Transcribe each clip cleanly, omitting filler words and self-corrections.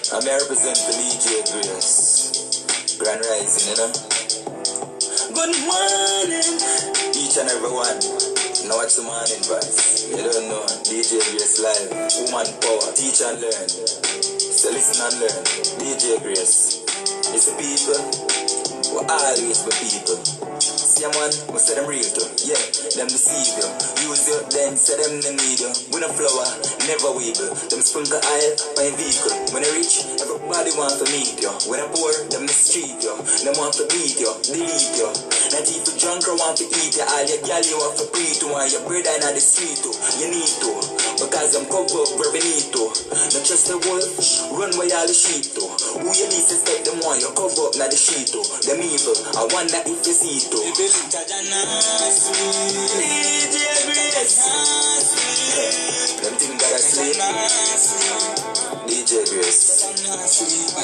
I'm here represent for DJ Grace. Grand Rising, you know. Good morning, each and every one. Now it's the morning voice. You don't know, DJ Grace live. Woman power, teach and learn. So listen and learn. DJ Grace. It's the people who always be people. See a man, we say them real too. Yeah, them deceive you. Use you, then say them no need you. We no flower, never weeble. Them sprinkle oil by vehicle. When they rich, everybody want to meet you. When they poor, them mistreat you. Them want to beat you, delete you. Not even drunk or want to eat you. All your gal you have to breathe to. And your brother in the street too. You need to, because them cover up where we need to. Not just the wolf, run where all the sheep to. Who you need to step them on, you cover up na the sheet to. Them evil, I wonder if you see it too. DJ Grace. Them thing gotta sleep. DJ Grace.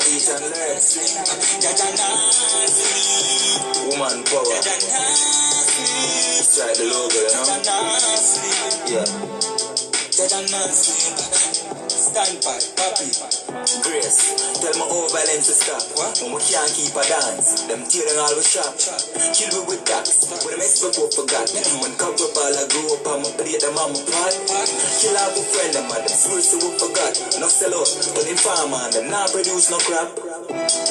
Eat and learn. Woman power. Strike the logo, you know? Yeah. Stand by, papi. Grace, tell my old violence to stop. When we can't keep a dance, them tearing all the shop. Kill me with tax, when I mess up what forgot. When cover up all I grew up, I'ma play them on my part. Kill all the friend them, them spirits we forgot. No sell out, but in farmer, and them not produce no crap.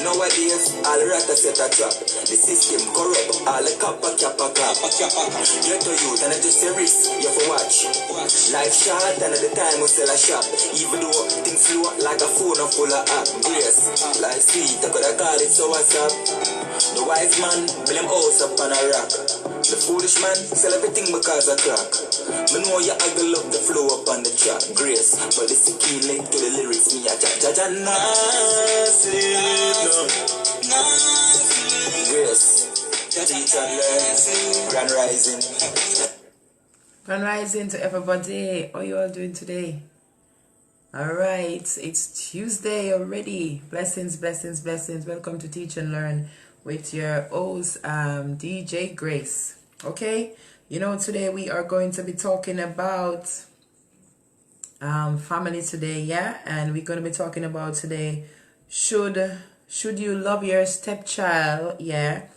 Nowadays, all the rats set a trap. The system corrupt, all the copper cap a cap. Get to youth, and I just say risk, you have to watch. Life short, and at the time we sell a shop. Even though things slow like a phone full of app. Grace, life sweet, I could have called it so what's up. The wise man, build him house up on a rock. The foolish man, sell everything because of crack. Me know you ugly love the flow up on the track. Grace, but it's the key link to the lyrics. Me a ja nasty, no. Grace, teach and learn. Grand Rising. Grand Rising to everybody. How you all doing today? Alright, it's Tuesday already. Blessings, blessings, blessings. Welcome to Teach and Learn with your host, DJ Grace. Okay, you know, today we are going to be talking about family today, yeah? And we're going to be talking about today, should you love your stepchild, yeah,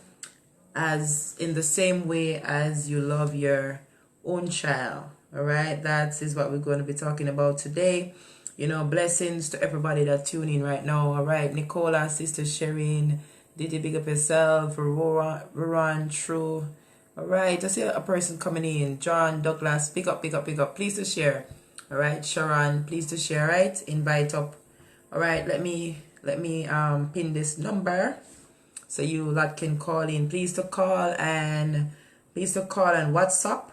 as in the same way as you love your own child. Alright, that is what we're going to be talking about today. You know, blessings to everybody that tune in right now. All right, Nicola, Sister Shereen, Didi, big up yourself, Roran, True. All right, I see a person coming in. John, Douglas, pick up. Please to share. All right, Sharon, please to share. Right, invite up. All right, let me pin this number so you lot can call in. Please to call and WhatsApp,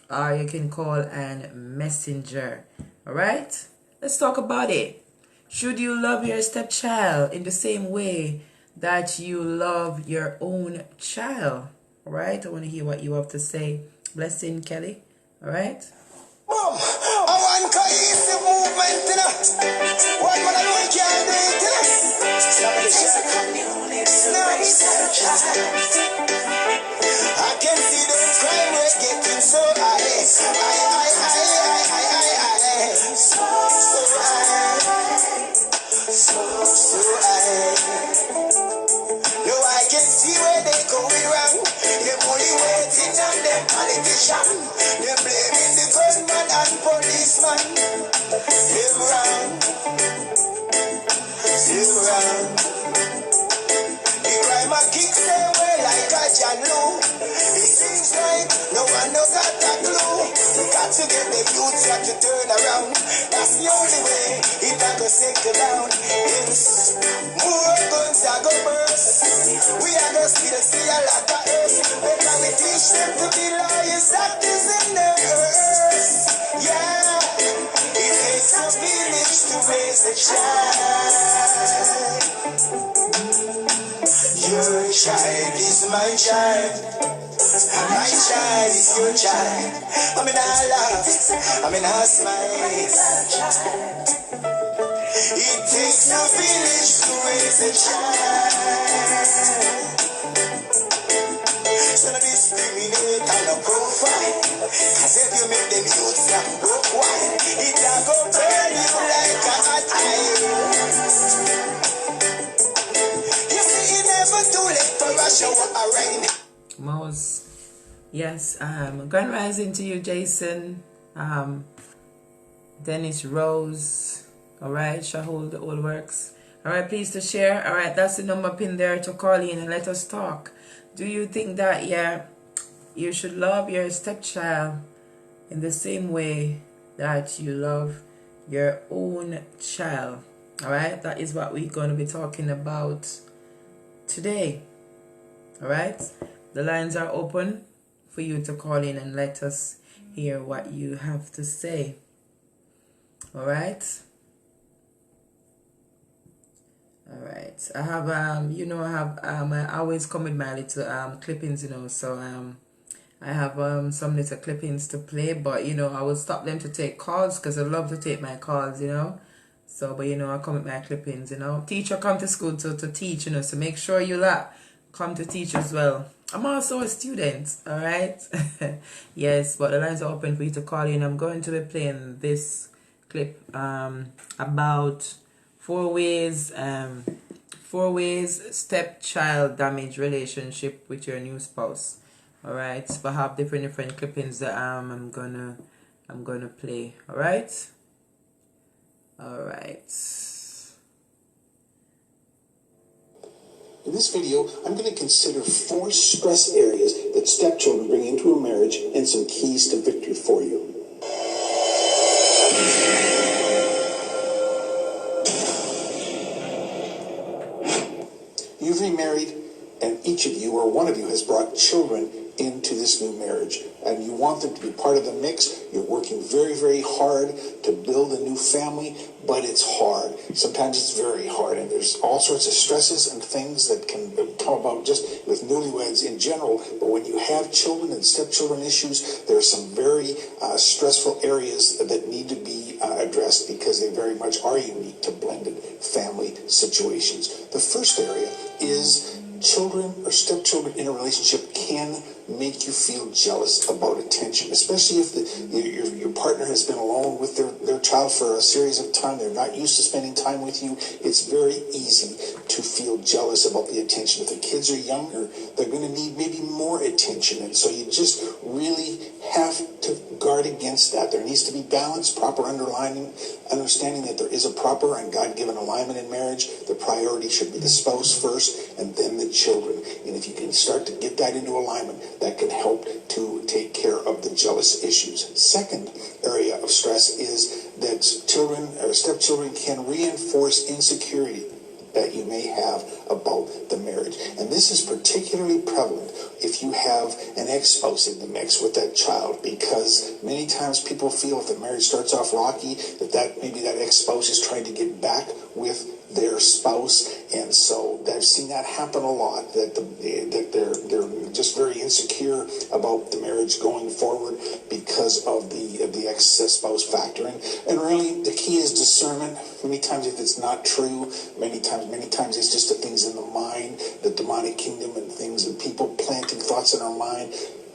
or you can call and Messenger. All right. Let's talk about it. Should you love your stepchild in the same way that you love your own child? All right, I want to hear what you have to say. Blessing, Kelly. All right. Boom! I want cohesive movement, you know. What man alone can't do it, you know. Somebody say, I can see the crime rate getting so high. So no, I can see where they going wrong. They're only waiting on them politician. They're blaming the gunman and policeman. They're wrong. The crime a kicks their way like a Janu. It seems like no one knows got a clue. We got to get the youths got to turn around. That's the only way it a go settle down. Yes, more guns a go burst. We are gonna see a lot of us. Better we teach them to be lawyers, doctors, and nurses. Yeah, it takes a village to raise a child. Your child is my child. My child is your child. I mean, I laugh, I mean, I smile. It takes a village to raise a child. So no discriminate and no profile. Cause if you make them youths that broke wild, it a go burn you like a hot iron. a shower of rain. Most. Yes, grand rising to you, Jason, Dennis Rose, all right, Shahul, the old works. All right, please to share. All right, that's the number pin there to call in and let us talk. Do you think that, yeah, you should love your stepchild in the same way that you love your own child? All right, that is what we're going to be talking about today. All right, the lines are open for you to call in and let us hear what you have to say. All right. All right. I have I always come with my little clippings, so I have some little clippings to play, but I will stop them to take calls because I love to take my calls, So, but I come with my clippings, Teacher come to school to teach, so make sure you come to teach as well. I'm also a student, all right? Yes, but the lines are open for you to call in. I'm going to be playing this clip about four ways stepchild damage relationship with your new spouse. All right, but I have different clippings that I'm gonna play. All right. In this video, I'm going to consider 4 stress areas that stepchildren bring into a marriage and some keys to victory for you. You've remarried, and each of you, or one of you, has brought children into this new marriage, and you want them to be part of the mix. You're working very, very hard to build a new family, but it's hard. Sometimes it's very hard, and there's all sorts of stresses and things that can come about just with newlyweds in general. But when you have children and stepchildren issues, there are some very stressful areas that need to be addressed because they very much are unique to blended family situations. The first area is children or stepchildren in a relationship can make you feel jealous about attention, especially if your partner has been alone with their child for a series of time. They're not used to spending time with you. It's very easy to feel jealous about the attention. If the kids are younger, they're going to need maybe more attention, and so you just really have to guard against that. There needs to be balance, proper understanding that there is a proper and God-given alignment in marriage. The priority should be the spouse first and then the children. And if you can start to get that into alignment, that can help to take care of the jealous issues. Second area of stress is that children or stepchildren can reinforce insecurity that you may have about the marriage. And this is particularly prevalent if you have an ex-spouse in the mix with that child, because many times people feel if the marriage starts off rocky, that maybe that ex-spouse is trying to get back with their spouse, and so I've seen that happen a lot, that they're just very insecure about the marriage going forward because of the ex-spouse factor. And really the key is discernment. Many times if it's not true, many times it's just the things in the mind, the demonic kingdom and things, and people planting thoughts in our mind.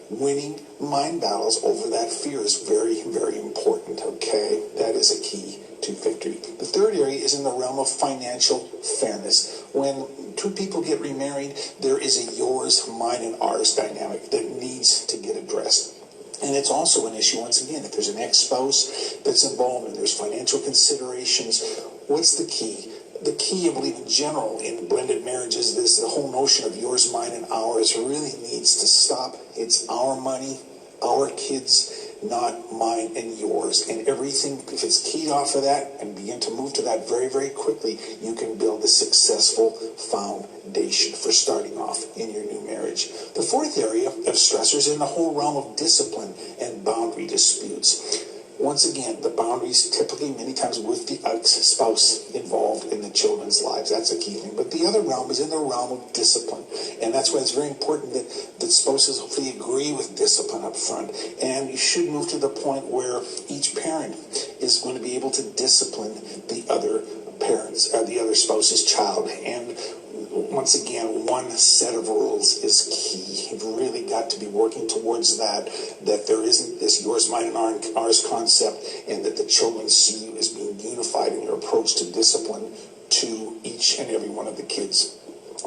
Winning mind battles over that fear is very, very important, okay? That is a key to victory. The third area is in the realm of financial fairness. When two people get remarried, there is a yours, mine, and ours dynamic that needs to get addressed. And it's also an issue, once again, if there's an ex-spouse that's involved and there's financial considerations, what's the key? The key, I believe, in general, in blended marriages, the whole notion of yours, mine, and ours really needs to stop. It's our money, our kids, not mine and yours. And everything, if it's keyed off of that and begin to move to that very, very quickly, you can build a successful foundation for starting off in your new marriage. The fourth area of stressors in the whole realm of discipline and boundary disputes. Once again, the boundaries typically many times with the ex-spouse involved in the children's lives. That's a key thing. But the other realm is in the realm of discipline. And that's why it's very important that spouses hopefully agree with discipline up front. And you should move to the point where each parent is going to be able to discipline the other parents, the other spouse's child. And once again, one set of rules is key. You've really got to be working towards that there isn't this yours, mine, and ours concept, and that the children see you as being unified in your approach to discipline to each and every one of the kids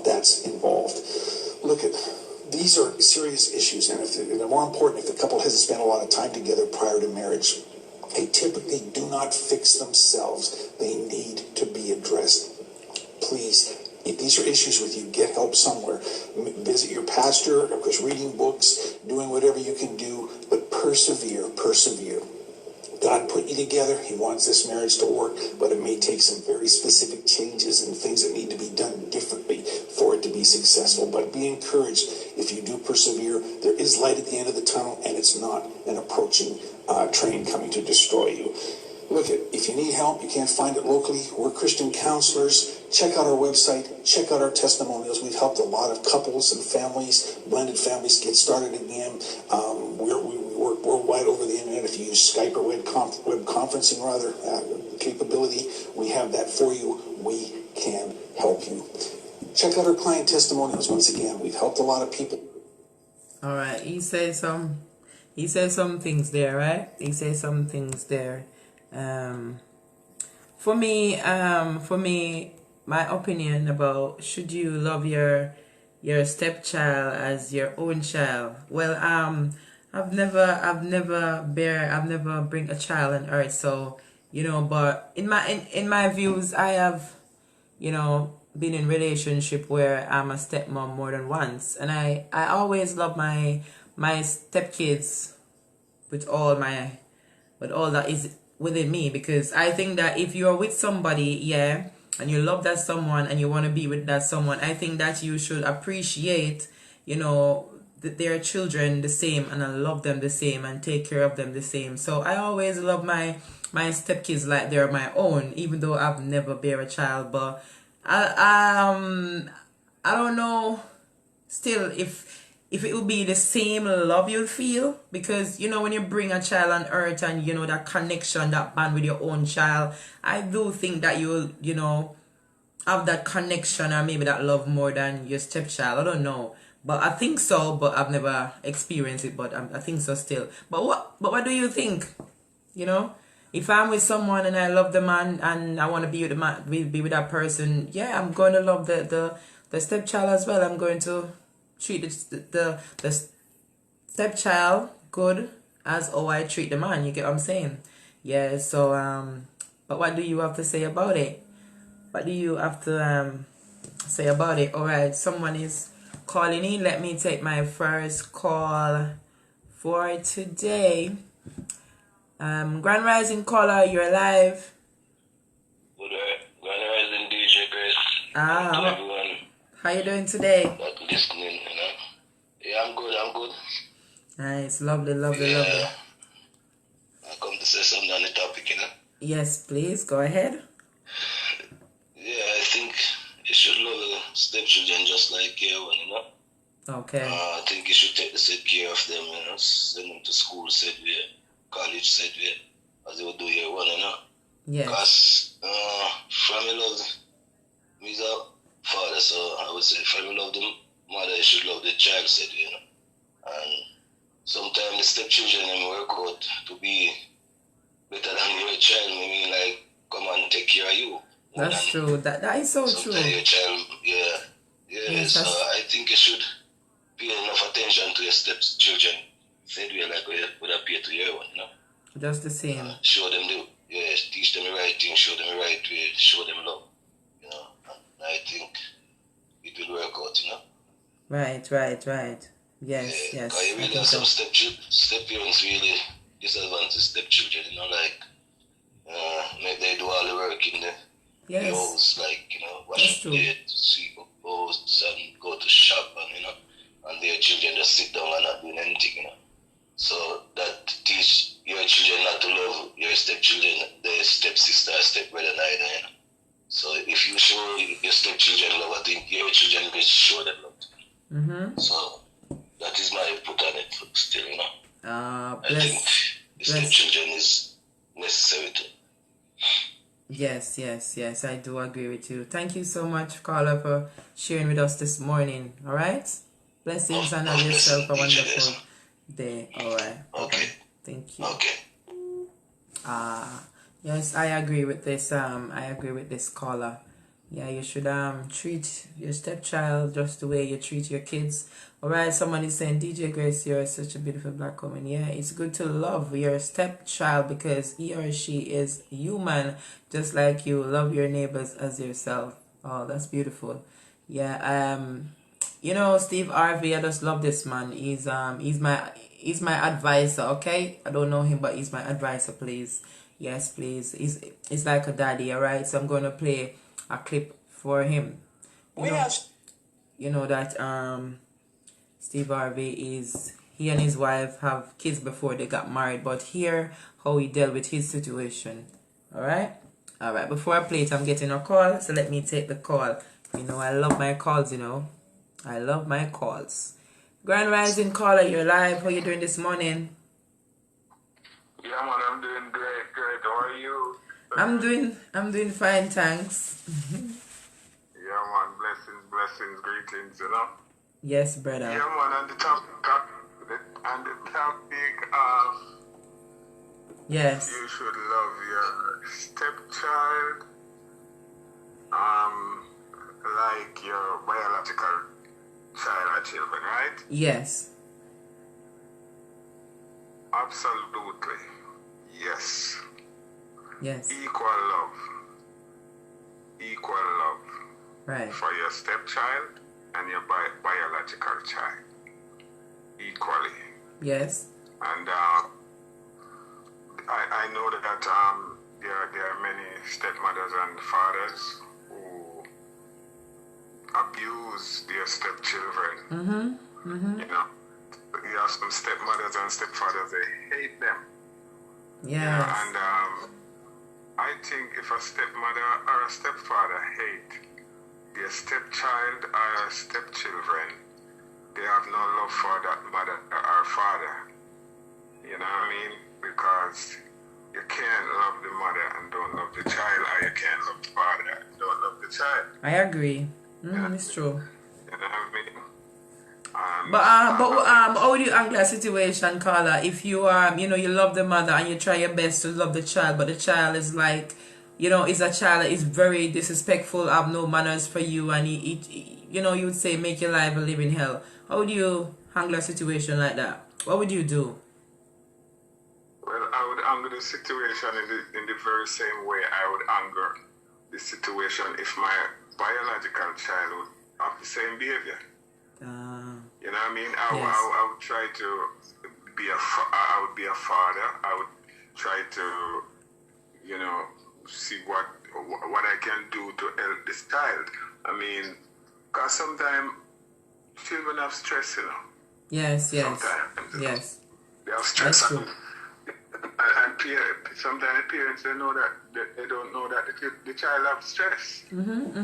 that's involved. Look at these are serious issues, and they're more important if the couple hasn't spent a lot of time together prior to marriage. They typically do not fix themselves. They need to be addressed. Please, if these are issues with you, get help somewhere. Visit your pastor, of course, reading books, doing whatever you can do, but persevere, persevere. God put you together. He wants this marriage to work, but it may take some very specific changes and things that need to be done differently for it to be successful. But be encouraged if you do persevere. There is light at the end of the tunnel, and it's not an approaching train coming to destroy you. Look, if you need help, you can't find it locally, we're Christian counselors. Check out our website. Check out our testimonials. We've helped a lot of couples and families, blended families, get started again. We work worldwide over the internet. If you use Skype or web conferencing, capability, we have that for you. We can help you. Check out our client testimonials. Once again, we've helped a lot of people. All right. He says some things there, right? He says some things there. For me, my opinion about should you love your stepchild as your own child. Well, I've never bring a child on earth, so but in my views, I have been in relationship where I'm a stepmom more than once, and I always love my stepkids with all that is within me, because I think that if you're with somebody, and you love that someone and you want to be with that someone, I think that you should appreciate, their children the same, and I love them the same and take care of them the same. So I always love my stepkids like they're my own, even though I've never bear a child. But I don't know still if it would be the same love you'll feel, because when you bring a child on earth and that connection, that bond with your own child, I do think that you'll have that connection or maybe that love more than your stepchild. I don't know, but I think so. But I've never experienced it, but I think so still. But what do you think? If I'm with someone and I love the man and I want to be with the man, be with that person, I'm going to love the stepchild as well. I'm going to treat the stepchild good as how I treat the man. You get what I'm saying? Yeah. So but what do you have to say about it? What do you have to say about it? All right. Someone is calling in. Let me take my first call for today. Grand Rising caller, you're live. Good Grand Rising DJ Grace. Everyone. How you doing today? That listening, Yeah, I'm good. Nice, lovely. I come to say something on the topic, Yes, please, go ahead. I think you should love the stepchildren just like your one, Okay. I think you should take the same care of them, send them to school, said way, college, said way, as you would do your one, Yes. Because family love me is a father, so I would say family love the mother, you should love the child, said way, And sometimes the stepchildren work out to be better than your child, maybe like come and take care of you. That's true. That is so true. Your child, Yes, so I think you should pay enough attention to your stepchildren. Same way like we would appear to your one, Just the same. Show them teach them the right thing, show them the right way, show them love, And I think it will work out, Right. Yes. Because you really have some step-parents really disadvantage stepchildren, make they do all the work in the house, wash the plate, sweep up house, and go to shop, and their children just sit down and not doing anything, So that teach your children not to love your stepchildren, their stepsister, stepbrother neither, So if you show your stepchildren love, I think your children will show them love. Mm-hmm. So that is my input on it still, I think the stepchildren is necessary too. Yes, I do agree with you. Thank you so much, caller, for sharing with us this morning. All right? Blessings and have yourself a wonderful day. All right. Okay. Thank you. Okay. Yes, I agree with this. I agree with this caller. Yeah, you should treat your stepchild just the way you treat your kids. Alright, someone is saying, DJ Grace, you're such a beautiful black woman. Yeah, it's good to love your stepchild because he or she is human, just like you. Love your neighbors as yourself. Oh, that's beautiful. Yeah, you know, Steve Harvey, I just love this man. He's my advisor, okay? I don't know him, but he's my advisor, please. Yes, please. He's like a daddy, alright? So I'm gonna play a clip for him. You know that Steve Harvey he and his wife have kids before they got married, but here how he dealt with his situation. Alright? Alright, before I play it, I'm getting a call, so let me take the call. You know, I love my calls, you know. I love my calls. Grand Rising caller, you're live. How you doing this morning? Yeah, man, I'm doing great. How are you? I'm doing fine, thanks. Yeah, man, blessings, greetings, you know? Yes, brother. Yeah, man, on the topic of yes, you should love your stepchild like your biological child or children, right? yes, Absolutely. Yes. yes, Equal love. right, For your stepchild and your biological child. Equally. yes, And I know that there are many stepmothers and fathers who abuse their stepchildren. You know, you have some stepmothers and stepfathers, they hate them. yes, You know, and I think if a stepmother or a stepfather hate their stepchild or stepchildren, they have no love for that mother or father. You know what I mean? Because you can't love the mother and don't love the child, or you can't love the father and don't love the child. I agree. It's true. You know what I mean? But how would you handle a situation, caller, if you you know, you love the mother and you try your best to love the child, but the child is like, you know, is a child that is very disrespectful, have no manners for you, and he you know, you would say make your life a living hell. How would you handle a situation like that? What would you do? Well, I would anger the situation in the very same way I would anger the situation if my biological child would have the same behavior. You know what I mean? I would try to be I would be a father. I would try to, you know, see what I can do to help this child. I mean, because sometimes children have stress, you know. Yes. Sometimes, yes. They have stress. That's true. And sometimes parents, they know that they don't know that the child have stress.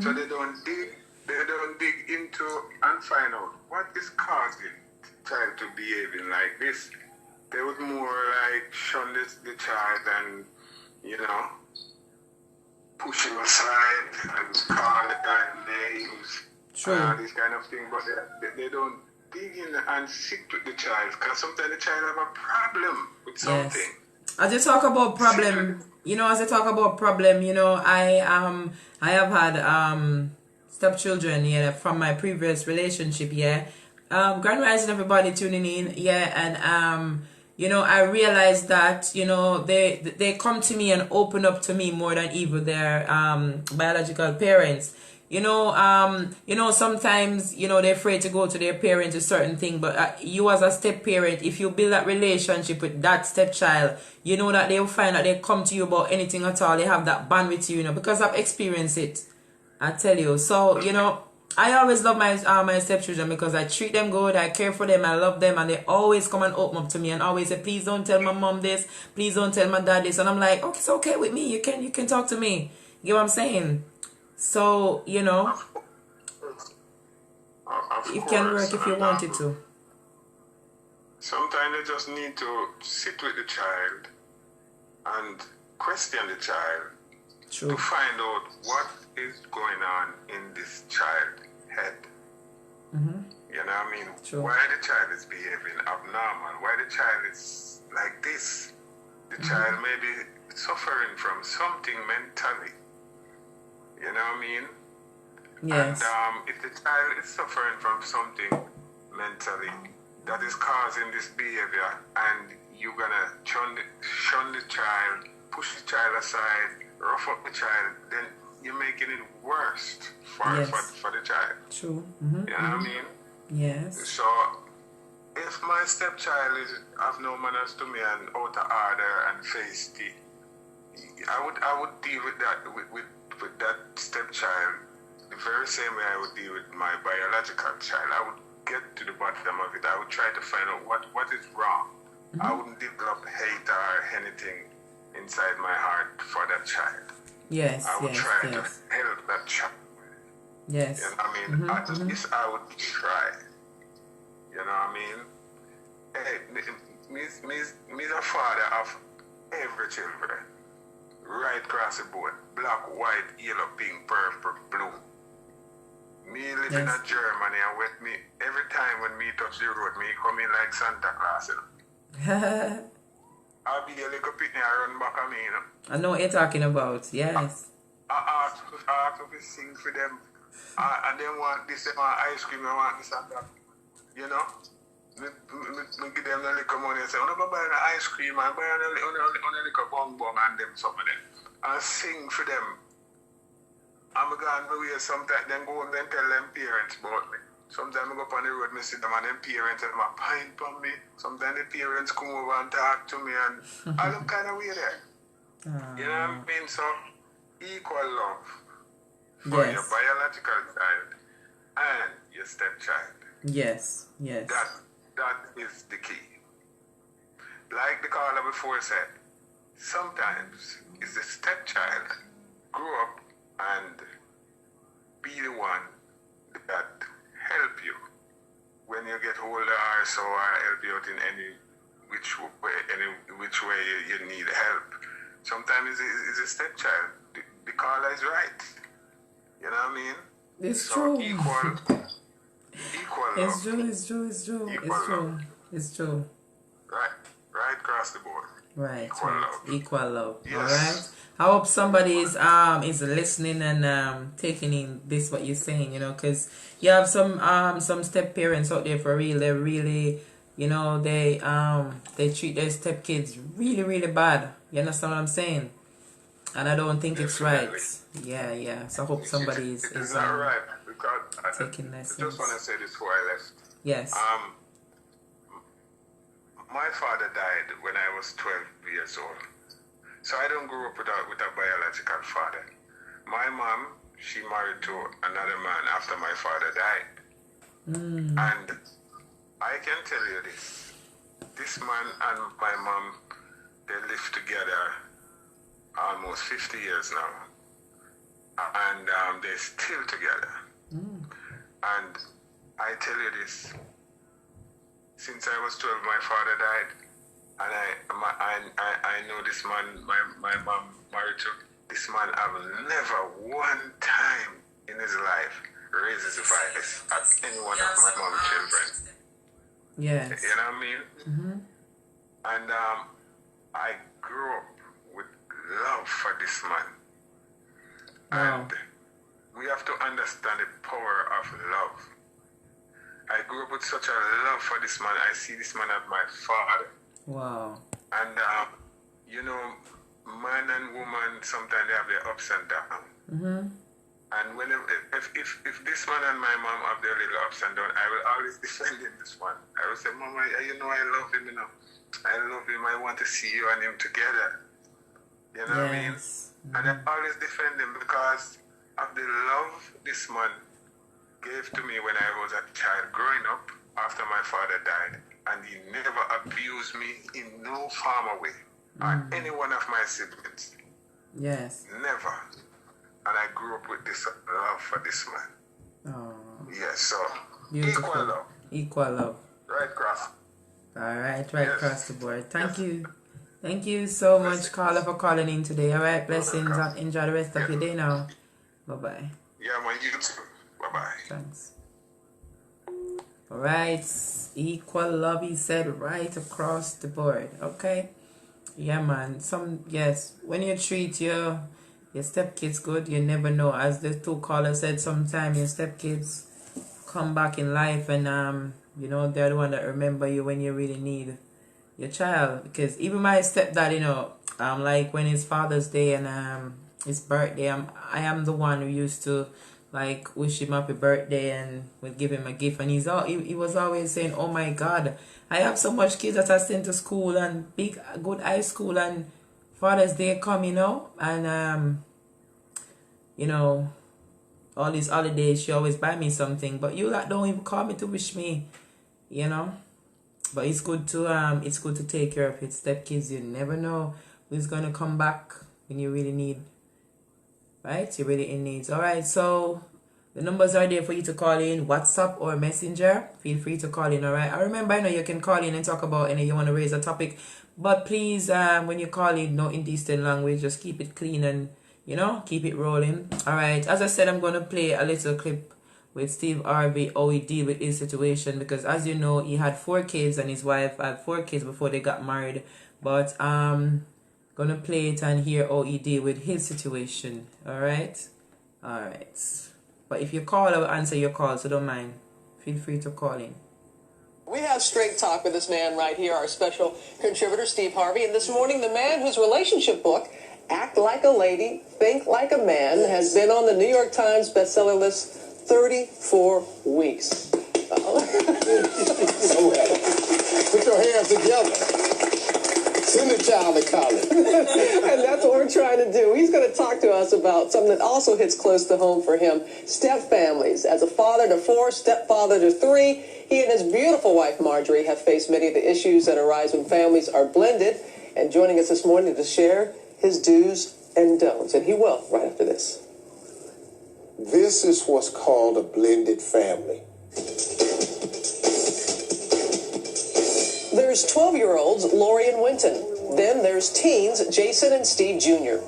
So they don't dig into and find out what is causing the child to behaving like this. They would more like shun the child and, you know, push him aside and call the child names. This kind of thing, but they don't dig in and sit with the child, because sometimes the child have a problem with something. Yes. As you talk about problem, you know, I have had stepchildren, from my previous relationship, Grand Rising, everybody tuning in, and you know, I realized that, you know, they come to me and open up to me more than even their biological parents. You know, sometimes, you know, they're afraid to go to their parents a certain thing, but you as a step parent, if you build that relationship with that stepchild, you know that they'll find that they come to you about anything at all. They have that bond with you, you know, because I've experienced it. I tell you. So, you know, I always love my stepchildren because I treat them good, I care for them, I love them, and they always come and open up to me and always say, please don't tell my mom this, please don't tell my dad this. And I'm like, okay, it's okay with me. You can talk to me. You know what I'm saying? So, you know, it can work if you wanted to. Sometimes you just need to sit with the child and question the child to find out what is going on in this child's head. You know what I mean? Why the child is behaving abnormal, why the child is like this. The child may be suffering from something mentally. You know what I mean? Yes. And if the child is suffering from something mentally that is causing this behavior, and you're gonna shun the child, push the child aside, rough up the child, then you're making it worse for the child. True. You know what I mean? Yes. So if my stepchild is have no manners to me and out of order and feisty, I would deal with that with that stepchild the very same way I would deal with my biological child. I would get to the bottom of it. I would try to find out what is wrong. I wouldn't develop hate or anything inside my heart for that child. Yes. I would try to help that child. Yes. You know what I mean? At least I would try. You know what I mean? Hey, me's a father of every children. Right across the board. Black, white, yellow, pink, purple, blue. Me live in Germany, and with me, every time when me touch the road, me come in like Santa Claus, you know. I'll be a little pitney, I run back on me, you know. I know what you're talking about, yes. I ask to sing for them. And they want this, they want ice cream, they want this and that. You know? Me give them a little money and say, I'm going to buy an ice cream and buy a little bong and them, some of them. And sing for them. I'm going to wait sometimes, then go home and tell them parents about me. Sometimes I go up on the road, I see them and them parents have a pint for me. Sometimes the parents come over and talk to me and all them kind of way there. You know what I mean? So, equal love for your biological child and your stepchild. Yes. That is the key. Like the caller before said, sometimes it's the stepchild grow up and be the one that help you when you get older, or so, or help you out in any which way you need help. Sometimes it's a stepchild. The caller is right. You know what I mean? It's true. Equal love. It's true. Right across the board. Right. Love. Equal love. Yes. All right. I hope somebody is listening and taking in this what you're saying, you know, because you have some step parents out there for real. They're really, you know, they treat their step kids really, really bad. You understand what I'm saying? And I don't think it's right. Yeah. So I hope somebody is not right, because taking lessons. I just want to say this before I left. Yes. My father died when I was 12 years old. So I don't grow up with a biological father. My mom, she married to another man after my father died. And I can tell you this. This man and my mom, they lived together almost 50 years now. And they're still together. And I tell you this. Since I was 12, my father died. And I know this man, my mom married to, this man have never one time in his life raised his voice at any one of my mom's children. Yes. You know what I mean? And I grew up with love for this man. And we have to understand the power of love. I grew up with such a love for this man. I see this man as my father. Wow. And, you know, man and woman, sometimes they have their ups and downs. And if this man and my mom have their little ups and downs, I will always defend him, this one. I will say, Mama, you know, I love him, you know. I love him. I want to see you and him together. You know what I mean? And I always defend him because of the love this man gave to me when I was a child growing up after my father died. And he never abused me in no form or way. Or any one of my siblings. Yes. Never. And I grew up with this love for this man. Oh. Yes, so Beautiful. equal love. Equal love. Right across. All right, across the board. Thank you. Thank you so much, caller, for calling in today. All right, blessings. Enjoy the rest of your day now. Bye-bye. Yeah, man, you too. Bye-bye. Thanks. All right, equal love, he said, right across the board. Okay. Yeah, man. When you treat your your stepkids good. You never know. As the two callers said, sometimes your stepkids come back in life, and you know, they're the one that remember you when you really need your child. Because even my stepdad, you know, like when it's Father's Day and his birthday, I am the one who used to like wish him happy birthday and would give him a gift, and he was always saying, oh my God, I have so much kids that I sent to school and good high school, and Father's Day come, you know, and you know, all these holidays she always buy me something, but you like don't even call me to wish me, you know. But it's good to take care of your stepkids. You never know who's gonna come back when you really need. Right? You're really in needs. Alright, so the numbers are there for you to call in, WhatsApp or Messenger. Feel free to call in, alright? I remember, I know you can call in and talk about any you want to raise a topic, but please, when you call in, no indecent language, just keep it clean and, you know, keep it rolling. Alright, as I said, I'm going to play a little clip with Steve Harvey, how he deal with his situation, because as you know, he had 4 kids and his wife had 4 kids before they got married, but gonna play it and hear how he deal with his situation. Alright, but if you call, I will answer your call, so don't mind, feel free to call in. We have straight talk with this man right here, our special contributor Steve Harvey, and this morning the man whose relationship book, Act Like a Lady, Think Like a Man, has been on the New York Times bestseller list 34 weeks. So happy. Put your hands together. Send the child to college. And that's what we're trying to do. He's going to talk to us about something that also hits close to home for him, step families. As a father to 4, stepfather to 3, he and his beautiful wife Marjorie have faced many of the issues that arise when families are blended. And joining us this morning to share his do's and don'ts. And he will right after this. This is what's called a blended family. There's 12-year-olds, Lori and Winton. Then there's teens, Jason and Steve Jr.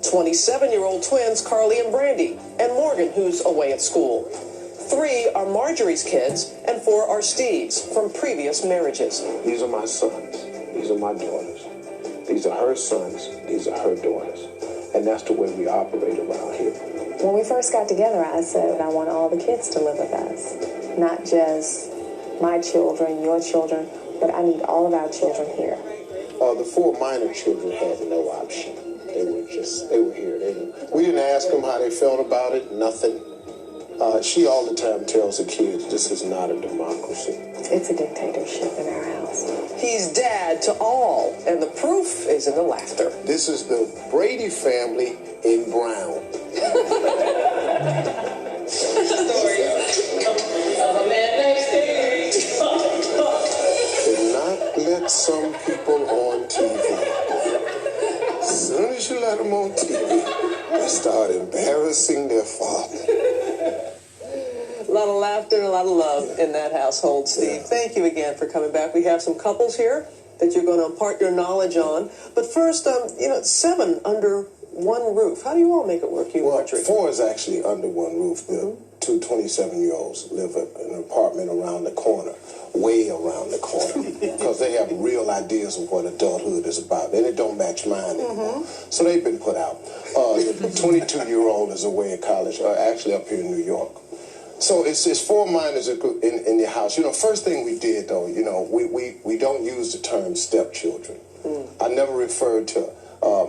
27-year-old twins, Carly and Brandy. And Morgan, who's away at school. 3 are Marjorie's kids, and 4 are Steve's from previous marriages. These are my sons. These are my daughters. These are her sons. These are her daughters. And that's the way we operate around here. When we first got together, I said I want all the kids to live with us. Not just my children, your children, but I need all of our children here. The 4 minor children had no option. They were here. We didn't ask them how they felt about it, nothing. She all the time tells the kids, this is not a democracy. It's a dictatorship in our house. He's dad to all, and the proof is in the laughter. This is the Brady family in brown. Story of a man named Steve. Do not let some people on TV. As soon as you let them on TV, they start embarrassing their father. A lot of laughter and a lot of love in that household, Steve. Thank you again for coming back. We have some couples here that you're going to impart your knowledge on. But first, 7 under one roof. How do you all make it work, Marjorie? 4 is actually under one roof. The 2 27-year-olds live in an apartment around the corner, way around the corner, because they have real ideas of what adulthood is about, and it don't match mine anymore. So they've been put out. The 22-year-old is away at college, actually up here in New York. So it's 4 minors in the house. First thing we did, though, we don't use the term stepchildren. I never referred to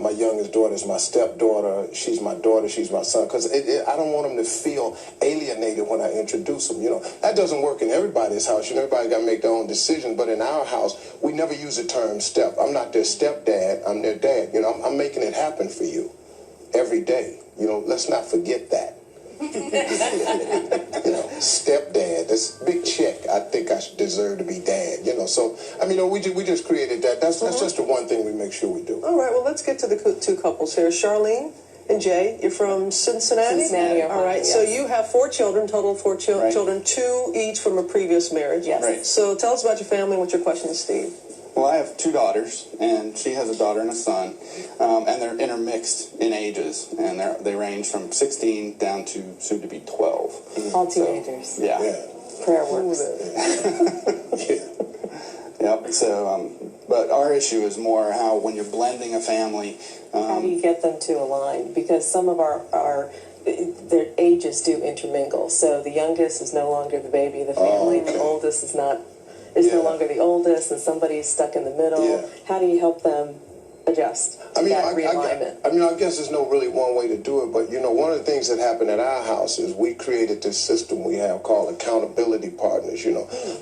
my youngest daughter as my stepdaughter. She's my daughter. She's my son. Because I don't want them to feel alienated when I introduce them. That doesn't work in everybody's house. Everybody got to make their own decision. But in our house, we never use the term step. I'm not their stepdad. I'm their dad. I'm making it happen for you every day. Let's not forget that. Stepdad, that's a big check. I think I should deserve to be dad. So we just created that. That's just the one thing we make sure we do. All right, well, let's get to the 2 couples here. Charlene and Jay, you're from Cincinnati? Cincinnati. All right, yes. So you have 4 children, total 4 children, 2 each from a previous marriage. Yes. Right. So tell us about your family and what's your question to Steve? Well, I have 2 daughters, and she has a daughter and a son, and they're intermixed in ages, and they range from 16 down to soon to be 12. All teenagers. Yeah. Prayer works. Yep. So But our issue is more how when you're blending a family. How do you get them to align? Because some of their ages do intermingle. So the youngest is no longer the baby of the family. The oldest is no longer the oldest, and somebody's stuck in the middle. Yeah. How do you help them adjust to that realignment? I guess there's no really one way to do it, but one of the things that happened at our house is we created this system we have called accountability partners.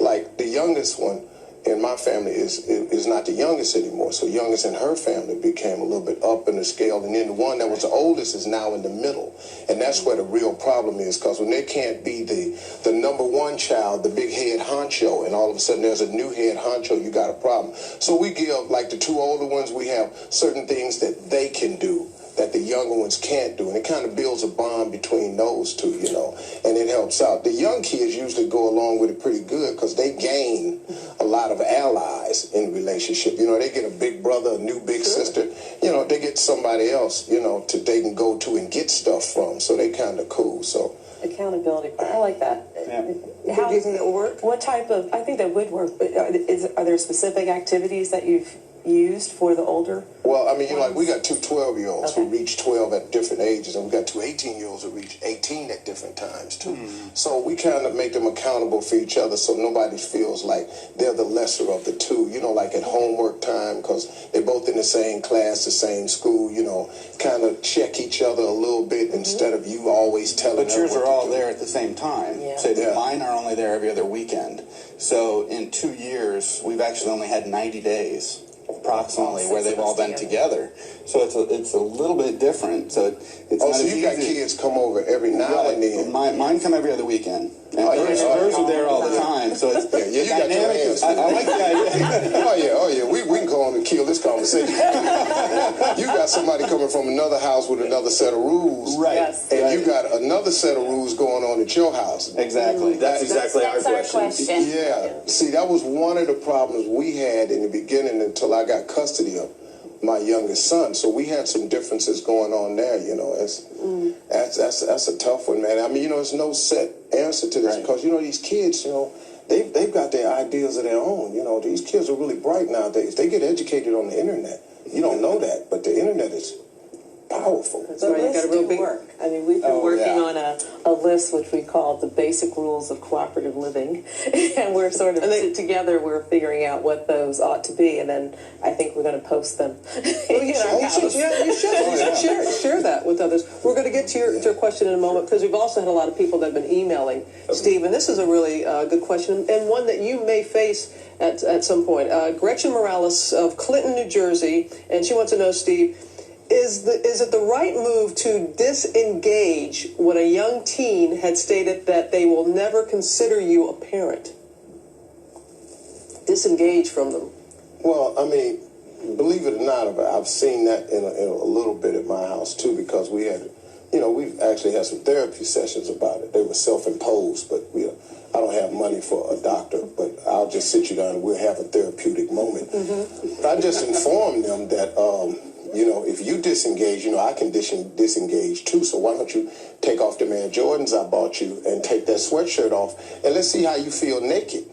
Like the youngest one in my family is not the youngest anymore. So youngest in her family became a little bit up in the scale, and then the one that was the oldest is now in the middle. And that's where the real problem is, because when they can't be the number one child, the big head honcho, and all of a sudden there's a new head honcho, you got a problem. So we give, like the two older ones, we have certain things that they can do that the younger ones can't do, and it kind of builds a bond between those two, and it helps out. The young kids usually go along with it pretty good because they gain a lot of allies in the relationship. They get a big brother, a new big sister, they get somebody else, they can go to and get stuff from, so they kind of cool. So accountability, I like that. Yeah. How do you think that will work? What type of, I think that would work, but are there specific activities that you've used for the older? Well, like we got two 12-year-olds who reach 12 at different ages, and we got two 18-year-olds who reach 18 at different times, too. So we kind of make them accountable for each other so nobody feels like they're the lesser of the two, like at homework time, because they're both in the same class, the same school, kind of check each other a little bit instead of you always telling them. But yours are all there at the same time. Yeah. So mine are only there every other weekend. So in 2 years, we've actually only had 90 days. Approximately where they've all been together, so it's a little bit different. So it's not so as you got easy. Kids come over every now and then. Mine come every other weekend. And hers are there all the time. So it's you got your hands. I like the idea. Oh yeah. We can go on and kill this conversation. You got somebody coming from another house with another set of rules, right? Yes. And you got another set of rules going on at your house. Exactly. That's exactly our question. Yeah. See, that was one of the problems we had in the beginning until I got custody of my youngest son. So we had some differences going on there. That's a tough one, man. There's no set answer to this because these kids, they've got their ideas of their own. These kids are really bright nowadays. They get educated on the internet. You don't know that, but the internet is powerful. That's right. You got a real big work. We've been working on a list which we call the basic rules of cooperative living, and we're sort of together. We're figuring out what those ought to be, and then I think we're going to post them. You should share that with others. We're going to get to your question in a moment because we've also had a lot of people that have been emailing Steve, and this is a really good question and one that you may face at some point. Gretchen Morales of Clinton, New Jersey, and she wants to know, Steve, is it the right move to disengage when a young teen had stated that they will never consider you a parent? Disengage from them. Well, believe it or not, I've seen that in a little bit at my house too, because we had, we've actually had some therapy sessions about it. They were self-imposed, but I don't have money for a doctor, but I'll just sit you down and we'll have a therapeutic moment. I just informed them that, if you disengage, I can disengage too. So why don't you take off them Air Jordans I bought you and take that sweatshirt off, and let's see how you feel naked.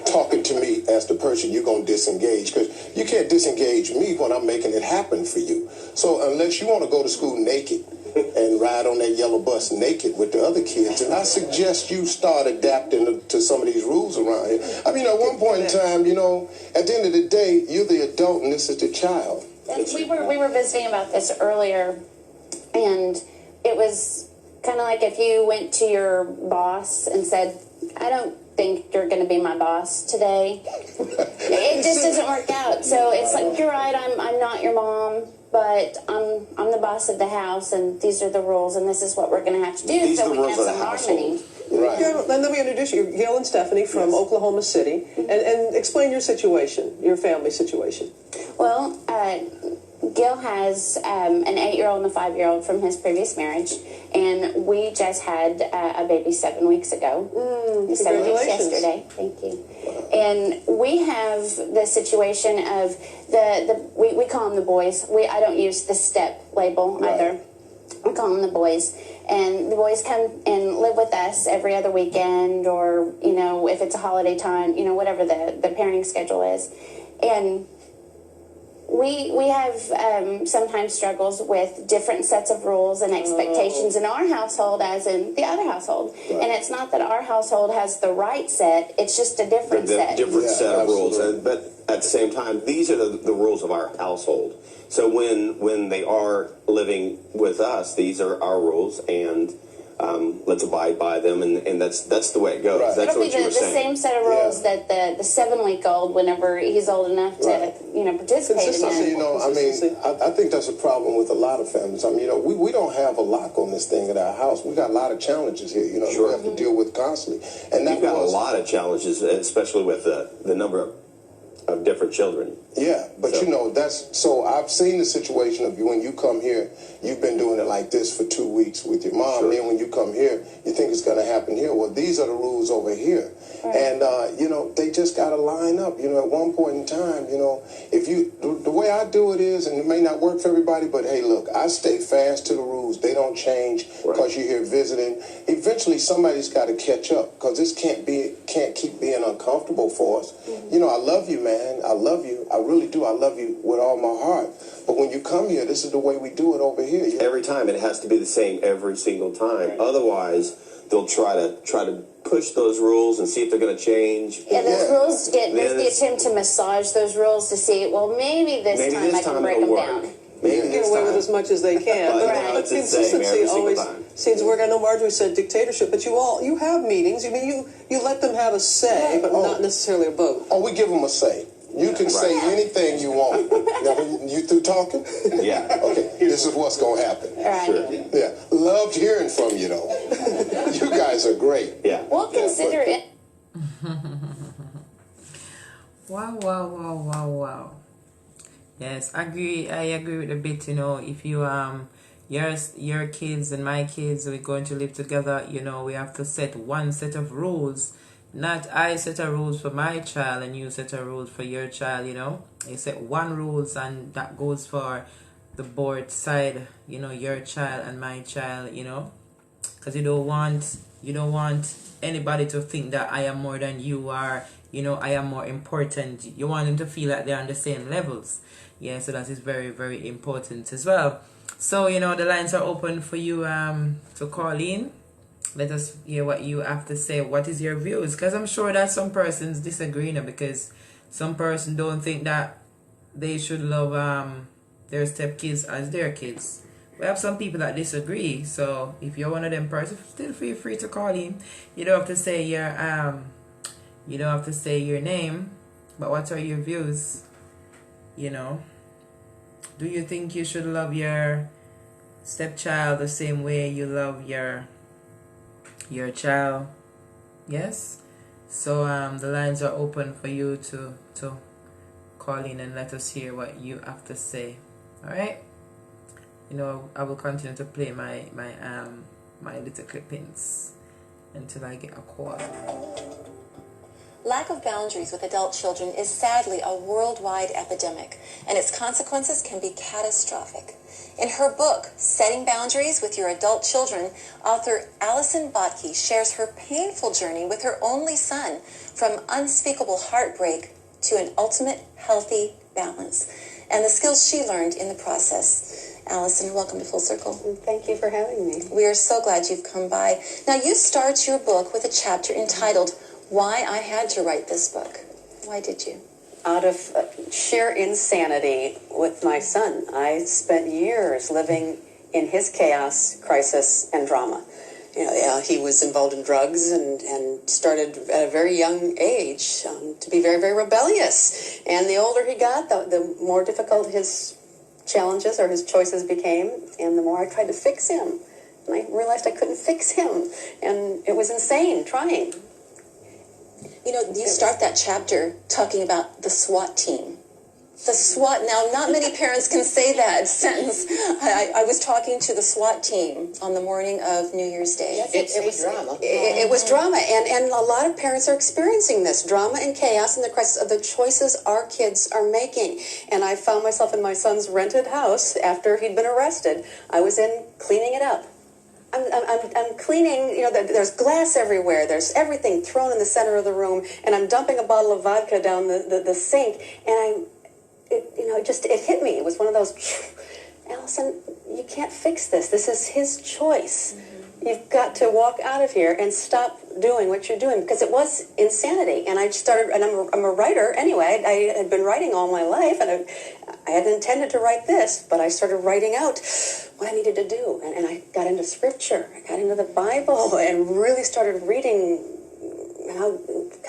Talking to me as the person you're going to disengage, because you can't disengage me when I'm making it happen for you. So unless you want to go to school naked and ride on that yellow bus naked with the other kids, and I suggest you start adapting to some of these rules around here. At one point in time, at the end of the day, you're the adult and this is the child. And we were visiting about this earlier, and it was kind of like if you went to your boss and said, I don't think you're going to be my boss today. It just doesn't work out. So it's like, you're right, I'm not your mom, but I'm the boss of the house, and these are the rules, and this is what we're going to have to do. These so are the we can rules have of the some harmony. Right. And let me introduce you, Gail and Stephanie from Oklahoma City, and explain your situation, your family situation. Well, Gil has an 8-year-old and a 5-year-old from his previous marriage, and we just had a baby 7 weeks ago. 7 weeks yesterday. Thank you. And we have the situation of we call them the boys. I don't use the step label either. We call them the boys. And the boys come and live with us every other weekend, or, if it's a holiday time, whatever the parenting schedule is. And we have sometimes struggles with different sets of rules and expectations in our household as in the other household. Right. And it's not that our household has the right set, it's just a different set. Different set of rules. But at the same time, these are the rules of our household. So when they are living with us, these are our rules, and let's abide by them, and that's the way it goes. Right. That's what you were saying. The same set of rules that the 7-week-old, whenever he's old enough to participate in it. You know, I mean, I think that's a problem with a lot of families. I mean, you know, we don't have a lock on this thing at our house. We got a lot of challenges here, you know, we have to deal with constantly. And you've got a lot of challenges, especially with the number of different children. Yeah, but you know, so I've seen the situation of you when you come here, you've been doing it like this for 2 weeks with your mom. Then when you come here, you think it's going to happen here. Well, these are the rules over here. Right. And, you know, they just got to line up. You know, at one point in time, you know, if you, the way I do it is, and it may not work for everybody, but hey, look, I stay fast to the rules. They don't change because you're here visiting. Eventually, somebody's got to catch up because this can't keep being uncomfortable for us. You know, I love you, man. I love you. I really do. I love you with all my heart. But when you come here, this is the way we do it over here. Every time, it has to be the same every single time. Right. Otherwise, they'll try to push those rules and see if they're going to change. Yeah, those rules there's the attempt to massage those rules to see, well, maybe this time I can break them down. They can get away with as much as they can. But consistency always seems to work. I know Marjorie said dictatorship, but you have meetings. I mean, you let them have a say, but not necessarily a vote. Oh, we give them a say. You can say anything you want. You through talking? Yeah. Okay, this is what's going to happen. Right. Sure. Yeah. Loved hearing from you, though. You guys are great. Yeah. We'll consider it. Wow. Yes, I agree with a bit, you know, if you your kids and my kids, we're going to live together, you know, we have to set one set of rules. Not I set a rules for my child and you set a rules for your child, you know. You set one rules and that goes for the both side, you know, your child and my child, you know. Because you don't want anybody to think that I am more than you are, you know, I am more important. You want them to feel like they're on the same levels. Yeah, so that is very, very important as well. So, you know, the lines are open for you to call in. Let us hear what you have to say. What is your views? Because I'm sure that some persons disagree now, because some person don't think that they should love their stepkids as their kids. We have some people that disagree. So if you're one of them persons, still feel free to call in. You don't have to say your name, but what are your views? You know, do you think you should love your stepchild the same way you love your child? Yes. So the lines are open for you to call in and let us hear what you have to say. All right. You know, I will continue to play my little clippings until I get a call. Lack of boundaries with adult children is sadly a worldwide epidemic, and its consequences can be catastrophic. In her book, Setting Boundaries with Your Adult Children, author Alison Botke shares her painful journey with her only son, from unspeakable heartbreak to an ultimate healthy balance, and the skills she learned in the process. Alison, welcome to Full Circle. Thank you for having me. We are so glad you've come by. Now, you start your book with a chapter entitled, Why I Had to Write This Book. Why did you? Out of sheer insanity with my son. I spent years living in his chaos, crisis, and drama. You know, he was involved in drugs and started at a very young age to be very, very rebellious. And the older he got, the more difficult his challenges or his choices became, and the more I tried to fix him. And I realized I couldn't fix him. And it was insane trying. You know, you start that chapter talking about the SWAT team. The SWAT, now not many parents can say that sentence. I was talking to the SWAT team on the morning of New Year's Day. It was drama. It was drama, and a lot of parents are experiencing this drama and chaos and the crisis of the choices our kids are making. And I found myself in my son's rented house after he'd been arrested. I was in cleaning it up. I'm cleaning, there's glass everywhere, there's everything thrown in the center of the room, and I'm dumping a bottle of vodka down the sink, and it hit me. It was one of those, Allison, you can't fix this. This is his choice. You've got to walk out of here and stop doing what you're doing, because it was insanity. And I started, and I'm a writer anyway. I had been writing all my life, and I hadn't intended to write this, but I started writing out what I needed to do. And I got into scripture. I got into the Bible and really started reading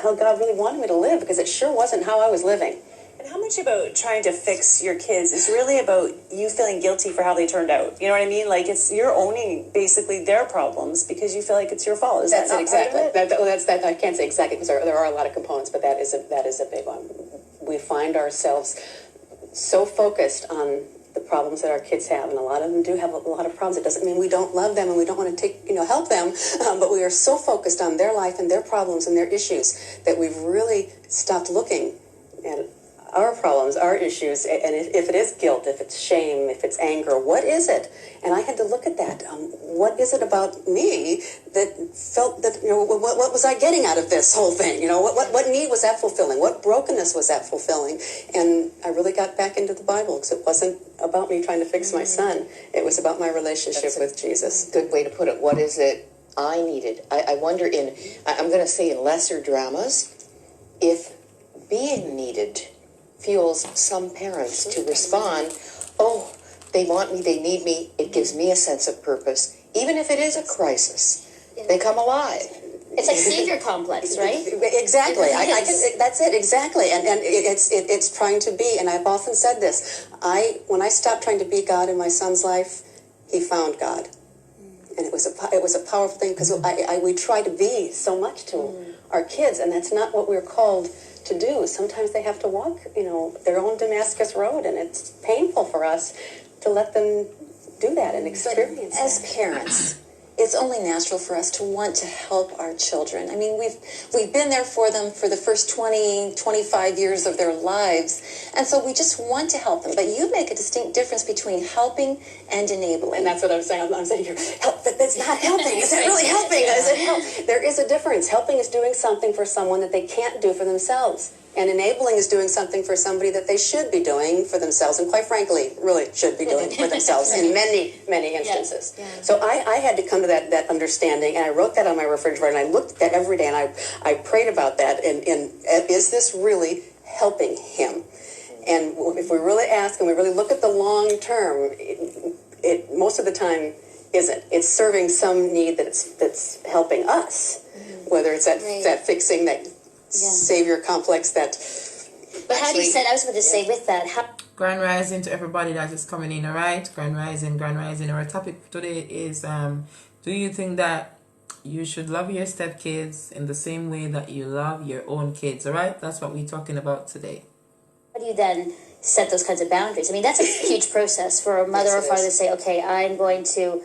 how God really wanted me to live, because it sure wasn't how I was living. And how much about trying to fix your kids is really about you feeling guilty for how they turned out? You know what I mean? Like, you're owning basically their problems because you feel like it's your fault. That's it, exactly. That I can't say exactly, because there are a lot of components, but that is a big one. We find ourselves so focused on the problems that our kids have, and a lot of them do have a lot of problems. It doesn't mean we don't love them and we don't want to help them, but we are so focused on their life and their problems and their issues that we've really stopped looking at our problems, our issues, and if it is guilt, if it's shame, if it's anger, what is it? And I had to look at that. What is it about me that felt that, what was I getting out of this whole thing? What need was that fulfilling? What brokenness was that fulfilling? And I really got back into the Bible, because it wasn't about me trying to fix my son. It was about my relationship with Jesus. Good way to put it. What is it I needed? I wonder I'm going to say in lesser dramas, if being needed fuels some parents to respond, oh, they want me, they need me, it gives me a sense of purpose. Even if it is a crisis, they come alive. It's like savior complex, right? Exactly. That's it, exactly. And it's trying to be, and I've often said this, when I stopped trying to be God in my son's life, he found God. And it was a powerful thing, because we try to be so much to our kids, and that's not what we're called to do. Sometimes they have to walk, their own Damascus road, and it's painful for us to let them do that and experience that. As parents, it's only natural for us to want to help our children. I mean, we've been there for them for the first 20, 25 years of their lives, and so we just want to help them. But you make a distinct difference between helping and enabling. And that's what I'm saying. I'm saying here, help, that's not helping. Is it really helping? Is it help? There is a difference. Helping is doing something for someone that they can't do for themselves. And enabling is doing something for somebody that they should be doing for themselves, and quite frankly, really should be doing for themselves in many, many instances. Yeah. Yeah. So I had to come to that understanding, and I wrote that on my refrigerator, and I looked at that every day, and I prayed about that, and is this really helping him? And if we really ask and we really look at the long term, it most of the time isn't. It's serving some need that's helping us, whether it's that fixing that savior complex that. But how do you say? I was going to say with that. Grand Rising to everybody that is coming in. All right, Grand Rising, Grand Rising. Our topic today is: do you think that you should love your stepkids in the same way that you love your own kids? All right, that's what we're talking about today. How do you then set those kinds of boundaries? I mean, that's a huge process for a mother or father to say, okay, I'm going to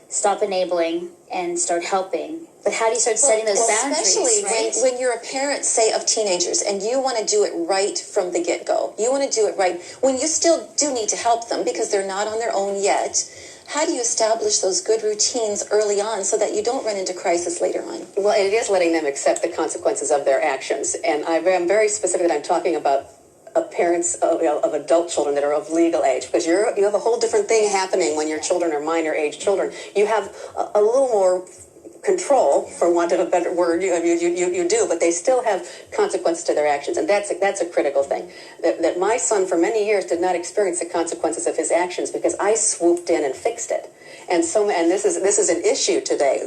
stop enabling and start helping. But how do you start setting those boundaries? Especially when you're a parent, say, of teenagers, and you want to do it right from the get-go. You want to do it right when you still do need to help them because they're not on their own yet. How do you establish those good routines early on so that you don't run into crisis later on? Well, it is letting them accept the consequences of their actions. And I'm very specific that I'm talking about parents of adult children that are of legal age, because you have a whole different thing happening when your children are minor age children. You have a little more control, for want of a better word, you do, but they still have consequences to their actions, and that's a critical thing. That my son for many years did not experience the consequences of his actions because I swooped in and fixed it. And this is an issue today.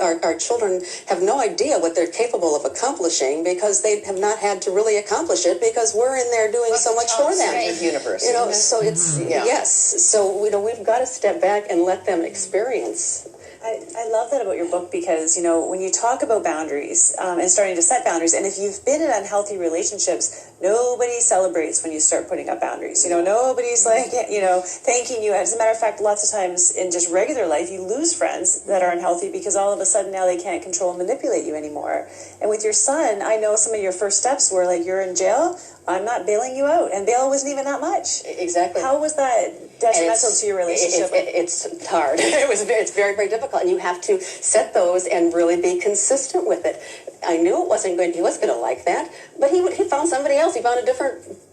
Our children have no idea what they're capable of accomplishing because they have not had to really accomplish it because we're in there doing so much for them. The universe. So it's yes. So we've got to step back and let them experience. I love that about your book because, when you talk about boundaries and starting to set boundaries, and if you've been in unhealthy relationships, nobody celebrates when you start putting up boundaries. Nobody's like, thanking you. As a matter of fact, lots of times in just regular life, you lose friends that are unhealthy because all of a sudden now they can't control and manipulate you anymore. And with your son, I know some of your first steps were like, you're in jail, I'm not bailing you out. And bail wasn't even that much. Exactly. How was that detrimental to your relationship? It's hard. It's very, very difficult. And you have to set those and really be consistent with it. I knew he wasn't going to like that, but he found somebody else. He found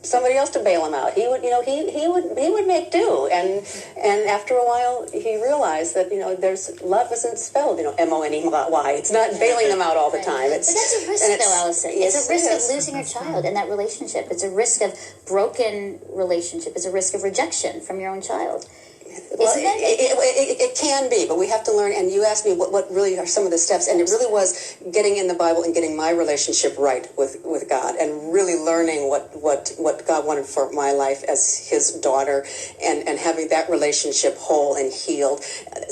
somebody else to bail him out. He would make do. And after a while, he realized that, love isn't spelled, M-O-N-E-Y. It's not bailing them out all the time. But that's a risk, though, Allison. It's a risk of losing your child in that relationship. It's a risk of broken relationship. It's a risk of rejection from your own child. Well, it can be, but we have to learn. And you asked me what really are some of the steps, and it really was getting in the Bible and getting my relationship right with God, and really learning what God wanted for my life as His daughter, and having that relationship whole and healed,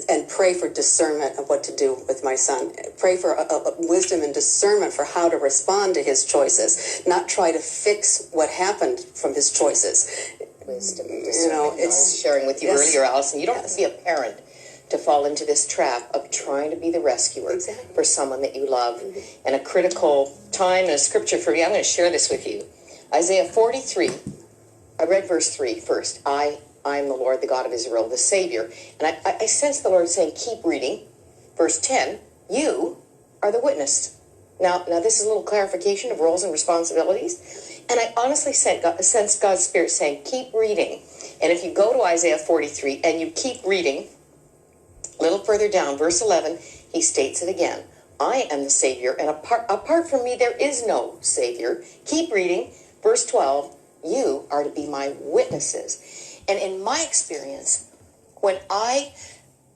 and pray for discernment of what to do with my son. Pray for wisdom and discernment for how to respond to his choices, not try to fix what happened from his choices. Wisdom, it's sharing with you earlier, Allison. You don't have to be a parent to fall into this trap of trying to be the rescuer for someone that you love. And a critical time and a scripture for you, I'm going to share this with you. Isaiah 43, I read verse 3 first. I am the Lord, the God of Israel, the Savior. And I sense the Lord saying, keep reading. Verse 10, you are the witness. Now this is a little clarification of roles and responsibilities. And I honestly sensed God's Spirit saying, keep reading. And if you go to Isaiah 43 and you keep reading, a little further down, verse 11, he states it again. I am the Savior, and apart from me, there is no Savior. Keep reading. Verse 12, you are to be my witnesses. And in my experience, when I,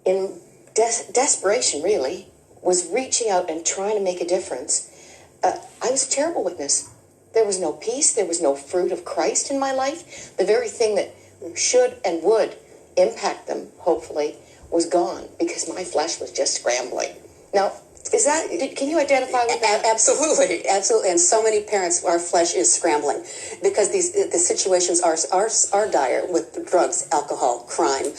in desperation really, was reaching out and trying to make a difference, I was a terrible witness. There was no peace. There was no fruit of Christ in my life. The very thing that should and would impact them, hopefully, was gone because my flesh was just scrambling. Now, can you identify with that? Absolutely. And so many parents, our flesh is scrambling because the situations are dire with drugs, alcohol, crime,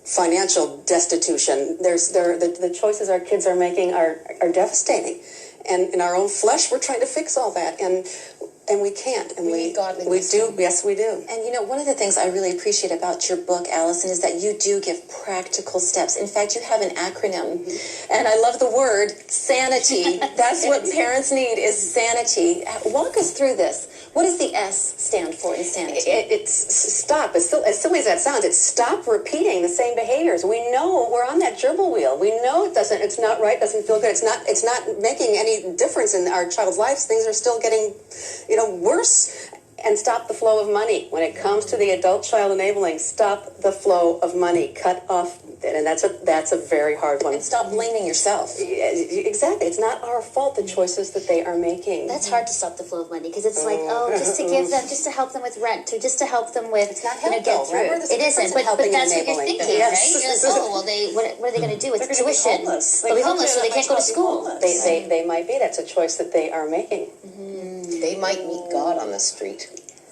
financial destitution. The choices our kids are making are devastating. And in our own flesh, we're trying to fix all that, and we can't. And we need godly wisdom. Yes, we do. And one of the things I really appreciate about your book, Allison, is that you do give practical steps. In fact, you have an acronym, and I love the word sanity. That's what parents need, is sanity. Walk us through this. What does the S stand for in sanity? It's stop. As silly as that sounds, it's stop repeating the same behaviors. We know we're on that gerbil wheel. We know it's not right, doesn't feel good. It's not making any difference in our child's lives. Things are still getting, worse. And stop the flow of money. When it comes to the adult child enabling, stop the flow of money. Cut off, and that's a very hard one. And stop blaming yourself. Exactly. It's not our fault, the choices that they are making. That's hard to stop the flow of money because it's like, just to give them, just to help them with rent, or just to help them with, it's not help, get through. It isn't, but that's what you're thinking, yes. right? You're like, what are they going to do with tuition? They'll be homeless, so they can't go to school. They might be. That's a choice that they are making. They might meet God on the street.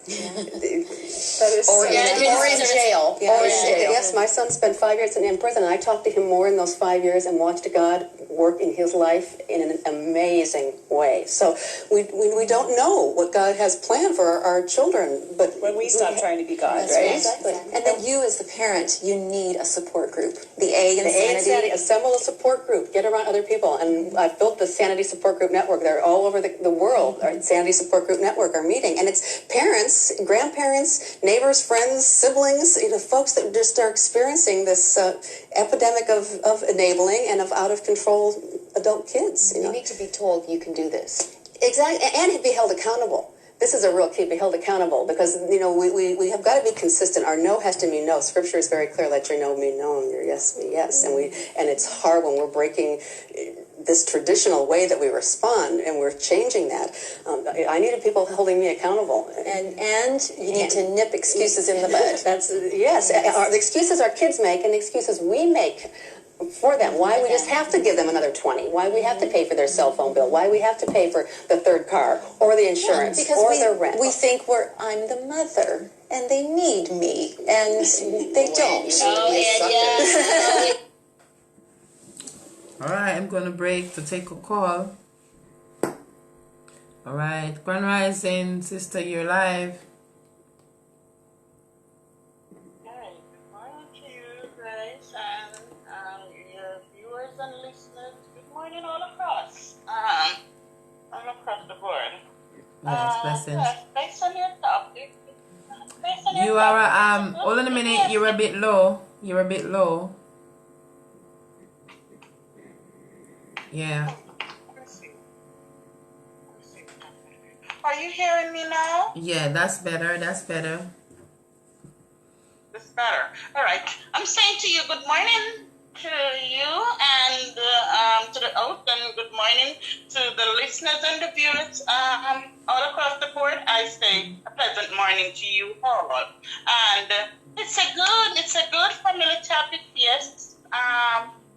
Or in jail. Yes, my son spent 5 years in prison, and I talked to him more in those 5 years and watched God work in his life in an amazing way. So we don't know what God has planned for our children, but when we stop trying to be God, right? Right? Exactly. And then you, as the parent, you need a support group. The A in Sanity. Assemble a support group. Get around other people. And I've built the Sanity Support Group Network. They're all over the world. Our Sanity Support Group Network are meeting, and it's parents, grandparents, neighbors, friends, siblings, folks that just are experiencing this epidemic of enabling and of out of control adult kids. You need to be told you can do this. Exactly, and be held accountable. This is a real key, be held accountable, because, we have got to be consistent. Our no has to mean no. Scripture is very clear, let your no be known, your yes be yes. And it's hard when we're breaking this traditional way that we respond, and we're changing that. I needed people holding me accountable. And you need to nip excuses in the bud. Yes. The excuses our kids make and the excuses we make for them. Why we just have to give them another 20. Why we have to pay for their cell phone bill. Why we have to pay for the third car or the insurance or their rent. We think I'm the mother and they need me, and they don't. All right, I'm going to break to take a call. All right. Grand Rising, sister, you're live. Hi, good morning to you guys and your viewers and listeners. Good morning all across. All across the board. Yes, blessings. Yes, based on your topic. You are hold on a minute, you're a bit low. You're a bit low. Yeah. Are you hearing me now? Yeah, that's better. That's better. That's better. All right. I'm saying to you, good morning to you and to the host, and good morning to the listeners and the viewers all across the board. I say a pleasant morning to you all. And it's a good family topic. Yes.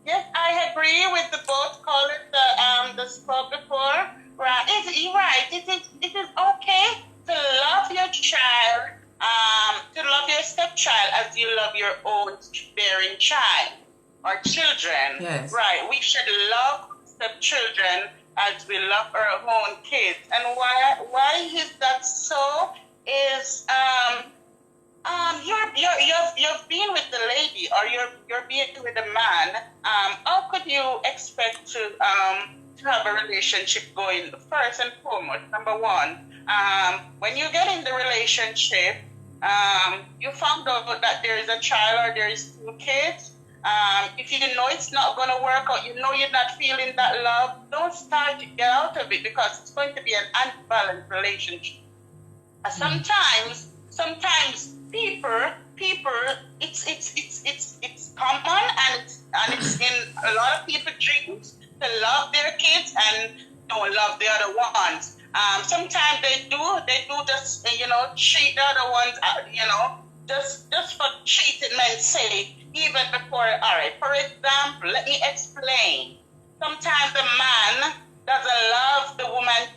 Yes, I agree with the both callers that spoke before. Right, you're right. It is okay to love your child, to love your stepchild as you love your own bearing child or children. Yes. Right. We should love stepchildren as we love our own kids. And why is that so? Is you've been with the lady or you're being with a man. How could you expect to have a relationship going? First and foremost, number one, when you get in the relationship, you found out that there is a child or there is 2 kids. If you know it's not going to work out, you know you're not feeling that love, don't start to get out of it because it's going to be an unbalanced relationship. Sometimes people, it's common and it's in a lot of people's dreams to love their kids and don't love the other ones. Sometimes they do just treat the other ones just for treating men's sake even before. All right, for example, let me explain. Sometimes the man doesn't love the woman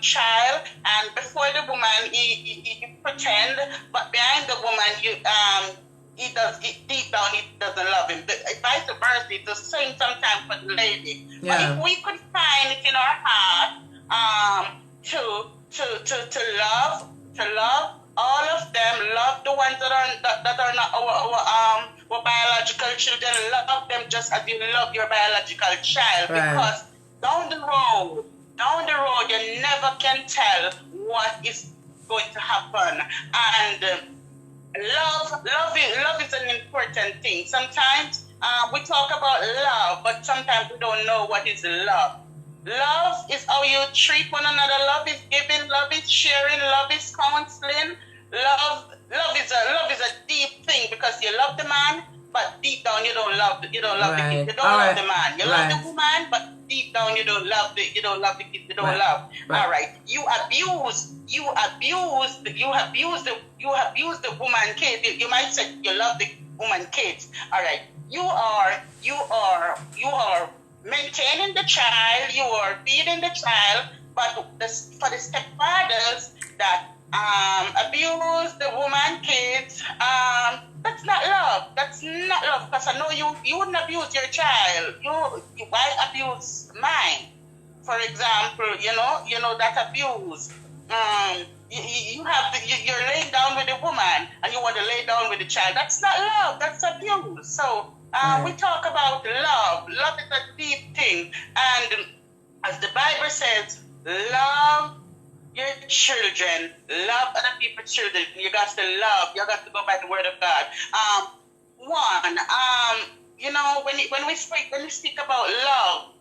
child, and before the woman he pretend, but behind the woman he does it deep down, he doesn't love him. Vice versa, it's the same sometimes for the lady. Yeah. But if we could find it in our heart to love all of them, love the ones that are not our biological children, love them just as you love your biological child. Right. Because down the road, you never can tell what is going to happen. And love is an important thing. Sometimes we talk about love, but sometimes we don't know what is love. Love is how you treat one another. Love is giving. Love is sharing. Love is counseling. Love is a deep thing because you love the man, but deep down you don't love the kid. You don't love the man. You love the woman, but deep down you don't love the kid. You don't love. All right. You abuse the woman kid. You might say you love the woman kids. All right. You are maintaining the child. You are feeding the child, but for the stepfathers that abuse the woman kids, that's not love. That's not love. Because I know you wouldn't abuse your child. Why abuse mine? For example, you know that abuse. You're laying down with a woman and you want to lay down with the child. That's not love. That's abuse. So we talk about love. Love is a deep thing, and as the Bible says, love your children, love other people's children. You got to love. You got to go by the word of God. When we speak about love,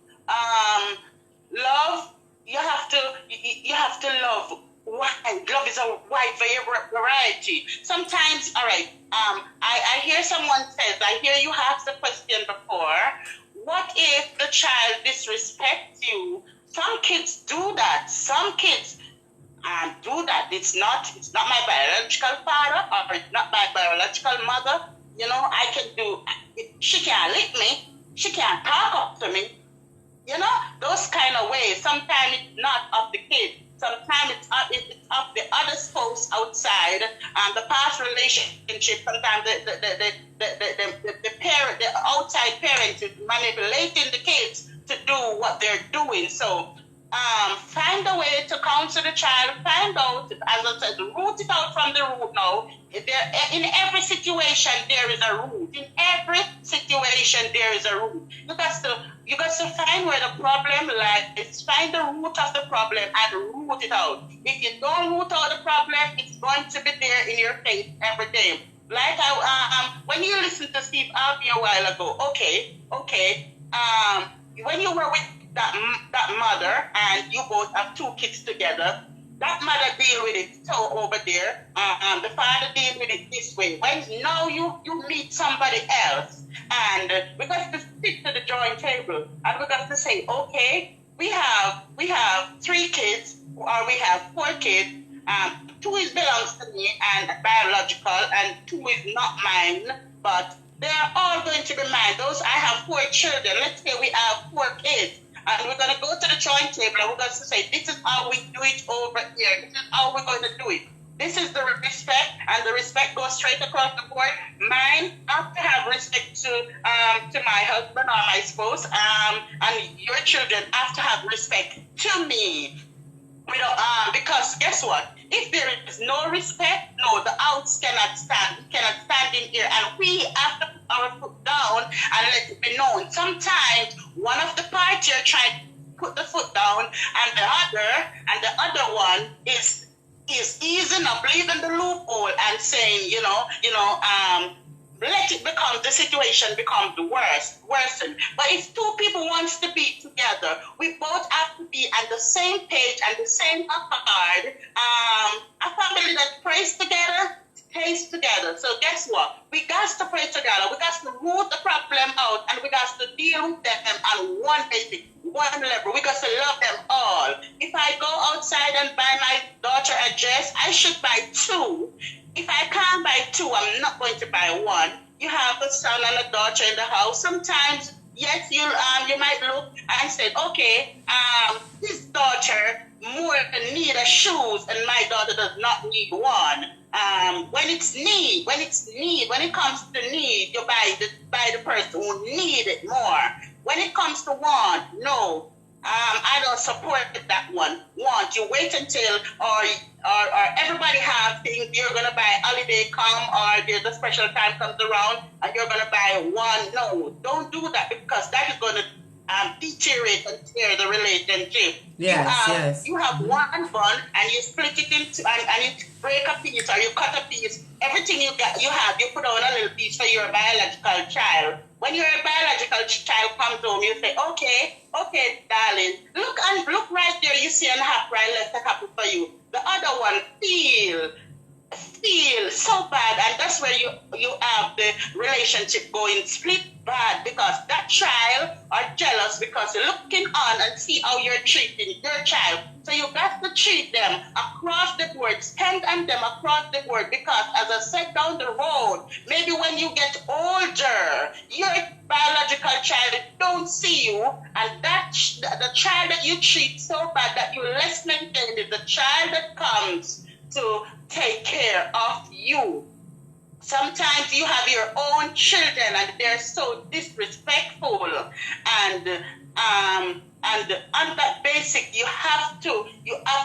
love, you have to love. Love is a wide variety. Sometimes, all right. I hear someone says. I hear you asked the question before. What if the child disrespects you? Some kids do that. Some kids do that. It's not my biological father or it's not my biological mother. I can do. She can't lick me. She can't talk up to me. Those kind of ways. Sometimes it's not of the kid. Sometimes it's of the other spouse outside. The past relationship. Sometimes the parent, the outside parents is manipulating the kids to do what they're doing. So find a way to counsel the child, find out, as I said, root it out from the root now. In every situation, there is a root. In every situation, there is a root. You got to find where the problem lies, find the root of the problem and root it out. If you don't root out the problem, it's going to be there in your face every day. Like when you listened to Steve Harvey a while ago, when you were with that mother and you both have 2 kids together, that mother deal with it so over there, the father deal with it this way. When now you meet somebody else, and we got to stick to the drawing table, and we got to say, okay, we have 3 kids, or we have 4 kids. 2 belongs to me and biological, and 2 is not mine, but they are all going to be mine. I have 4 children. Let's say we have 4 kids. And we're going to go to the drawing table and we're going to say, this is how we do it over here. This is how we're going to do it. This is the respect, and the respect goes straight across the board. Mine, I have to have respect to my husband or my spouse, and your children have to have respect to me. Because guess what? If there is no respect, the outs cannot stand. We cannot stand in here, and we have to put our foot down and let it be known. Sometimes one of the party are trying to put the foot down, and the other one is easing up, leaving the loophole and saying, let it become, the situation becomes worsen. But if 2 people wants to be together, we both have to be on the same page and the same accord. A family that prays together stays together. So guess what? We got to pray together. We got to root the problem out, and we got to deal with them on one basic, one level. We got to love them all. If I go outside and buy my daughter a dress, I should buy 2. If I can't buy 2, I'm not going to buy 1. You have a son and a daughter in the house. Sometimes, yes, you might look and say, okay, his daughter more need a shoes, and my daughter does not need one. When it comes to need, you buy the person who need it more. When it comes to want, no. I don't support that one. Want, you wait until or everybody have things, you're gonna buy holiday come, or there's a special time comes around and you're gonna buy one. No, don't do that, because that is gonna deteriorate and tear the relationship. Yes. You have one bun and you split it into and you break a piece or you cut a piece. Everything you put on a little piece for your biological child. When your biological child comes home, you say, okay, darling, look right there. You see an apple, I left a apple for you. The other one feel so bad, and that's where you have the relationship going split bad, because that child are jealous because you're looking on and see how you're treating your child. So you got to treat them across the board, stand on them across the board, because as I said down the road, maybe when you get older, your biological child don't see you, and the child that you treat so bad that you less maintained is the child that comes to take care of you. Sometimes you have your own children and they're so disrespectful, and on that basic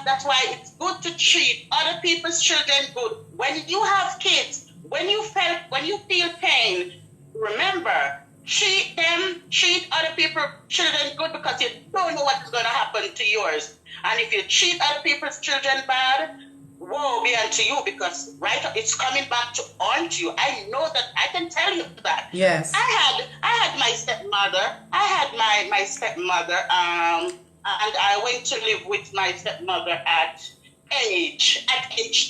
that's why it's good to treat other people's children good. When you have kids, when you feel pain, remember, treat other people's children good, because you don't know what is going to happen to yours. And if you treat other people's children bad, woe be unto you, because it's coming back to haunt you. I know that. I can tell you that. Yes. I had my stepmother. And I went to live with my stepmother at age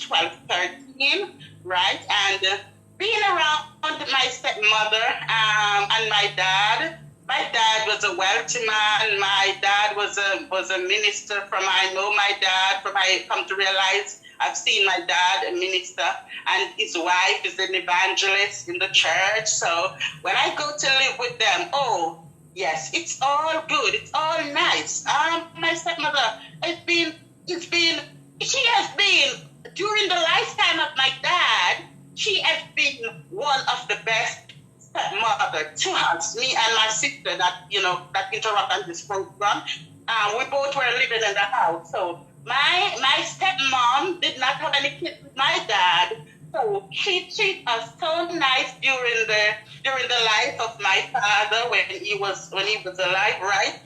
12, 13, right? And being around my stepmother and my dad. My dad was a wealthy man. My dad was a minister. I know my dad, I come to realize I've seen my dad, a minister, and his wife is an evangelist in the church. So when I go to live with them, oh, yes, it's all good. It's all nice. My stepmother, she has been, during the lifetime of my dad, she has been one of the best stepmother to us, me and my sister that interact on this program. we both were living in the house. So my stepmom did not have any kids with my dad. So she treated us so nice during the life of my father when he was alive, right?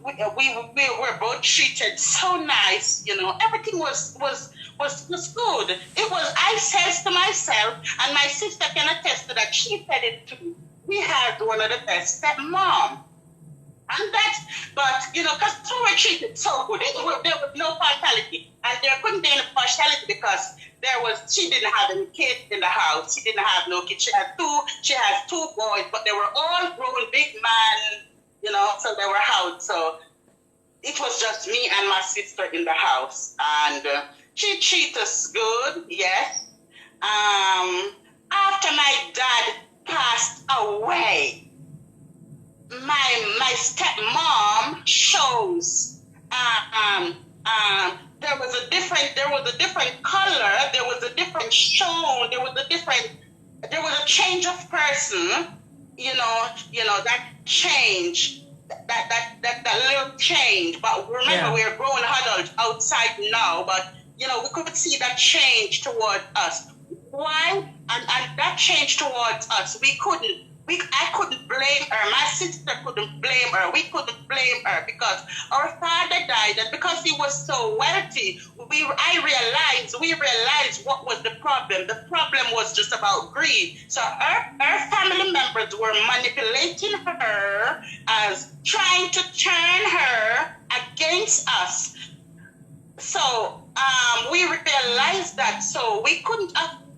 We were both treated so nice, everything was good. It was, I says to myself, and my sister can attest to that, she said it too. We had one of the best stepmom. And but because we were treated so good, there was no partiality, and there couldn't be any partiality because she didn't have any kids in the house. She didn't have no kids. She has two boys, but they were all grown, big man, so they were out. So it was just me and my sister in the house, and she treated us good, yes. After my dad passed away, my stepmom shows there was a different color, there was a different tone, there was a change of person, that change, that little change. But remember, we are grown adults outside now, but we could see that change toward us. Why? And that change towards us, I couldn't blame her. My sister couldn't blame her. We couldn't blame her because our father died, and because he was so wealthy, we realized what was the problem. The problem was just about greed. So our family members were manipulating her as trying to turn her against us. So we realized that. So we couldn't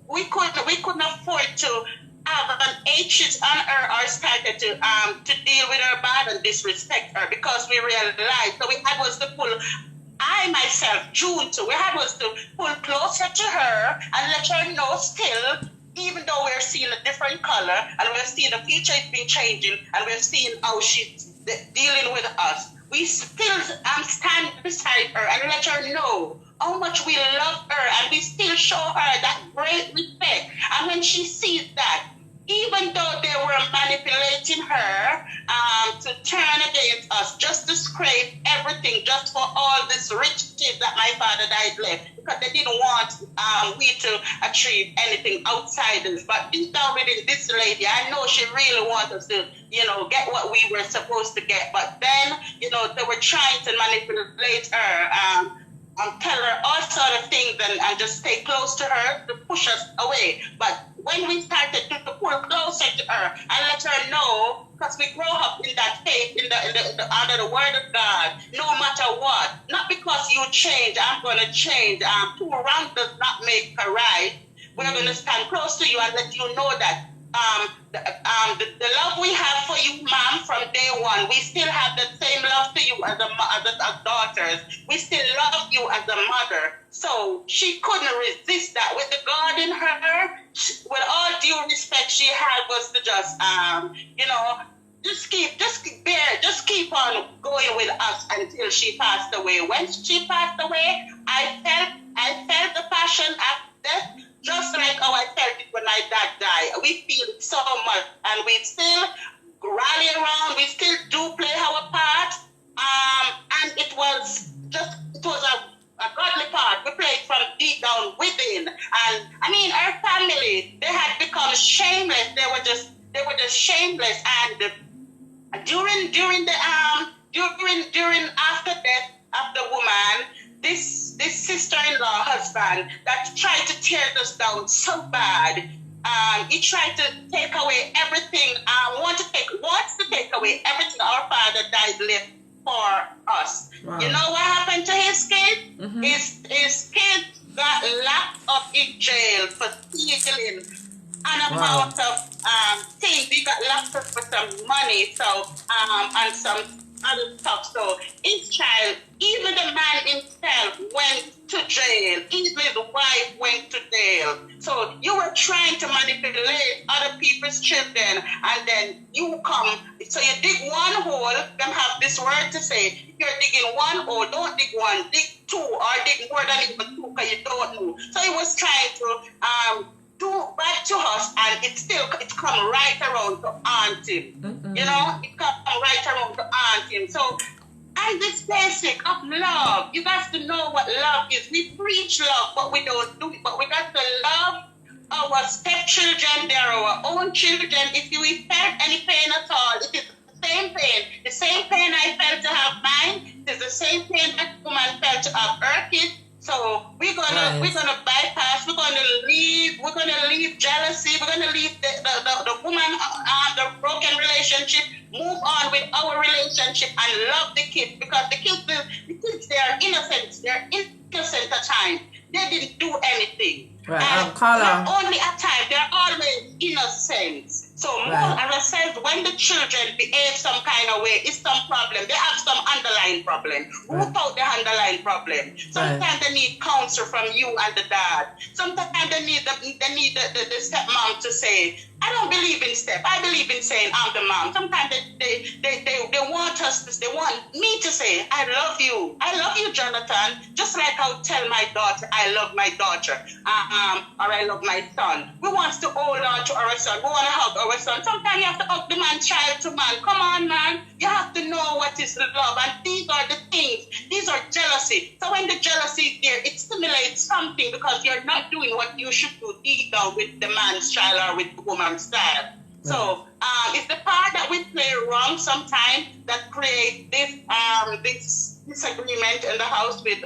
afford to have an H's on her or started to deal with her bad and disrespect her, because we realized. So we had was to pull, I myself, June too, we had was to pull closer to her and let her know still, even though we're seeing a different color and we're seeing the future is being changing and we're seeing how she's dealing with us, we still stand beside her and let her know how much we love her, and we still show her that great respect. And when she sees that, even though they were manipulating her to turn against us, just to scrape everything, just for all this riches that my father died left, because they didn't want we to achieve anything outside this. But deep down within this lady, I know she really wants us to, get what we were supposed to get. But then, they were trying to manipulate her, tell her all sort of things and just stay close to her to push us away. But when we started to pull closer to her and let her know, because we grow up in that faith, under the word of God, no matter what, not because you change, I'm going to change. Two wrongs does not make a right. We're going to stand close to you and let you know that the love we have for you, ma'am, from day one, we still have the same love to you as daughters. We still love you as a mother. So she couldn't resist that. With the God in her, with all due respect, she had was to just keep on going with us until she passed away. When she passed away, I felt the passion after death, just like how I felt it when my dad died. We feel it so much, and we still rally around. We still do play our part. And it was a godly part. We played from deep down within. And I mean, our family, they had become shameless. They were just shameless. And during after death of the woman, this sister-in-law husband that tried to tear us down so bad. He tried to take away everything. Wants to take away everything our father died left for us. Wow. You know what happened to his kid? Mm-hmm. His kid got locked up in jail for stealing an amount of things. He got locked up for some money, and some other stuff. So his child, even the man himself, went to jail. Even his wife went to jail. So you were trying to manipulate other people's children, and then you come. So you dig one hole. Them have this word to say: if you're digging one hole, don't dig one, dig two, or dig more than even two, because you don't know. So he was trying to do back to us, and it's come right around to aunt him. Mm-hmm. It come right around to aunt him. So And this basic of love. You got to know what love is. We preach love, but we don't do it. But we got to love our stepchildren. They are our own children. If you felt any pain at all, it is the same pain. The same pain I felt to have mine. It is the same pain that woman felt to have her kid. So we're gonna bypass. We're gonna leave jealousy. We're gonna leave the woman, the broken relationship. Move on with our relationship and love the kids, because the kids they are innocent. They're innocent at times. They didn't do anything. Right. And not only at times, they're always innocent. So more, as I said, when the children behave some kind of way, it's some problem. They have some underlying problem. Root out the underlying problem. Sometimes they need counsel from you and the dad. Sometimes they need the stepmom to say, I don't believe in step. I believe in saying I'm the mom. Sometimes they want us to, they want me to say, I love you. I love you, Jonathan. Just like I'll tell my daughter, I love my daughter. Or I love my son. We want to hold on to our son. We want to hug our son. Sometimes you have to hug the man, child to man. Come on, man. You have to know what is love. And these are the things. These are jealousy. So when the jealousy is there, it stimulates something, because you're not doing what you should do deep down with the man's child or with the woman's child. So it's the part that we play wrong sometimes that create this disagreement in the house with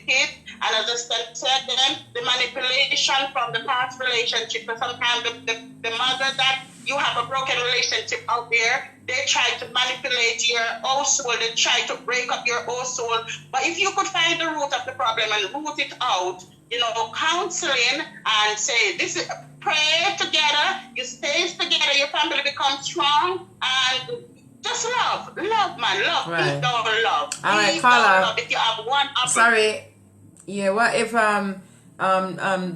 kids. And as I said, then the manipulation from the past relationship. So sometimes the mother that you have a broken relationship out there, they try to manipulate your own soul. They try to break up your own soul. But if you could find the root of the problem and root it out, counseling and say, this is, pray together, you stay together, your family becomes strong, and just love, man, love, right. Don't love. All right, Carla. If you have one, sorry. Yeah, what if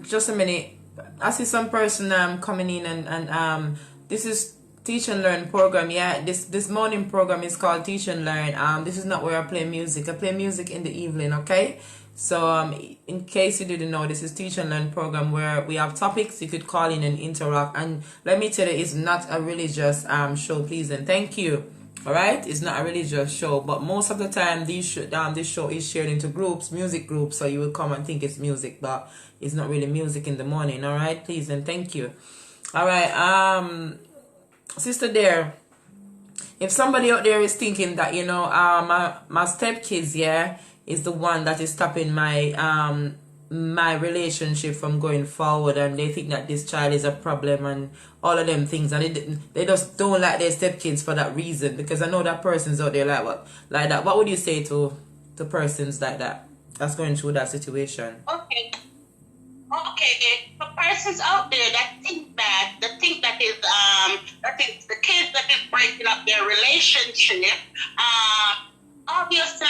just a minute. I see some person coming in and this is Teach and Learn program. Yeah, this morning program is called Teach and Learn. This is not where I play music. I play music in the evening, okay? So in case you didn't know, this is Teach and Learn program where we have topics. You could call in and interact. And let me tell you, it's not a religious show, please and thank you. All right, it's not a religious show, but most of the time this show is shared into groups, music groups, so you will come and think it's music, but it's not really music in the morning. All right, please and thank you. All right, sister there, if somebody out there is thinking that my stepkids, yeah, is the one that is stopping my my relationship from going forward, and they think that this child is a problem and all of them things, and they just don't like their stepkids for that reason, because I know that person's out there like that. What would you say to persons like that that's going through that situation? Okay, for persons out there that think that is the kids that is breaking up their relationship, obviously,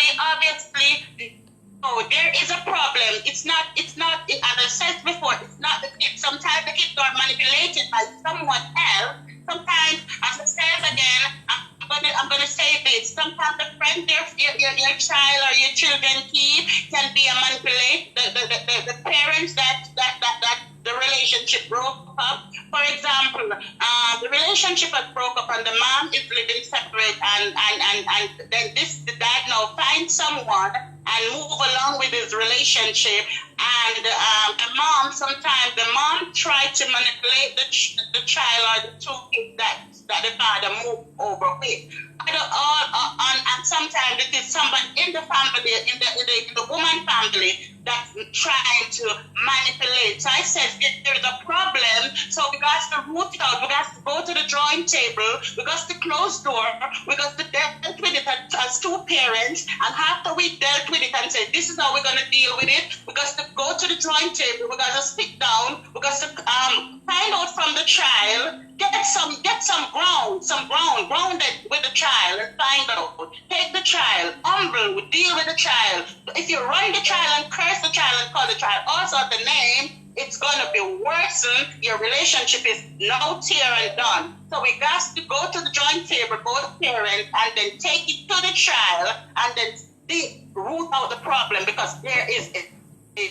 there is a problem. It's not, as I said before, it's not the kids. Sometimes the kids are manipulated by someone else. Sometimes, as I said again, I'm gonna say this. Sometimes the friend your child or your children keep can be a manipulate. The parents that the relationship broke up. For example, the relationship has broke up and the mom is living separate, and then the dad now finds someone and move along with his relationship, and sometimes the mom tried to manipulate the child or the two kids that the father moved over with. And sometimes it is somebody in the family, in the woman family, that's trying to manipulate. So I said, if there's a problem, so we got to root it out. We got to go to the drawing table. We got to close door. We got to deal with it as two parents. And after we dealt with it and said, this is how we're going to deal with it, we got to go to the drawing table. We got to sit down. We got to find out from the child, get some grounded with the child, and find out. Take the child, humble, deal with the child. If you run the child and curse the child and call the child also the name, it's going to be worsened. Your relationship is now tear and done. So we got to go to the drawing table, both parents, and then take it to the child, and then root out the problem, because there is a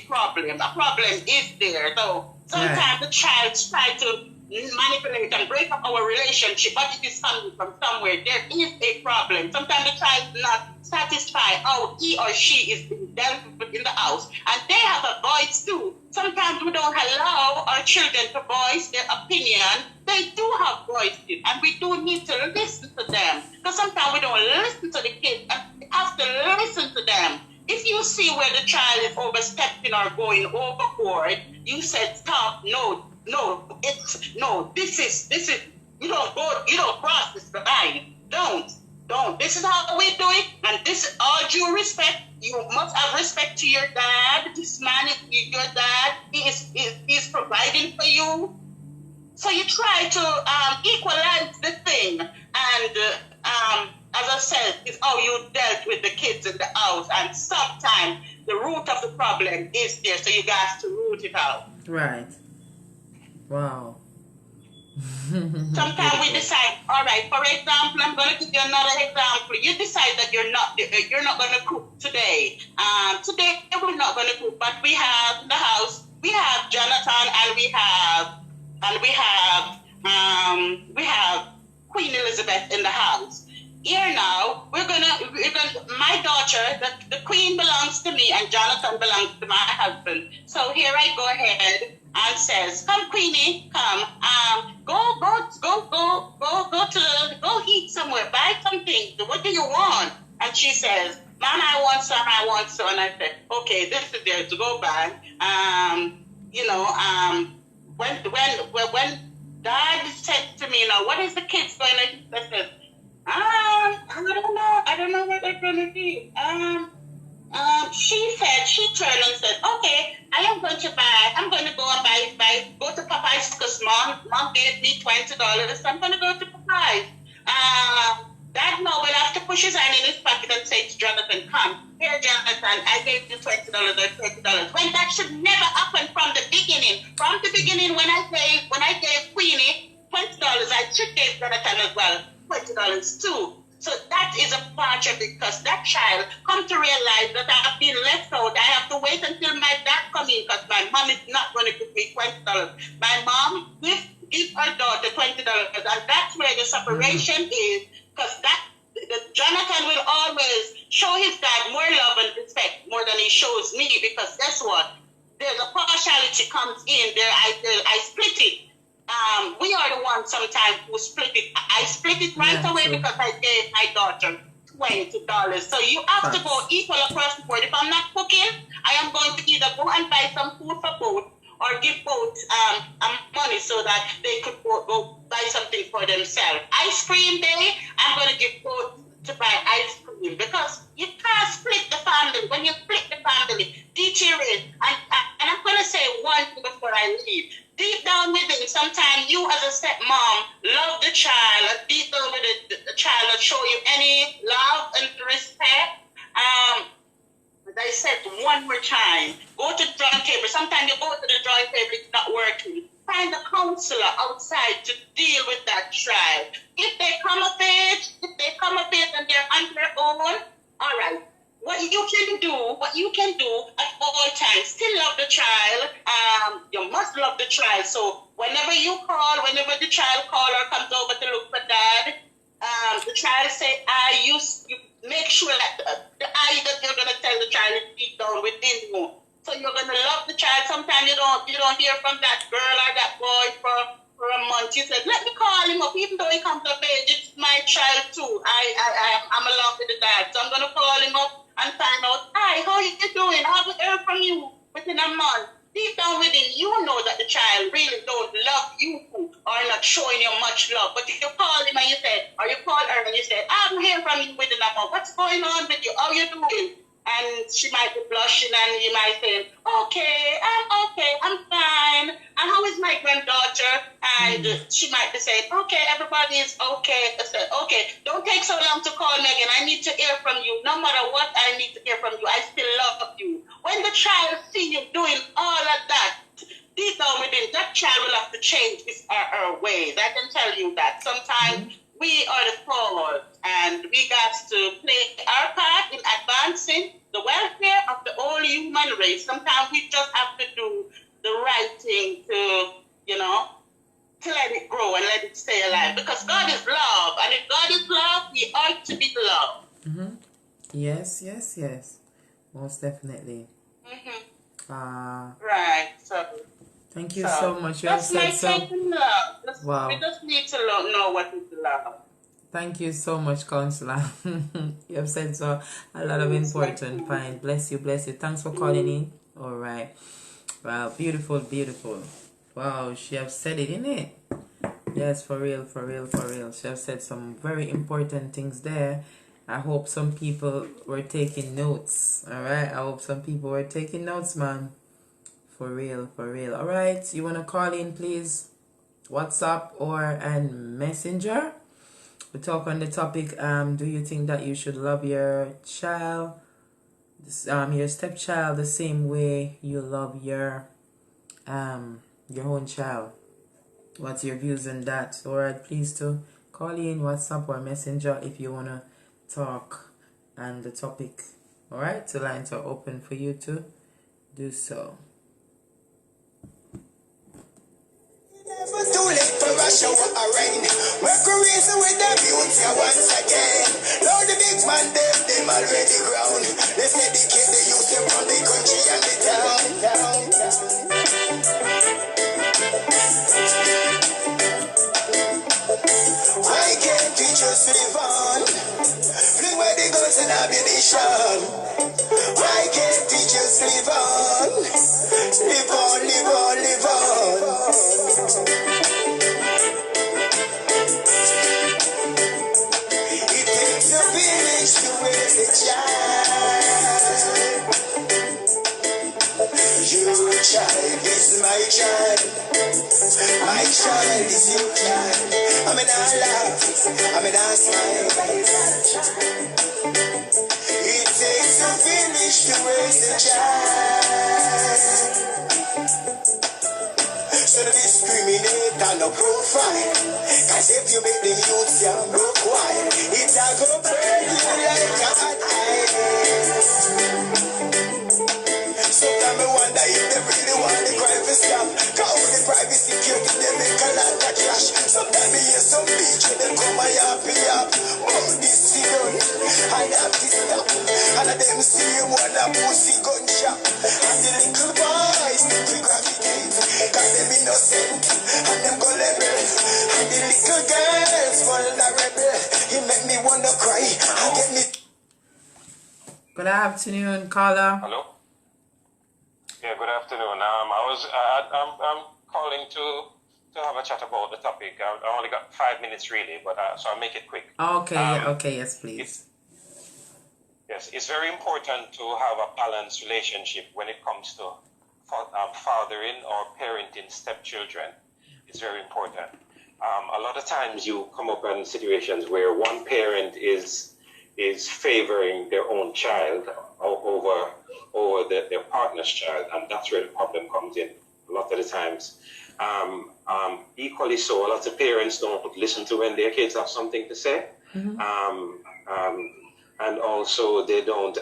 problem. A problem is there. So sometimes the child tries to manipulate and break up our relationship, but it is coming from somewhere. There is a problem. Sometimes the child is not satisfy how he or she is being dealt with in the house. And they have a voice too. Sometimes we don't allow our children to voice their opinion. They do have voices, and we do need to listen to them. Because sometimes we don't listen to the kids, and we have to listen to them. If you see where the child is overstepping or going overboard, you said stop. No, this is you don't cross this line. Don't. This is how we do it, and this is all due respect. You must have respect to your dad. This man is your dad. He is providing for you. So you try to equalize the thing, and as I said, it's how you dealt with the kids in the house, and sometimes the root of the problem is there, so you guys to root it out. Right. Wow. Sometimes we decide, all right, for example, I'm going to give you another example. You decide that you're not going to cook today. Today we're not going to cook, but we have in the house, we have Jonathan, and we have Queen Elizabeth in the house. Here now, we're gonna my daughter, the queen belongs to me and Jonathan belongs to my husband. So here I go ahead and says, come Queenie, come, go eat somewhere, buy something. What do you want? And she says, Mom, I want some. And I said, okay, this is there to go buy. When Dad said to me, what is the kids going to eat? I said, I don't know what they're gonna do. She turned and said, okay, I'm going to go and go to Popeyes because mom gave me $20, so I'm gonna go to Popeyes. Dad now will have to push his hand in his pocket and say to Jonathan, come, here Jonathan, I gave you $20 or $30. When that should never happen from the beginning. From the beginning when I gave Queenie $20, I should give Jonathan as well $20 too. So that is a part of it, because that child come to realize that I have been left out. I have to wait until my dad come in because my mom is not going to give me $20. My mom give her daughter $20, and that's where the separation is, because Jonathan will always show his dad more love and respect more than he shows me, because guess what? There's a partiality comes in there. I split it. We are the ones sometimes who split it. I split it right away because I gave my daughter $20. So you have to go equal across the board. If I'm not cooking, I am going to either go and buy some food for both or give both money so that they could go buy something for themselves. Ice cream day, I'm going to give both to buy ice cream, because you can't split the family. When you split the family, deteriorate. And I'm going to say one thing before I leave. Deep down within, sometimes you as a stepmom love the child, and deep down within the child will show you any love and respect. As I said one more time, go to the drawing table. Sometimes you go to the drawing table, it's not working. Find a counselor outside to deal with that child. If they come of age and they're on their own, all right. What you can do at all times, still love the child. You must love the child. So whenever the child calls or comes over to look for dad, the child say, you make sure that the I that you're gonna tell the child is deep down within you. So you're gonna love the child. Sometimes you don't hear from that girl or that boy for a month. You said, let me call him up, even though he comes of age. It's my child too. I'm along with the dad, so I'm gonna call him up and find out, hi, how you doing? I haven't heard from you within a month. Deep down within, you know that the child really don't love you or not showing you much love. But if you call him and you say, or you call her and you say, I haven't heard from you within a month. What's going on with you? How you doing? And she might be blushing and you might say, okay, I'm fine. And how is my granddaughter? And she might be saying, okay, everybody is okay. I said, okay, don't take so long to call me again. I need to hear from you. No matter what, I need to hear from you. I still love you. When the child see you doing all of that, deep down within, that child will have to change his or her ways. I can tell you that. Sometimes we are the cause, and we got to play our part in advancing the welfare of the whole human race. Sometimes we just have to do the right thing to let it grow and let it stay alive. Because God is love, and if God is love, we ought to be loved. Yes. Most definitely. Right. So. Thank you so much. You have That's my said so. take on love. Wow. We just need to know what is love. Thank you so much, Counselor. You have said so a lot of important points. Bless you. Thanks for calling in. All right. Wow, beautiful. Wow, she have said it, innit? Yes, for real. She have said some very important things there. I hope some people were taking notes. All right. I hope some people were taking notes, man. For real. All right. You want to call in, please? WhatsApp or and Messenger? We talk on the topic, do you think that you should love your child, your stepchild, the same way you love your own child? What's your views on that? Alright, please to call in, WhatsApp or Messenger if you want to talk on the topic. Alright, the lines are open for you to do so. Never too late for a shower or rain. Mercury's with the beauty once again. Lord, the big man, them already ground. Let's educate the youth from the country and the town. Why can't we just live on? Fling where the guns and ammunition. Why can't we just live on? Live on. It takes a village to raise a child. Your child is my child. My child is your child. I mean, I laugh. I mean, I smile. It takes a village to raise a child. So don't discriminate and no profile. Cause if you make the youth young, go quiet, it's a go burn you like a hot iron. Sometimes I wonder if they really want the crime to stop. Cause all the privacy security, they make a lot of cash. Sometimes I hear some bitch when they come and happy up. Oh, this is done, and that is stop. And I them see him one a pussy gun shop. And the little boys think we gravitate. Cause them innocent, and them gullible. And the little girls vulnerable. He make me wanna cry, and get me. Good afternoon, caller. Hello. Yeah, good afternoon. I'm calling to have a chat about the topic. I only got 5 minutes really, but so I'll make it quick. Okay, yes, please. Yes, it's very important to have a balanced relationship when it comes to fathering or parenting stepchildren. It's very important. A lot of times you come up in situations where one parent is favoring their own child over their partner's child, and that's where the problem comes in a lot of the times. Equally so, a lot of parents don't listen to when their kids have something to say. And also they don't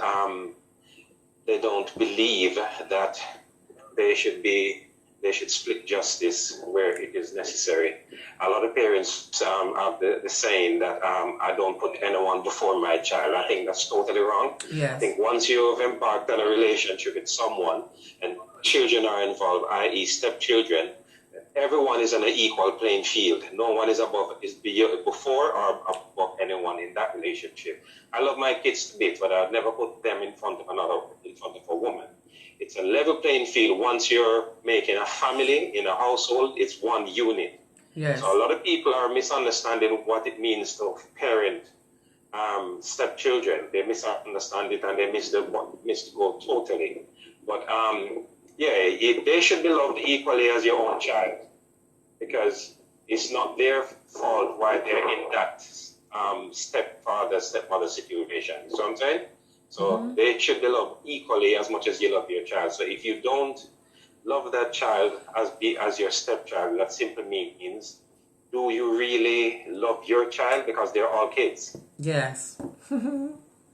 believe that they should split justice where it is necessary. A lot of parents have the saying that I don't put anyone before my child. I think that's totally wrong. Yes. I think once you have embarked on a relationship with someone and children are involved, i.e. stepchildren, everyone is on an equal playing field. No one is before or above anyone in that relationship. I love my kids to bits, but I'd never put them in front of a woman. It's a level playing field. Once you're making a family in a household, it's one unit. Yes. So a lot of people are misunderstanding what it means to parent stepchildren. They misunderstand it and they miss the goal totally. But they should be loved equally as your own child, because it's not their fault why they're in that stepmother situation. You know what I'm saying? So they should be loved equally as much as you love your child. So if you don't love that child as your stepchild, that simply means, do you really love your child? Because they're all kids. Yes. Wow.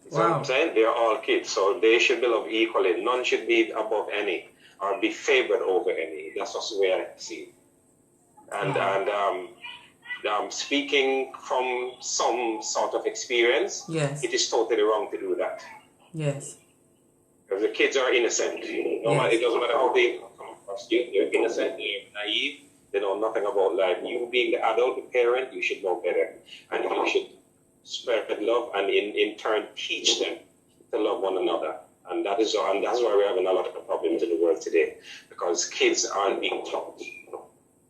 So I'm saying they're all kids, so they should be loved equally. None should be above any or be favored over any. That's just the way I see it. And speaking from some sort of experience, yes, it is totally wrong to do that. Yes. Because the kids are innocent. It doesn't matter how they come across you. They're innocent, they're naive, they know nothing about life. You being the adult, the parent, you should know better. And you should spread love and in turn teach them to love one another. And that's why we're having a lot of problems in the world today. Because kids aren't being taught.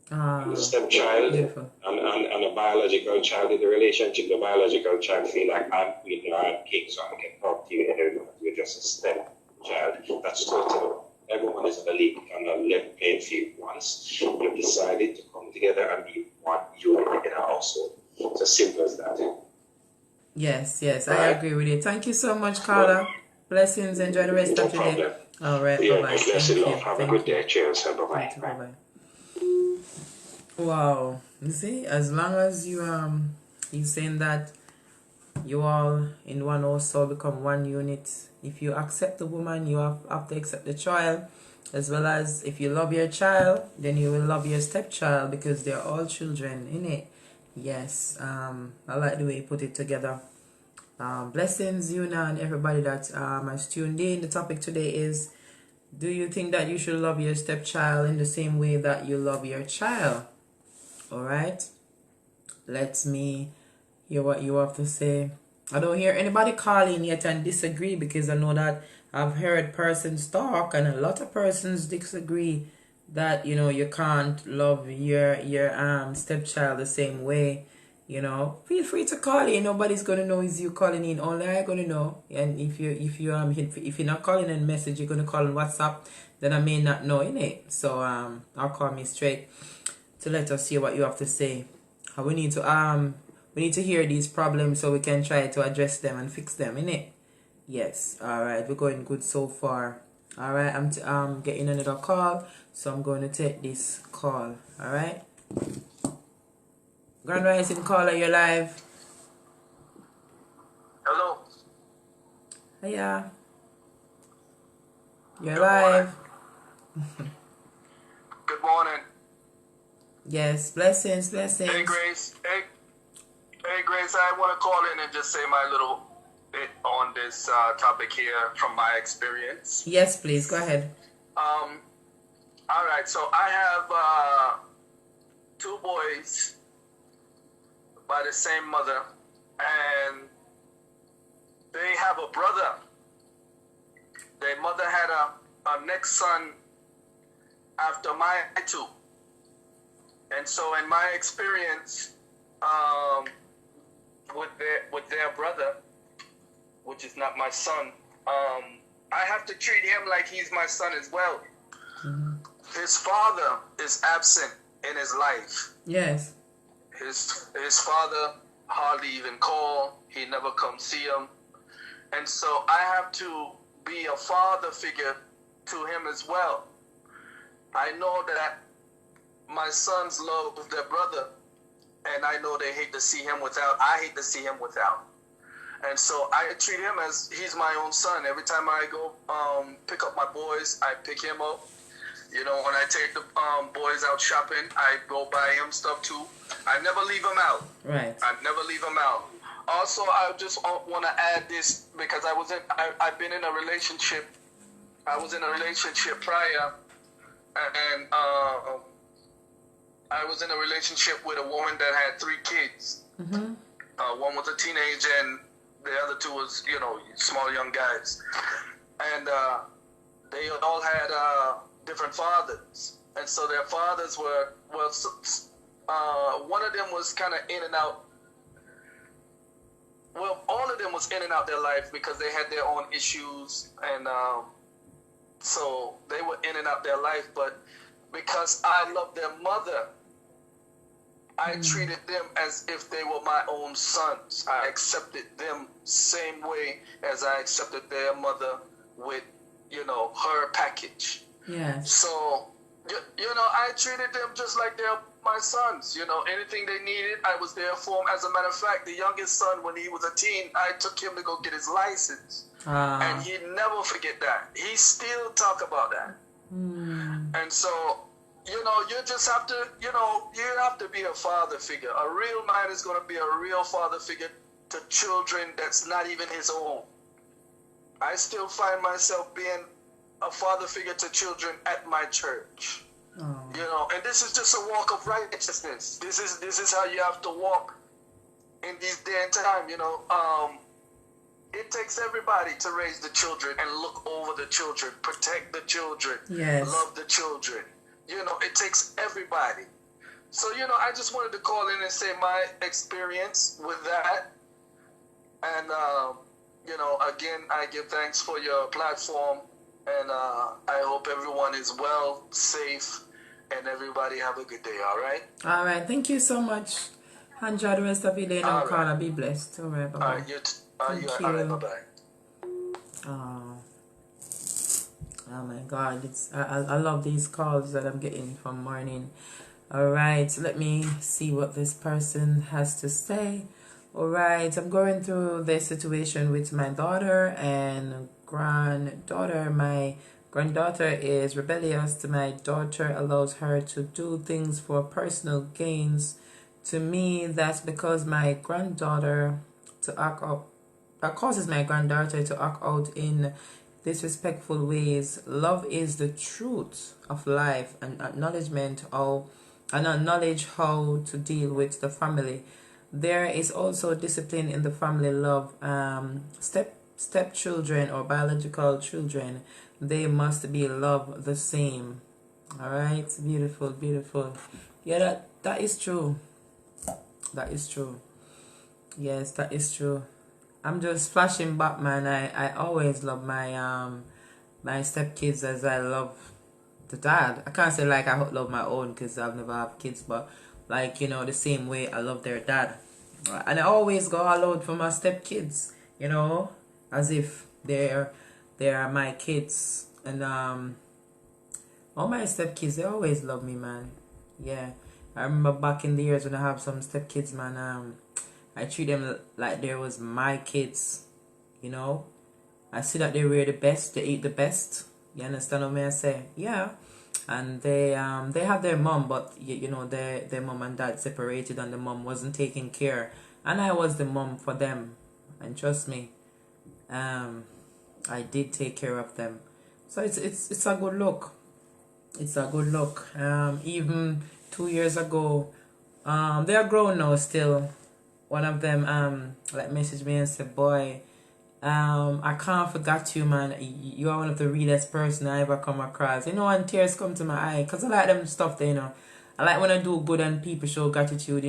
The stepchild and a biological child in the relationship, the biological child feel like I'm queen or I'm king, so I can talk to you and you're just a stepchild. That's totally. Everyone is in the league on a level playing field once you've decided to come together and be one unit in a household. It's as simple as that. Yes, I agree with you. Thank you so much, Carla. Blessings. Enjoy the rest of your day. All right. Yeah, bye-bye. bless you, love. Have a good you. day. Cheers. Bye-bye. Bye-bye. Wow. You see, as long as you he's saying that you all in one household become one unit. If you accept the woman, you have to accept the child, as well as if you love your child, then you will love your stepchild because they're all children, innit? Yes. I like the way you put it together. Blessings, Yuna, and everybody that has tuned in. The topic today is, do you think that you should love your stepchild in the same way that you love your child? Alright, let me hear what you have to say. I don't hear anybody calling yet and disagree, because I know that I've heard persons talk and a lot of persons disagree that, you can't love your stepchild the same way. Feel free to call in. Nobody's gonna know it's you calling in. Only I'm gonna know. And if you're not calling in message, you're gonna call on WhatsApp, then I may not know, innit? So I'll call me straight to let us hear what you have to say. We need to hear these problems so we can try to address them and fix them, innit? Yes. Alright, we're going good so far. Alright, I'm getting another call, so I'm going to take this call. Alright. Grand Rising caller, you're live. Hello. Hiya. You're live. Good morning. Yes, blessings. Hey, Grace. Hey, Grace, I want to call in and just say my little bit on this topic here from my experience. Yes, please, go ahead. All right, so I have 2 boys by the same mother, and they have a brother. Their mother had a next son after my 2. And so in my experience with their brother, which is not my son, I have to treat him like he's my son as well. Mm-hmm. His father is absent in his life. Yes. His father hardly even call. He never come see him. And so I have to be a father figure to him as well. I know that my sons love their brother, and I know they hate to see him without. I hate to see him without. And so I treat him as he's my own son. Every time I go pick up my boys, I pick him up. When I take the boys out shopping, I go buy him stuff too. I never leave him out. Right. I never leave him out. Also, I just want to add this because I've been in a relationship. I was in a relationship prior, and I was in a relationship with a woman that had 3 kids. Mm-hmm. One was a teenager, and the other 2 was, small young guys. And they all had different fathers. And so their fathers were, one of them was kind of in and out. Well, all of them was in and out their life because they had their own issues. And so they were in and out their life. But because I loved their mother, I treated them as if they were my own sons. I accepted them same way as I accepted their mother with, her package. Yes. So, I treated them just like they're my sons. Anything they needed, I was there for them. As a matter of fact, the youngest son, when he was a teen, I took him to go get his license. And he'd never forget that. He still talk about that. And so you just have to, you have to be a father figure. A real man is going to be a real father figure to children that's not even his own. I still find myself being a father figure to children at my church. And this is just a walk of righteousness. This is how you have to walk in these day and time. It takes everybody to raise the children and look over the children, protect the children, love the children. It takes everybody. So, I just wanted to call in and say my experience with that. And, again, I give thanks for your platform. And I hope everyone is well, safe, and everybody have a good day, all right? All right. Thank you so much. Enjoy the rest of your day. Now, Carla, be blessed. All right. Bye-bye. All right, Thank you. All right, bye-bye. Oh my God. I love these calls that I'm getting from morning. All right. Let me see what this person has to say. All right. I'm going through this situation with my daughter and granddaughter. My granddaughter is rebellious. My daughter allows her to do things for personal gains. To me, that's because my granddaughter to act out. That causes my granddaughter to act out in disrespectful ways. Love is the truth of life and acknowledge how to deal with the family. There is also discipline in the family love. Stepchildren or biological children, they must be loved the same. All right, beautiful, beautiful. Yeah, that is true. That is true. Yes, that is true. I'm just flashing back, man. I always love my my stepkids as I love the dad. I can't say like I love my own because I've never had kids, but like the same way I love their dad. And I always go all out for my stepkids, as if they are my kids. And all my stepkids, they always love me, man. Yeah, I remember back in the years when I have some stepkids, man. I treat them like they was my kids. I see that they wear the best, they eat the best. You understand what I say? Yeah. And they have their mom, but their mom and dad separated, and the mom wasn't taking care, and I was the mom for them. And trust me, I did take care of them. So it's a good look. It's a good look. Even 2 years ago, they are grown now still. One of them messaged me and said, "Boy, I can't forget you, man. You are one of the realest person I ever come across." And tears come to my eye because I like them stuff there, I like when I do good and people show gratitude,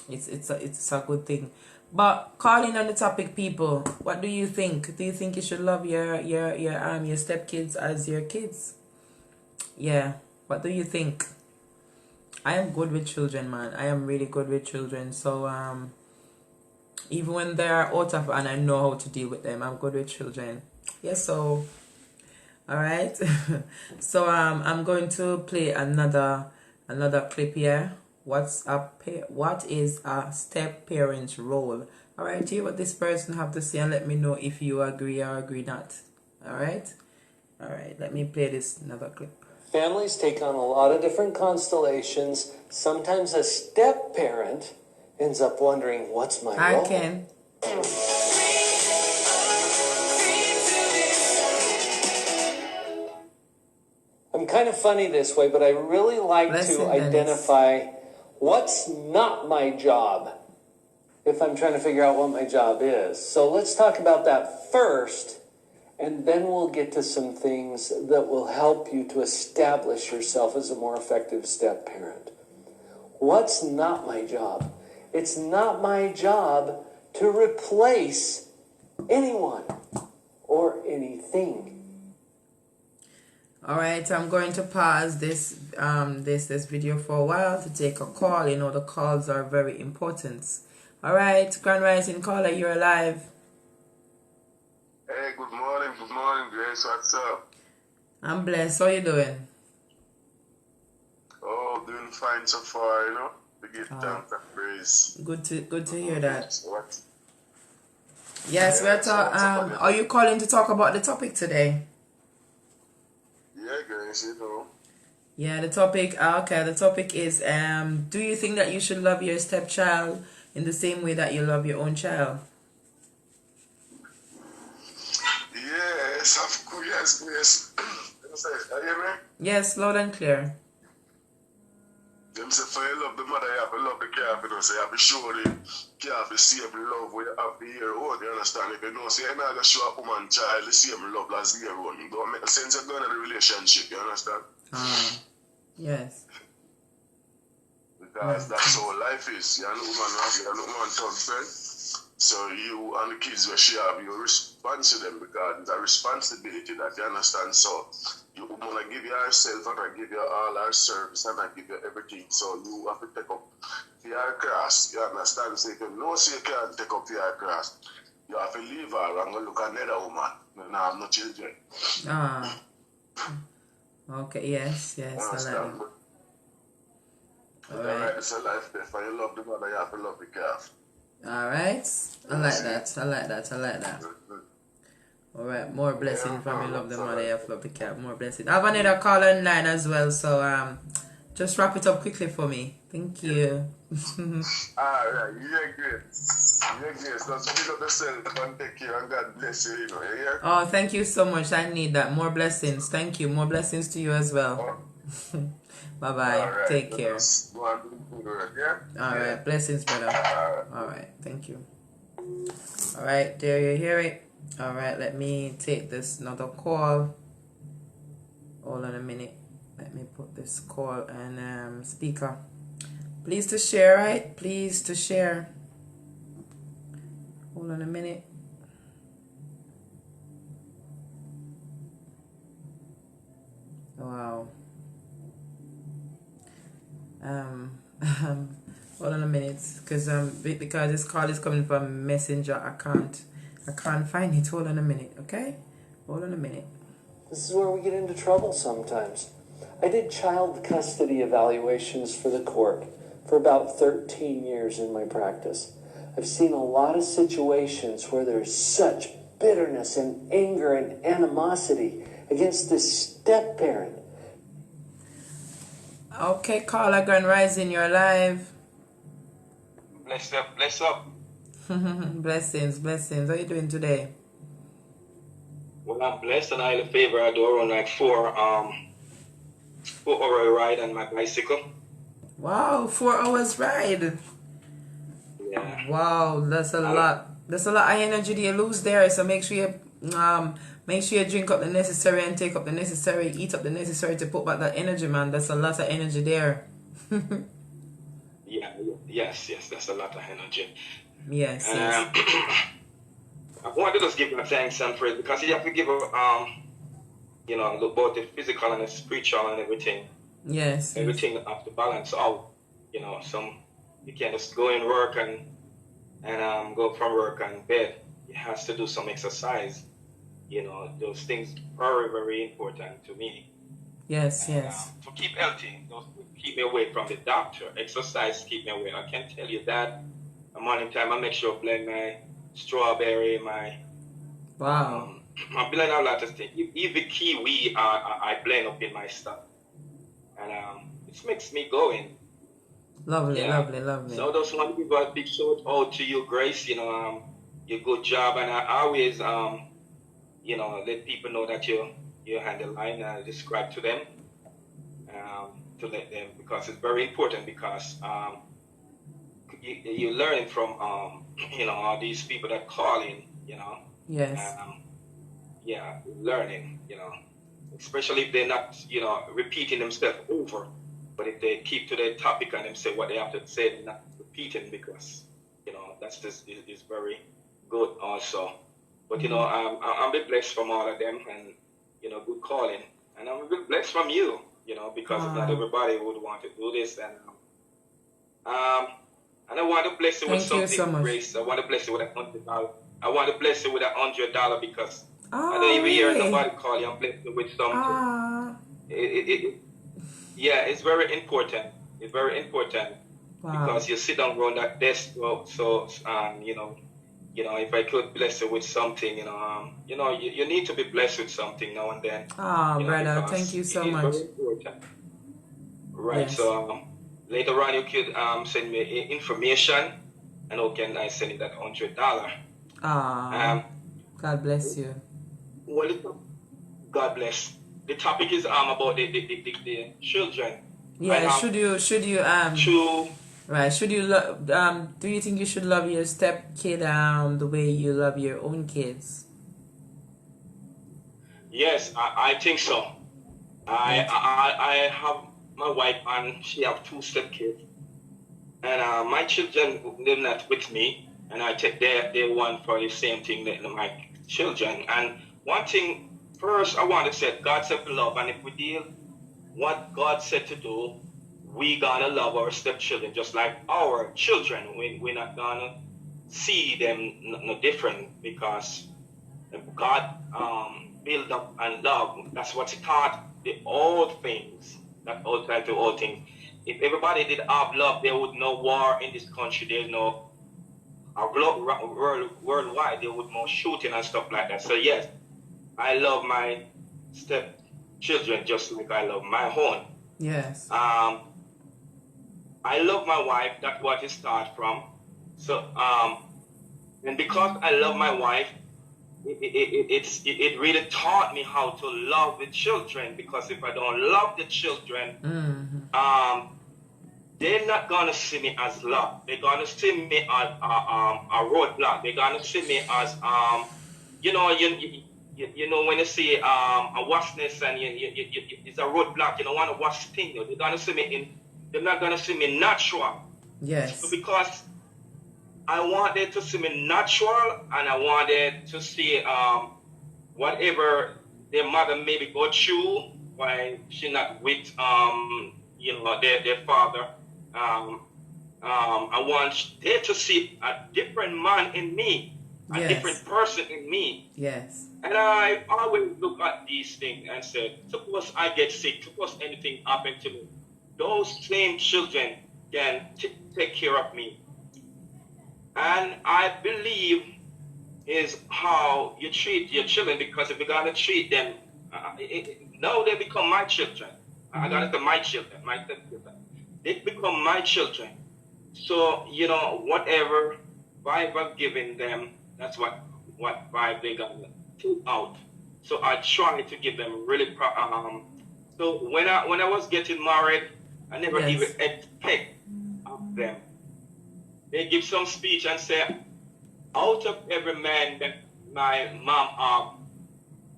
It's a good thing. But calling on the topic, people, what do you think? Do you think you should love your stepkids as your kids? Yeah. What do you think? I am good with children, man. I am really good with children. So even when they are out of and I know how to deal with them, I'm good with children. Yeah, so all right. So I'm going to play another clip here. What is a step parent's role? All right, hear what this person have to say and let me know if you agree or agree not. All right, let me play this another clip. Families take on a lot of different constellations. Sometimes a step parent ends up wondering, what's my role? I can. I'm kind of funny this way, but I really like to identify what's not my job if I'm trying to figure out what my job is. So let's talk about that first, and then we'll get to some things that will help you to establish yourself as a more effective step parent. What's not my job? It's not my job to replace anyone or anything. All right, I'm going to pause this video for a while to take a call. The calls are very important. All right, Grand Rising caller, you're alive. Hey, good morning, Grace. What's up? I'm blessed. How you doing? Oh, doing fine so far. To give thanks and praise. Good to hear that. What? Yes, we're talking. Are you calling to talk about the topic today? Yeah, Grace. Yeah, the topic. Okay, the topic is do you think that you should love your stepchild in the same way that you love your own child? Yes, of course, yes. Are you hear me? Yes, loud and clear. Them say for you love the mother, you have to love the calf, you know, so you have to show the calf the same love where you have the year old, you understand? If you don't say you're not going to show a woman child the same love as the year old, it don't make sense of going in a relationship, you understand? Yes. Because that's how life is. You're not woman husband. So you and the kids where she have, you respond to them because it's a responsibility that you understand. So you want to give you herself and I give you all our service and I give you everything. So you have to take up your cross. You understand? So if you know so you can't take up your cross, you have to leave her and go look at another woman. You don't have no children. Okay, yes, I like that. Alright, it's a life there. For you love the mother, you have to love the calf. Alright, I like that. Alright, more blessing from you love the mother, you have to love the calf. More blessing. I have another call online as well, so just wrap it up quickly for me. Thank you. Alright, you're great. So speak up yourself and take care and God bless you, you know, you hear? Oh, thank you so much. I need that. More blessings. Thank you. More blessings to you as well. Bye-bye. Right, take care. Go on, do good, yeah? Alright, blessings, brother. Alright, thank you. Alright, there you hear it. Alright, let me take this another call. Hold on a minute. Let me put this call and speaker. Please to share, right? Please to share. Hold on a minute. Wow. Hold on a minute, because this call is coming from Messenger. I can't find it. Hold on a minute, okay? Hold on a minute. This is where we get into trouble sometimes. I did child custody evaluations for the court for about 13 years in my practice. I've seen a lot of situations where there's such bitterness and anger and animosity against this step-parent. Okay, caller, Grand Rising, you're live. Bless up. Blessings. How are you doing today? Well, I'm blessed and I had a favor. I do around like 4-hour ride on my bicycle. Wow, 4 hours ride. Yeah. Wow, that's a lot. That's a lot of energy that you lose there. So make sure you drink up the necessary and take up the necessary, eat up the necessary to put back that energy, man. That's a lot of energy there. Yes, that's a lot of energy. Yes. I want to just give you thanks and praise because you have to give both the physical and the spiritual and everything. Yes. Everything have to balance out. You can't just go in work and go from work and bed. You have to do some exercise. Those things are very, very important to me. Yes. To keep healthy, keep me away from the doctor. Exercise keep me away. I can tell you that. Morning time, I make sure I blend my strawberry, Wow. I blend a lot of things. Even kiwi, I blend up in my stuff, and it makes me going. Lovely. So I just want to give a big shout out to you, Grace. Your good job, and I always let people know that you handle line and describe to them, to let them, because it's very important because you're learning from all these people that call in, Yes. Learning, especially if they're not repeating themselves over, but if they keep to their topic and them say what they have to say, they're not repeating, because that's just is very good also. But I'm bit blessed from all of them, and good calling, and I'm a bit blessed from you, because not everybody would want to do this, and I want to bless you with something, so much. Grace. I want to bless you with $100. I want to bless you with $100 because I don't even hear nobody call you. I'm blessed you with something. It's very important. It's very important because you sit down around that desk. So if I could bless you with something, you need to be blessed with something now and then. Brother, thank you so much. Very important. Right. Yes. So later on, you could send me information, and how can I send you that $100? God bless you. Well, God bless. The topic is about the children. Yeah. Right, Should you right? Should you do you think you should love your step kid the way you love your own kids? Yes, I think so. I have my wife and she have 2 stepkids, and my children live not with me, and I take their one for the same thing that my children. And one thing first, I want to say, God said to love, and if we deal what God said to do, we gonna love our stepchildren just like our children. We're not gonna see them no different, because God build up and love. That's what's taught the old things, that old time to old things. If everybody did have love, there would no war in this country. There's no worldwide. There would no shooting and stuff like that. So yes, I love my stepchildren just like I love my own. Yes. I love my wife. That's what it starts from. So and because I love my wife, it really taught me how to love the children, because if I don't love the children, they're not gonna see me as love. They're gonna see me as a roadblock. They're gonna see me as you know when you see a washness and it's a roadblock. You don't want to wash things. They're gonna see me they're not gonna see me natural. Yes. So because I wanted to see me natural, and I wanted to see whatever their mother maybe go through while she not with their father. I want them to see a different man in me, a different person in me. Yes. And I always look at these things and say, suppose I get sick, suppose anything happen to me, those same children can take care of me. And I believe is how you treat your children, because if you're going to treat them, now they become my children. I got to say my children, my stepchildren. They become my children. So, whatever vibe I've given them, that's what vibe they got to out. So I try to give them really, so when I was getting married, I never even expect of them. They give some speech and say, out of every man that my mom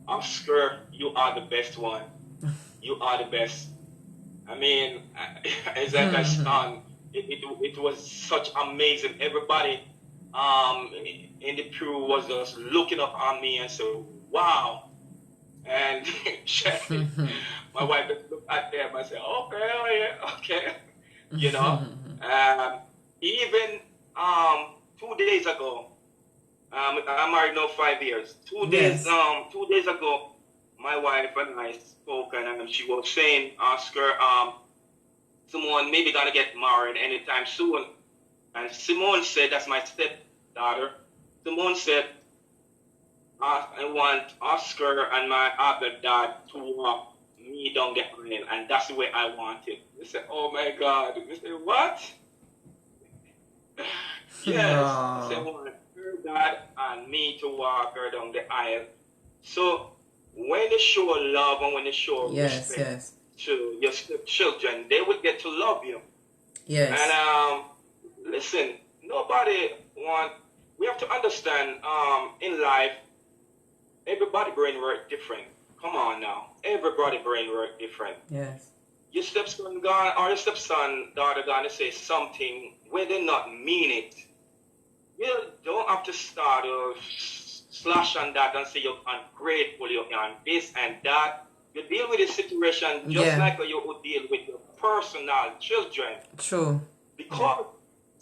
Oscar, you are the best one. You are the best. I mean, as I stand, it was such amazing. Everybody in the pew was just looking up on me and said, wow. And my wife just looked at them and said, okay, oh yeah, okay. Even 2 days ago, I'm married now 5 years. 2 days, 2 days ago, my wife and I spoke, and she was saying, Oscar, someone maybe gonna get married anytime soon. And Simone said, that's my stepdaughter. Simone said, I want Oscar and my other dad to walk me down the aisle, and that's the way I want it. They said, oh my God. They said, what? Yes. I said, I want her dad and me to walk her down the aisle. So when they show love and when they show respect to your children, they will get to love you. Yes. And listen, we have to understand in life, everybody brain work different. Come on now. Everybody brain work different. Yes. Your stepson gone or your stepson daughter gonna say something where they not mean it. You don't have to start slash on that and say you're ungrateful, you're on this and that. You deal with the situation just like you would deal with your personal children. True. Because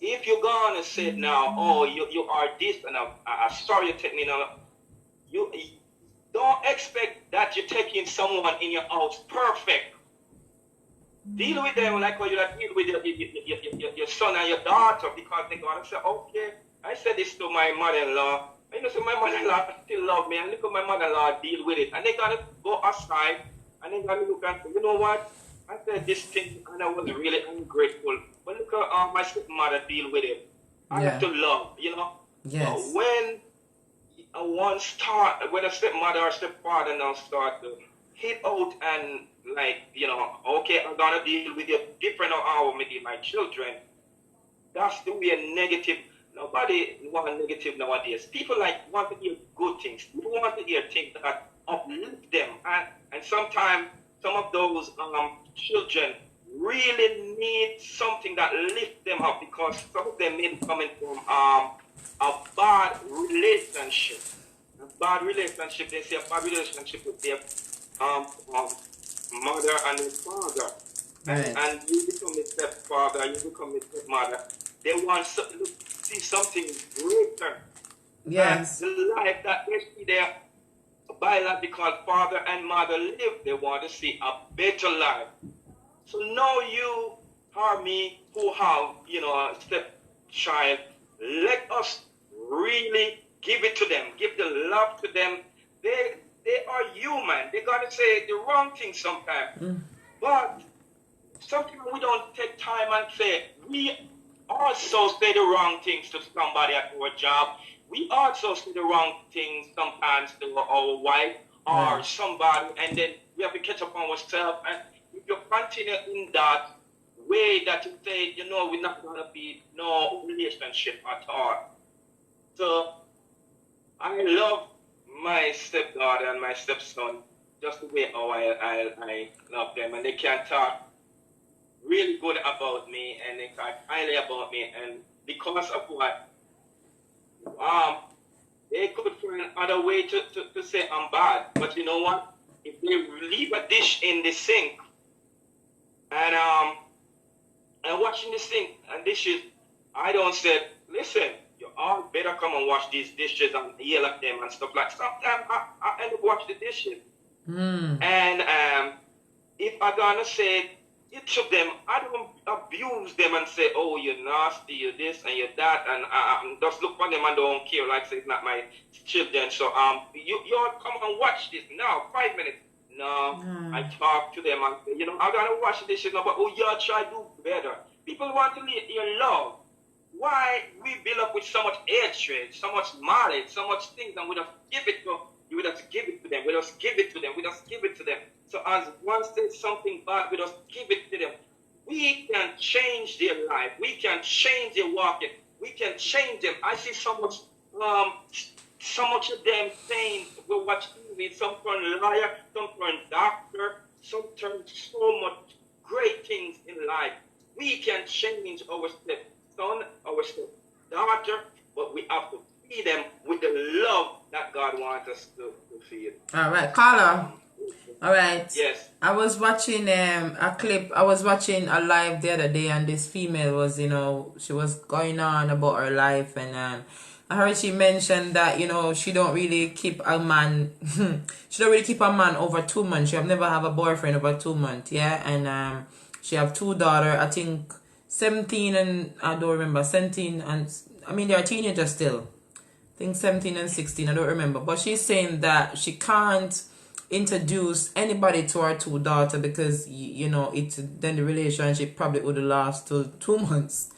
if you're gonna say now, oh, you are this and I'm sorry you take me now, you don't expect that you're taking someone in your house perfect. Deal with them like what you deal with your son and your daughter, because they're gonna say, okay, I said this to my mother-in-law. So my mother-in-law still love me, and look at my mother-in-law deal with it. And they're gonna go aside and they're gonna look and say, you know what? I said this thing, and I was really ungrateful. But look how my stepmother deal with it. I have to love, you know. Yes. When when a stepmother or stepfather now start to hit out and like, you know, okay, I'm gonna deal with you different how I deal my children. That's the way negative. Nobody want negative nowadays. People want to hear good things. People want to hear things that uplift them. And sometimes some of those children really need something that lifts them up, because some of them may be coming from a bad relationship. A bad relationship. They say a bad relationship with their mother and their father. Right. And you become a stepfather, you become a stepmother. They want to see something greater. Yes. And the life that they see their biological father and mother live, they want to see a better life. So now you or me who have, you know, a stepchild, let us really give it to them, give the love to them. They are human. They gotta say the wrong thing sometimes. But sometimes we don't take time and say, we also say the wrong things to somebody at our job. We also say the wrong things sometimes to our wife or somebody, and then we have to catch up on ourselves. And if you continue in that way that you say, you know, we're not gonna be no relationship at all. So I love my stepdaughter and my stepson just the way how I love them, and they can talk really good about me, and they talk highly about me, and because of what they could find other way to say I'm bad. But you know what? If they leave a dish in the sink and washing the sink and dishes, I don't say, listen, you all better come and wash these dishes and yell at them and stuff like. Sometimes I end up wash the dishes. And if I'm gonna say each of them, I don't abuse them and say, oh, you're nasty, you're this and you're that, and just look for them and don't care, like say it's not my children. So you all come and watch this now, 5 minutes. No, I talk to them and say, you know, I'm gonna watch this shit now, but oh, y'all try to do better. People want to hear love. Why we build up with so much hatred, so much malice, so much things, and we just give it to we just give it to them, we just give it to them, we just give it to them. So as one says something bad, we just give it to them. We can change their life. We can change their walking. We can change them. I see so much of them saying, we watch TV, some turn liar, some turn doctor, some turn so much great things in life. We can change our stepson, our stepdaughter, but we have to feed them with the love that God wants us to feed. All right, caller. All right. Yes. I was watching a clip. I was watching a live the other day, and this female was, you know, she was going on about her life, and I heard she mentioned that, you know, she don't really keep a man. She don't really keep a man over 2 months. She have never have a boyfriend over 2 months. Yeah, and she have 2 daughters. I think 17 and I don't remember 17 and I mean they're teenagers still. I think 17 and 16. I don't remember. But she's saying that she can't introduce anybody to her 2 daughters because you know then the relationship probably would last till 2 months,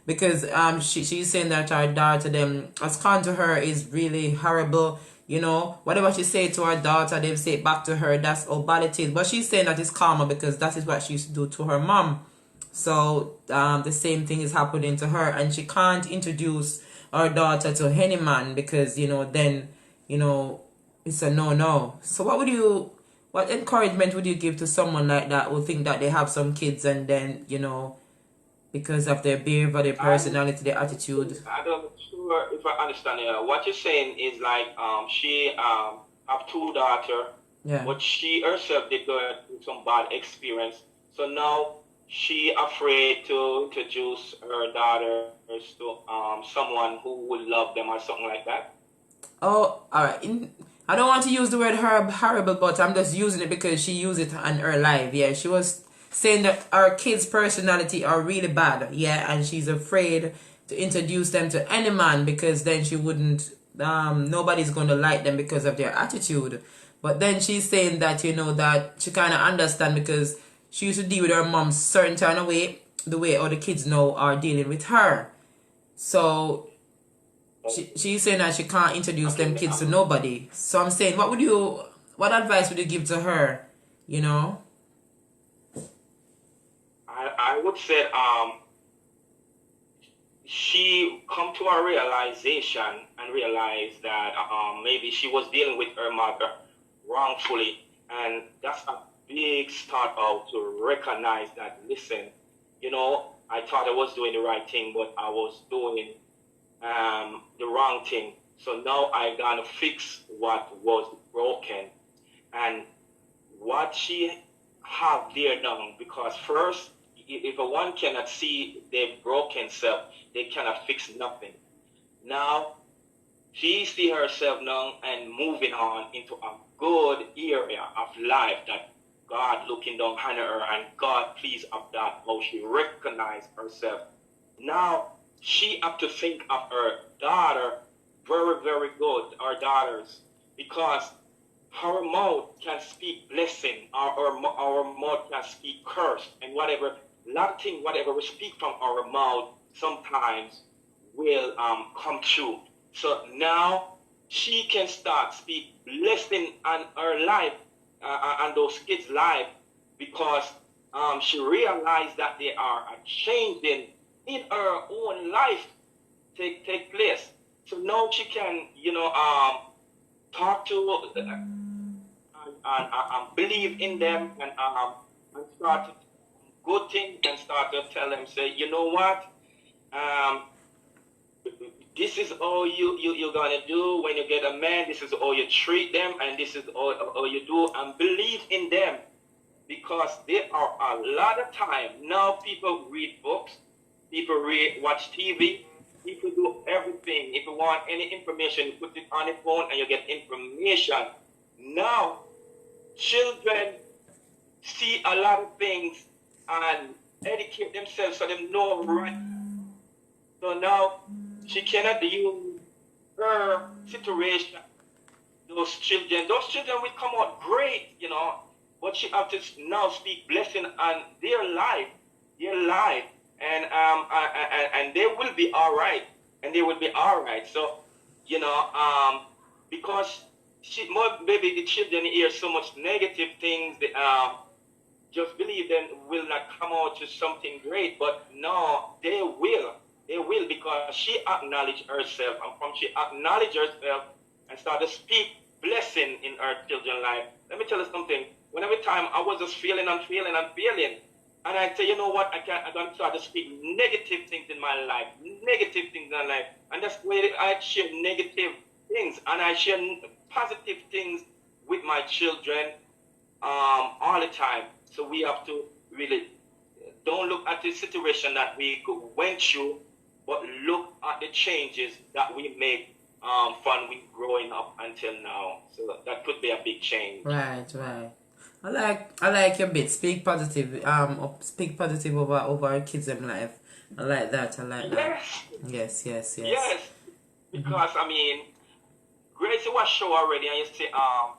because she's saying that her daughter them as con to her is really horrible. You know, whatever she say to her daughter, they say it back to her. That's how bad it is. But she's saying that it's karma because that is what she used to do to her mom. So the same thing is happening to her, and she can't introduce her daughter to any man because, you know, then, you know, it's a no. So what encouragement would you give to someone like that who think that they have some kids and then, you know, because of their behavior, their personality, their attitude? I'm not sure if I understand you. What you're saying is like she have 2 daughters, but she herself did go through some bad experience. So now she afraid to introduce her daughters to someone who would love them or something like that. Oh, all right. I don't want to use the word horrible, but I'm just using it because she used it on her live. Yeah, she was saying that our kids' personality are really bad. Yeah, and she's afraid to introduce them to any man because then she wouldn't, nobody's going to like them because of their attitude. But then she's saying that, you know, that she kind of understand because she used to deal with her mom certain kind of way, the way all the kids now are dealing with her. So she's saying that she can't introduce them kids to nobody. So I'm saying, what advice would you give to her? You know? I would say she come to a realization and realize that maybe she was dealing with her mother wrongfully, and that's a big start out to recognize that, listen, you know, I thought I was doing the right thing, but I was doing the wrong thing. So now I gotta fix what was broken. And what she have there now, because first, if a one cannot see their broken self, they cannot fix nothing. Now, she see herself now and moving on into a good area of life that God looking down on her and God pleased of that, how she recognized herself. Now, she have to think of her daughter very, very good, our daughters, because her mouth can speak blessing, our mouth can speak curse, and whatever, nothing, whatever we speak from our mouth sometimes will come true. So now she can start speak blessing on her life, on those kids' life, because she realized that they are a changing in her own life take place. So now she can, you know, talk to and believe in them and start good things and start to tell them, say, you know what, this is all you're gonna do when you get a man. This is all you treat them, and this is all you do, and believe in them, because there are a lot of time now. People read books, people watch TV, people do everything. If you want any information, you put it on the phone and you get information. Now, children see a lot of things and educate themselves so they know right. So now she cannot use her situation. Those children will come out great, you know, but she have to now speak blessing on their life, and they will be all right, So, you know, because maybe the children hear so much negative things, just believe them will not come out to something great, but no, they will, because she acknowledged herself, and from she acknowledged herself and started to speak blessing in her children's life. Let me tell you something. Whenever time I was just feeling, and I say, you know what, I'm going to start to speak negative things in my life, and that's where I share negative things, and I share positive things with my children all the time. So we have to really don't look at the situation that we went through, but look at the changes that we make from we growing up until now. So that could be a big change. Right. I like your bit. Speak positive. Speak positive over our kids' life. I like that. Yes. Yes. Because I mean, Gracie was show already, and you see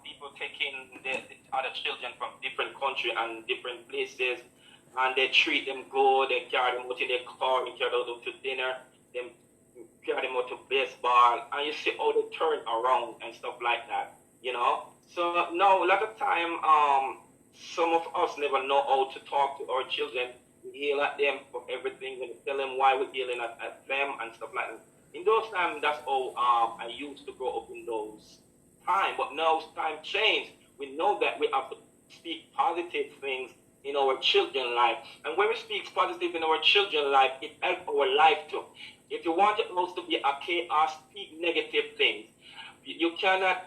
people taking the other children from different country and different places, and they treat them good. They carry them out to their car, they carry them out to dinner, they carry them out to baseball, and you see how they turn around and stuff like that, you know. So now a lot of time, some of us never know how to talk to our children. We yell at them for everything, and tell them why we're yelling at them and stuff like that. In those times, that's how I used to grow up in those times. But now time changed. We know that we have to speak positive things in our children's life. And when we speak positive in our children's life, it helps our life too. If you want your house to be a chaos, speak negative things. You cannot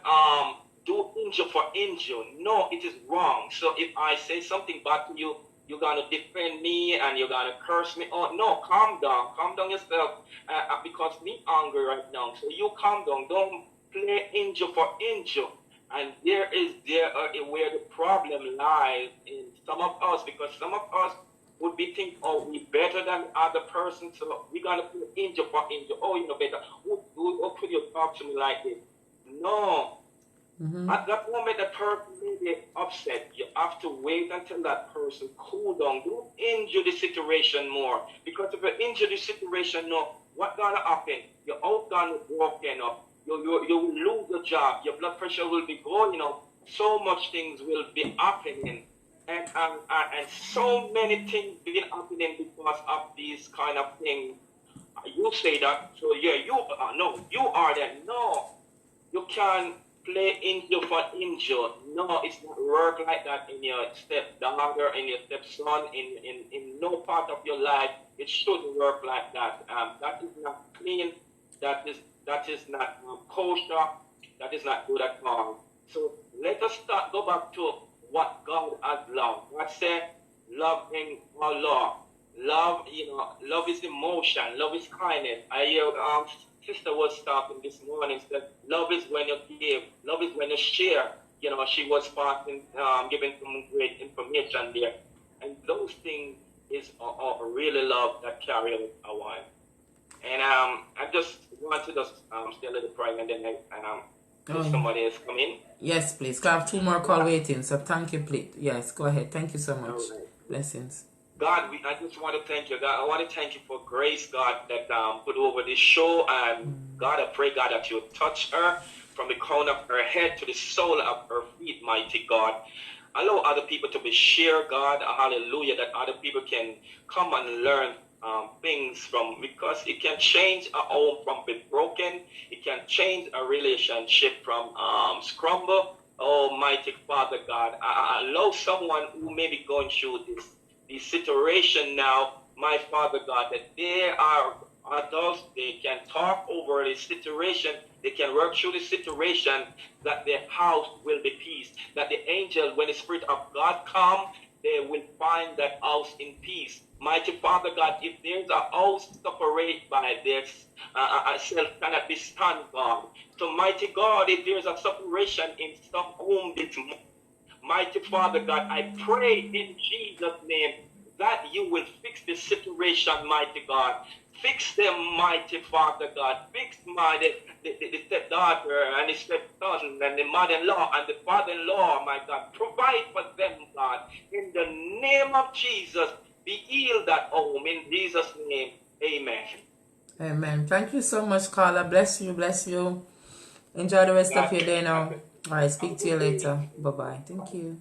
do injure for injure. No, it is wrong. So if I say something bad to you, you're going to defend me and you're going to curse me. Oh, no, calm down yourself, because me angry right now. So you calm down, don't play injure for injure. And there where the problem lies in some of us, because some of us would be thinking, oh, we better than the other person, so we're going to play injure for injure. Oh, you know better. How could you talk to me like this? No, At that moment, the person may be upset. You have to wait until that person cool down. Don't injure the situation more. Because if you injure the situation, no, what's gonna happen? Your outcome is broken up. You will lose your job. Your blood pressure will be going up. So much things will be happening. And so many things been happening because of these kind of things. You say that, so yeah, no, you are that. No, you can't play injure for injure. No, it's not work like that in your stepdaughter, in your stepson, in no part of your life. It shouldn't work like that. That is not clean. That is not kosher. That is not good at all. So let us go back to what God has loved. God said, love in our law. Love, love is emotion. Love is kindness. I hear sister was talking this morning, said love is when you give. Love is when you share. She was passing, giving some great information there. And those things is really love that carry a while. And I just want to stay a little prayer and then somebody else come in. Yes, please. I have 2 more call waiting, so thank you, please. Yes, go ahead. Thank you so much. Right. Blessings. God, I just want to thank you, God. I want to thank you for grace, God, that put over this show. And God, I pray, God, that you touch her from the crown of her head to the sole of her feet, mighty God. Allow other people to be shared, God. Hallelujah, that other people can come and learn things from, because it can change a home from being broken. It can change a relationship from scramble. Almighty Father God, allow someone who may be going through this situation now, my Father God, that they are adults, they can talk over the situation, they can work through the situation, that their house will be peace, that the angel, when the Spirit of God come, they will find that house in peace. Mighty Father God, if there's a house separated by this, self cannot be stand, God. So mighty God, if there's a separation in some home this morning, mighty Father God, I pray in Jesus' name that you will fix the situation, mighty God. Fix them, mighty Father God. Fix the stepdaughter and the stepson and the mother-in-law and the father-in-law, my God. Provide for them, God. In the name of Jesus, be healed at home. In Jesus' name, amen. Amen. Thank you so much, Carla. Bless you, bless you. Enjoy the rest of your day now. All right, speak to you later. Bye-bye. Thank you.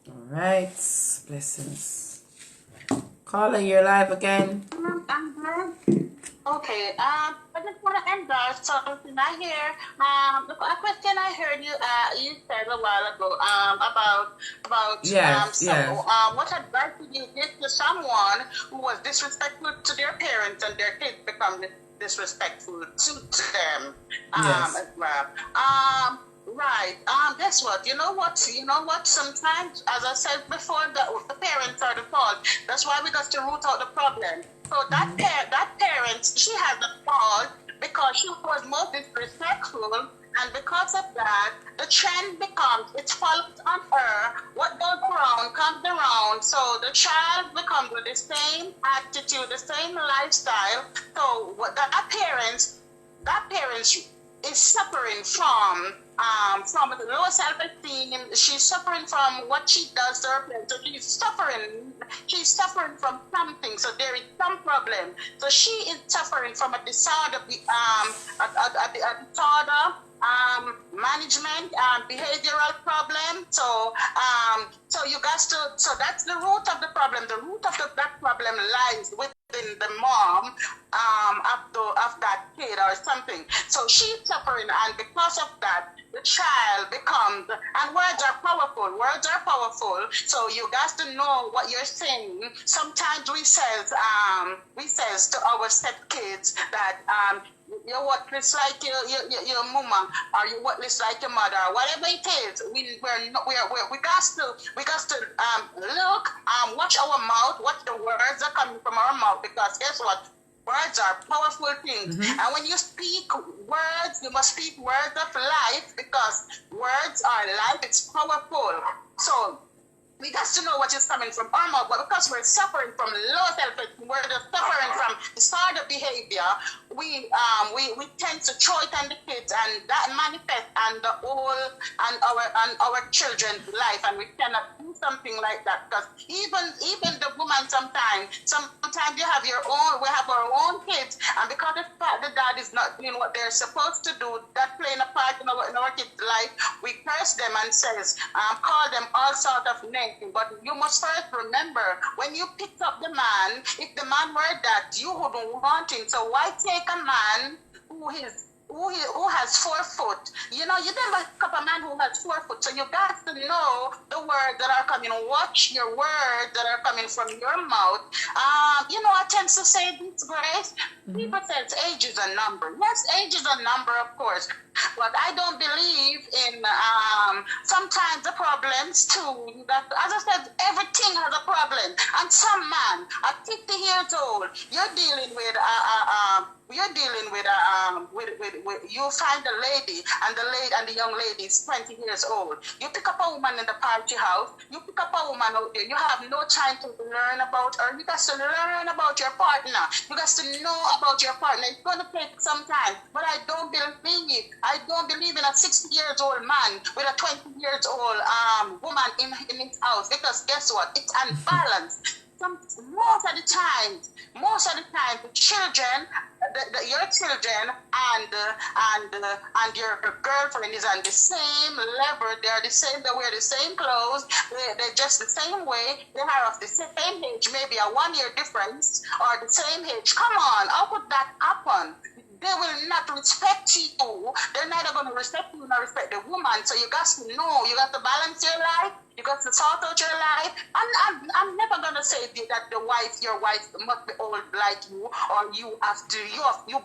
All right. Blessings. Carla, you're live again. Okay. I just want to endorse something I hear. A question I heard you said a while ago about what advice would you give to someone who was disrespectful to their parents and their kids become disrespectful to them as well. Right. Guess what? You know what? Sometimes, as I said before, the parents are the fault. That's why we got to root out the problem. So that parent, she has the fault because she was most disrespectful, and because of that, the trend becomes it follows on her. What goes around comes around. So the child becomes with the same attitude, the same lifestyle. So what that parent is suffering from the low self-esteem. She's suffering from what she does to her parents. So she's suffering from something. So there is some problem. So she is suffering from a disorder, management, behavioral problem. So you got to. So that's the root of the problem. The root of that problem lies within the mom of that kid or something. So she's suffering, and because of that, the child becomes. And words are powerful. Words are powerful. So you got to know what you're saying. Sometimes we says to our stepkids that you're worthless like your mama, or you're worthless like your mother, whatever it is. We got to look, watch our mouth, watch the words that are coming from our mouth, because guess what? Words are powerful things. And when you speak words, you must speak words of life, because words are life. It's powerful. So we got to know what is coming from our mouth, but because we're suffering from low self-esteem, we're suffering from disorder behavior, we tend to throw it on the kids, and that manifests on the whole and our children's life, and we cannot do something like that, because even the woman sometimes you have your own, we have our own kids, and because the dad is not doing what they're supposed to do, that playing a part in our kids' life, we curse them and says, call them all sort of names. But you must first remember, when you picked up the man, if the man were that, you wouldn't want him. So why take a man who has 4 foot? You know, you never pick up a man who has 4 foot. So you got to know the words that are coming. Watch your words that are coming from your mouth. You know, I tend to say this, Grace. People say age is a number. Yes, age is a number, of course. But I don't believe in sometimes the problems too. That, as I said, everything has a problem. And some man at 50 years old, you're dealing with you find a lady, and the young lady is 20 years old. You pick up a woman in the party house. You pick up a woman out there. You have no time to learn about her. You got to learn about your partner. You got to know about your partner. It's going to take some time, but I don't believe in a 60 years old man with a 20 years old woman in his house, because guess what? It's unbalanced. Most of the time, the children, your children and your girlfriend is on the same level. They are the same. They wear the same clothes. They're just the same way. They are of the same age, maybe a 1 year difference, or the same age. Come on, how could that happen? They will not respect you. They're neither going to respect you nor respect the woman. So you got to know, you got to balance your life. You got to sort out your life. I'm never going to say that your wife must be old like you, or you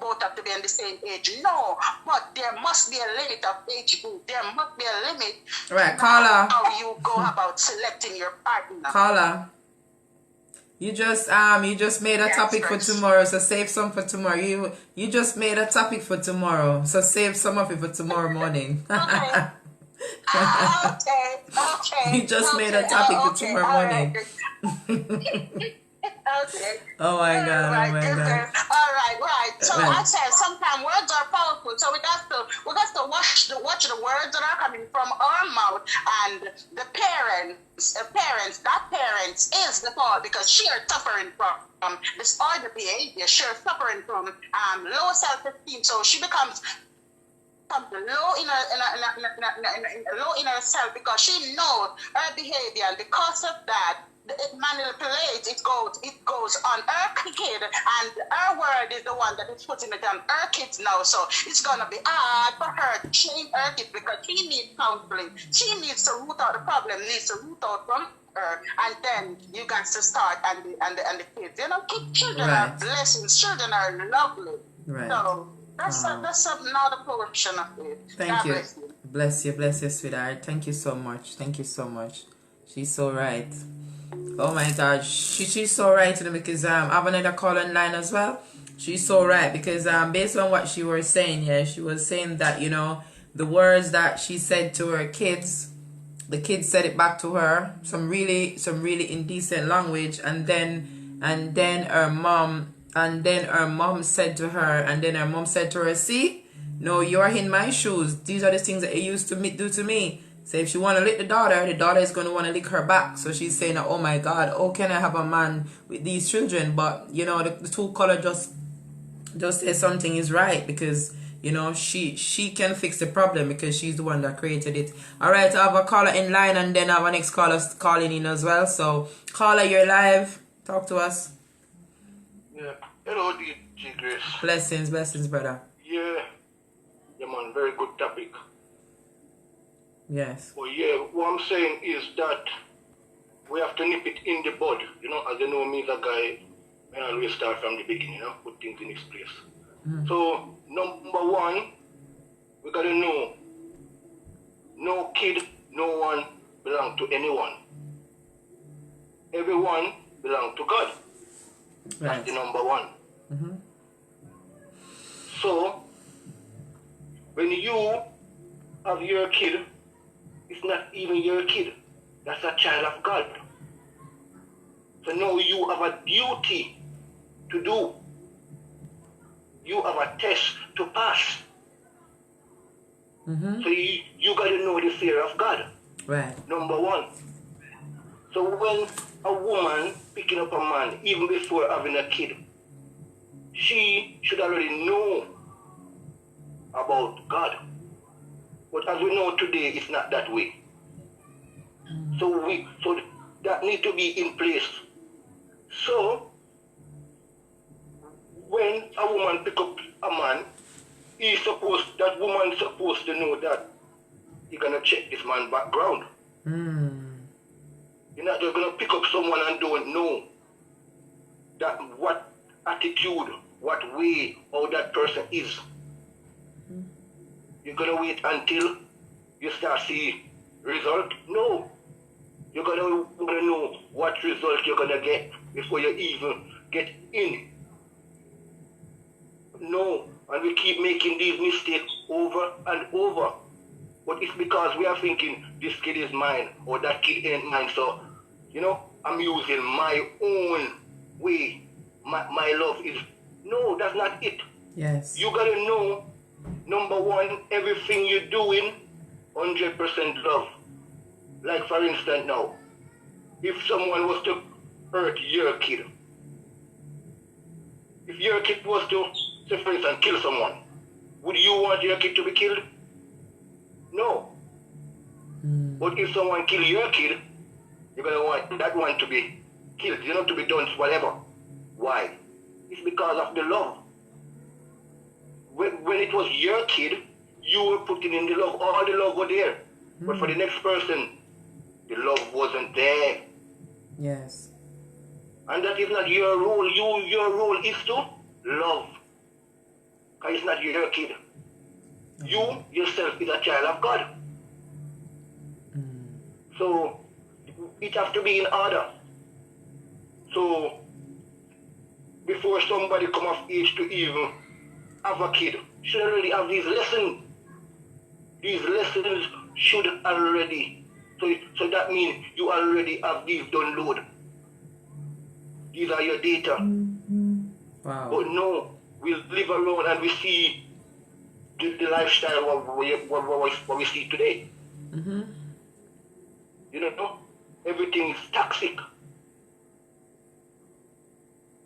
both have to be in the same age. No, but there must be a limit of age group. There must be a limit. Right, caller. How you go about selecting your partner. Caller. You just made a topic for tomorrow, so save some for tomorrow. You just made a topic for tomorrow, so save some of it for tomorrow morning. Okay. You just made a topic for tomorrow morning. Okay. Oh my God! Oh my God! All right. So I said sometimes words are powerful, so we got to watch the words that are coming from our mouth, and the parents is the fault, because she is suffering from disorder behavior. She is suffering from low self-esteem, so she becomes low in herself, because she knows her behavior, and because of that, it manipulates. It goes on her kid, and her word is the one that is putting it on her kids now. So it's gonna be hard for her to change her kids, because she needs counseling. She needs to root out the problem. Needs to root out from her, and then you got to start and the kids. You know, children are blessings. Children are lovely. Right. So that's another portion of it. Thank you. Bless you, sweetheart. Thank you so much. She's so right. Oh my God, she's so right, because I have another call online as well. She's so right, because based on what she was saying, she was saying that, you know, the words that she said to her kids, the kids said it back to her, some really indecent language, and then her mom said to her, see, no, you're in my shoes. These are the things that you used to do to me. So if she want to lick the daughter is going to want to lick her back. So she's saying, oh my God, how can I have a man with these children? But, you know, the two color just say something is right, because, you know, she can fix the problem, because she's the one that created it. All right, I have a caller in line, and then I have a next caller calling in as well. So, caller, you're live. Talk to us. Yeah. Hello, DJ Grace. Blessings, brother. Yeah, man, very good topic. Yes. Well, yeah, what I'm saying is that we have to nip it in the bud. You know, as you know, me as a guy, I always start from the beginning, you know, put things in its place. So, number one, we got to know, no kid, no one belong to anyone. Everyone belong to God. That's the number one. So, when you have your kid, it's not even your kid. That's a child of God. So now you have a duty to do. You have a test to pass. So you got to know the fear of God. Right. Number one. So when a woman picking up a man, even before having a kid, she should already know about God. But as we know today, it's not that way. So that need to be in place. So when a woman pick up a man, that woman supposed to know that you're gonna check this man's background. You're not just gonna pick up someone and don't know that what attitude, what way, how that person is. You're gonna wait until you start see result? No. You're gonna know what result you're gonna get before you even get in. No. And we keep making these mistakes over and over. But it's because we are thinking this kid is mine or that kid ain't mine. So, I'm using my own way. My love is. No, that's not it. Yes. You gotta know, number one, everything you're doing, 100% love. Like for instance now, if someone was to hurt your kid, if your kid was to, say for instance, kill someone, would you want your kid to be killed? No. But if someone kill your kid, you're going to want that one to be killed, to be done whatever. Why? It's because of the love. When it was your kid, you were putting in the love. All the love was there. But for the next person, the love wasn't there. Yes. And that is not your role. Your role is to love. Because it's not your kid. You yourself is a child of God. So it has to be in order. So before somebody come of age to even have a kid, should already have these lessons. These lessons should already. So that means you already have these download. These are your data. Wow. But no, we live around and we see the lifestyle what we see today. Everything is toxic.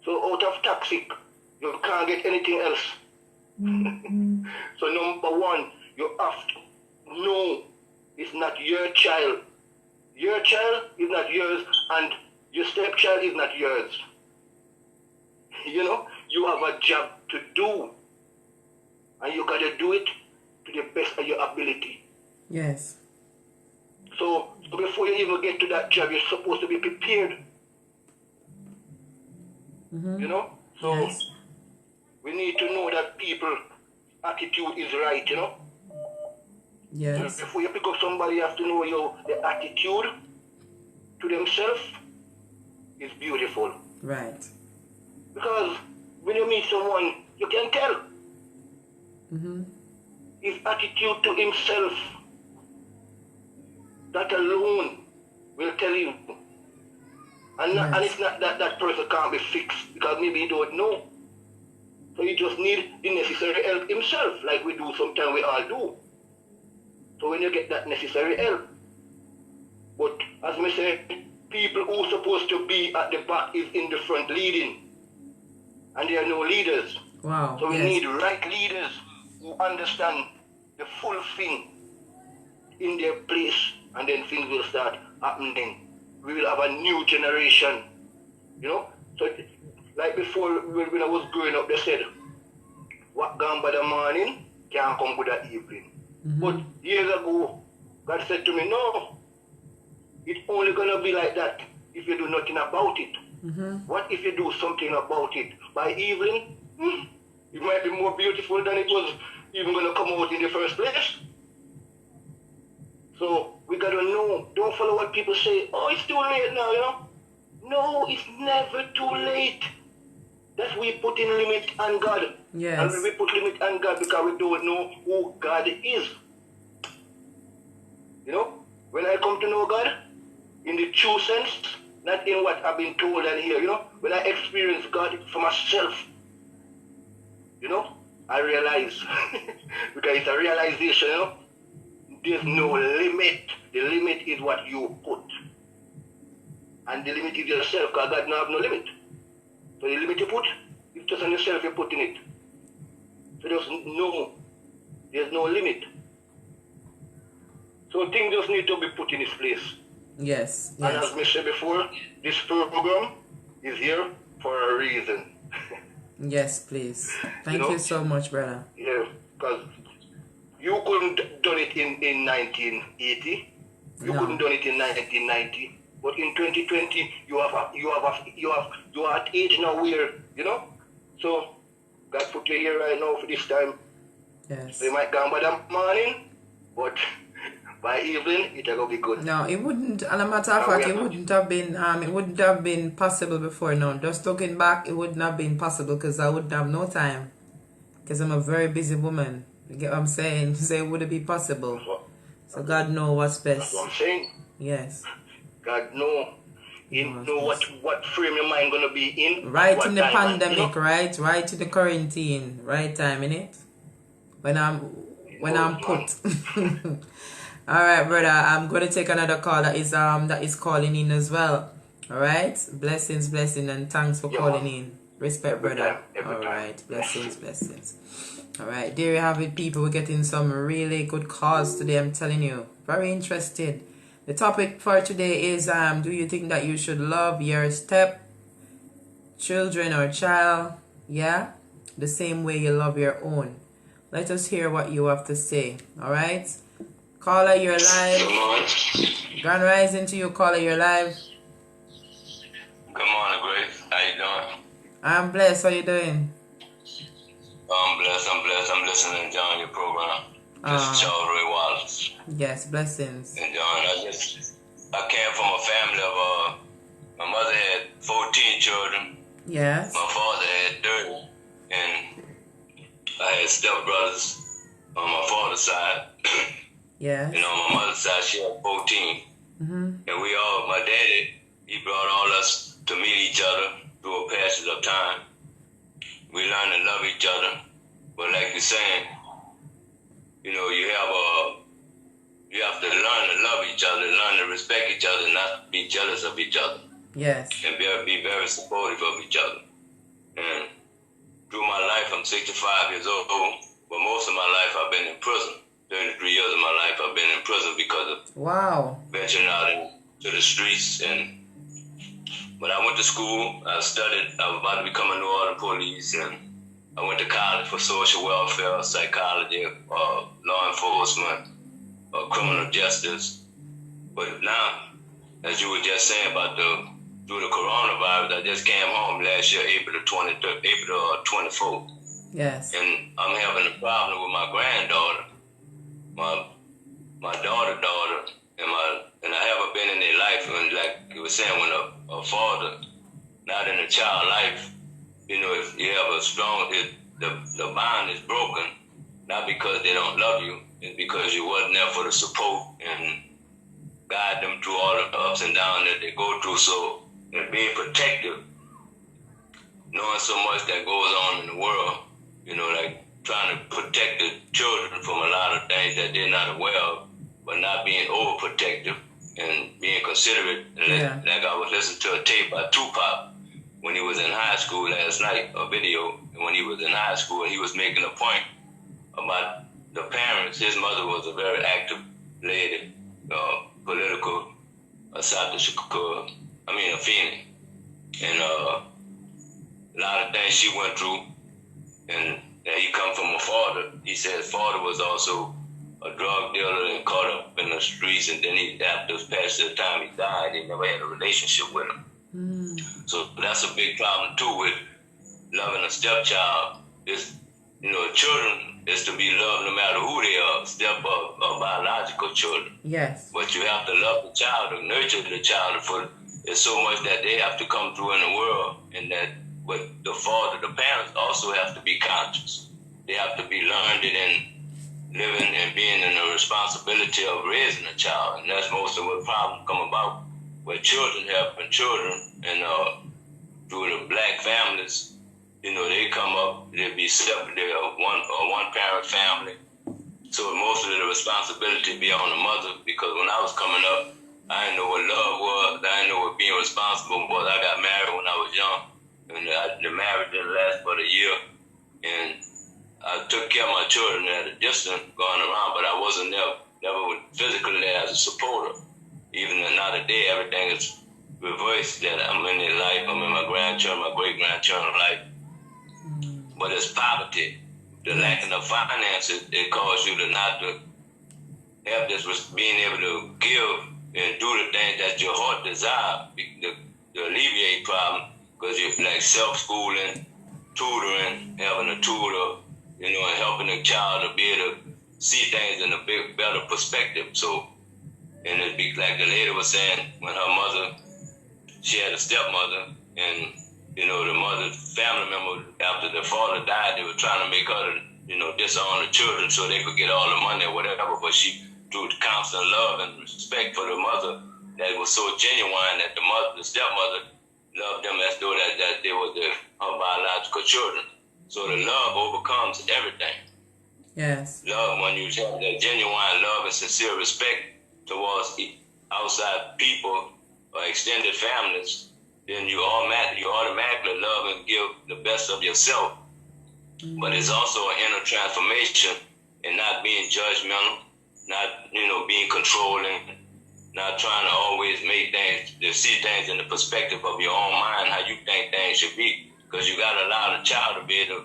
So out of toxic, you can't get anything else. So number one, you have to know it's not your child. Your child is not yours, and your stepchild is not yours. You have a job to do, and you got to do it to the best of your ability. Yes. So before you even get to that job, you're supposed to be prepared. So yes. We need to know that people's attitude is right, Yes. Before you pick up somebody, you have to know the attitude to themselves is beautiful. Right. Because when you meet someone, you can tell. His attitude to himself, that alone will tell you. And it's not that that person can't be fixed, because maybe he don't know. So you just need the necessary help himself, like we do sometimes, we all do. So when you get that necessary help. But as we say, people who are supposed to be at the back is in the front leading. And there are no leaders. Wow. So we need right leaders who understand the full thing in their place, and then things will start happening. We will have a new generation. So like before, when I was growing up, they said, what gone by the morning can't come with the evening. But years ago, God said to me, no, it's only going to be like that if you do nothing about it. What if you do something about it? By evening, it might be more beautiful than it was even going to come out in the first place. So we got to know, don't follow what people say, oh, it's too late now, No, it's never too late. That we put in limit on God. Yes. And we put limit on God because we don't know who God is. When I come to know God, in the true sense, not in what I've been told and here, you know. When I experience God for myself, you know, I realize, because it's a realization, you know, there's no limit. The limit is what you put. And the limit is yourself, because God don't have no limit. So the limit you put, it's just on yourself you're putting it. So there's no limit. So things just need to be put in its place. Yes. And as I said before, this program is here for a reason. Yes, please. Thank you so much, brother. Yeah, because you couldn't done it in 1980. You couldn't done it in 1990. But in 2020, you are at age now where, you know. So God put you here right now for this time. Yes. So you might go by the morning, but by evening it will be good. No, it wouldn't. And a matter of fact, it wouldn't have been possible before. No, just looking back, it wouldn't have been possible because I wouldn't have no time. Because I'm a very busy woman. You get what I'm saying? So it wouldn't be possible. So God knows what's best. That's what I'm saying. Yes. God knows. He know what frame your mind gonna be in. Right in the pandemic, you know? Right in the quarantine, right time, innit? When I'm put. All right, brother. I'm gonna take another call that is calling in as well. All right. Blessings, and thanks for calling in. Respect, brother. All right. Blessings. All right. There you have it, people. We're getting some really good calls today. I'm telling you, very interested. The topic for today is do you think that you should love your children or child, yeah, the same way you love your own? Let us hear what you have to say. All right. Caller, you're live. Grand rising to you, caller, you're live. Good morning, Grace. How you doing? I'm blessed. How you doing? I'm blessed. I'm listening and enjoying your program. This is Charles Ray Wallace. Yes, blessings. And I came from a family of my mother had 14 children. Yes. My father had 30, and I had stepbrothers on my father's side. Yeah. And on my mother's side, she had 14. And my daddy, he brought all us to meet each other through a passage of time. We learned to love each other. But like you're saying, you know, you have to learn to love each other, learn to respect each other, not be jealous of each other. Yes. And be very supportive of each other. And through my life, I'm 65 years old, but most of my life I've been in prison. 33 years of my life I've been in prison because of venturing out into the streets. And when I went to school, I studied. I was about to become a New Orleans police, and I went to college for social welfare, psychology, law enforcement, criminal justice. But now, as you were just saying about through the coronavirus, I just came home last year, April 24th. Yes. And I'm having a problem with my granddaughter, my daughter, and I haven't been in their life. And like you were saying, when a father not in a child life, you know, if you have a strong, the bond is broken, not because they don't love you, it's because you wasn't there for the support and guide them through all the ups and downs that they go through. So, and being protective, knowing so much that goes on in the world, you know, like trying to protect the children from a lot of things that they're not aware of, but not being overprotective and being considerate. And like I was listening to a tape by Tupac when he was in high school last night, a video, and when he was in high school, he was making a point about the parents. His mother was a very active lady, political, a Phoenix. And a lot of things she went through, and he come from a father. He said his father was also a drug dealer and caught up in the streets, and then after the passage of time, he died. He never had a relationship with him. So that's a big problem too with loving a stepchild. Is, you know, children is to be loved no matter who they are, step or biological children. Yes. But you have to love the child and nurture the child. For there's so much that they have to come through in the world, and that but the father, the parents also have to be conscious. They have to be learned in living and being in the responsibility of raising a child, and that's most of what problems come about where children helping children, and through the black families, they come up, they'll be separate, they're one parent family. So most of the responsibility be on the mother, because when I was coming up, I didn't know what love was, I didn't know what being responsible was. I got married when I was young, and the marriage didn't last but a year, and I took care of my children at a distance going around, but I wasn't never physically there as a supporter. Even now today, everything is reversed, that I'm in their life, I'm in my grandchildren, my great-grandchildren's life. But it's poverty. The lacking of finances, it causes you to not to have this, being able to give and do the things that your heart desire to alleviate problem, because you're like self-schooling, tutoring, having a tutor, and helping the child to be able to see things in a better perspective. So, and it'd be like the lady was saying, when her mother, she had a stepmother, and the mother's family member, after the father died, they were trying to make her, disown the children so they could get all the money or whatever. But she, through constant love and respect for the mother, that was so genuine that the stepmother loved them as though that they were her biological children. So the love overcomes everything. Yes. Love, when you have that genuine love and sincere respect towards outside people or extended families, then you automatically love and give the best of yourself. But it's also an inner transformation in not being judgmental, not being controlling, not trying to always make things, to see things in the perspective of your own mind, how you think things should be. Because you got to allow the child to be able to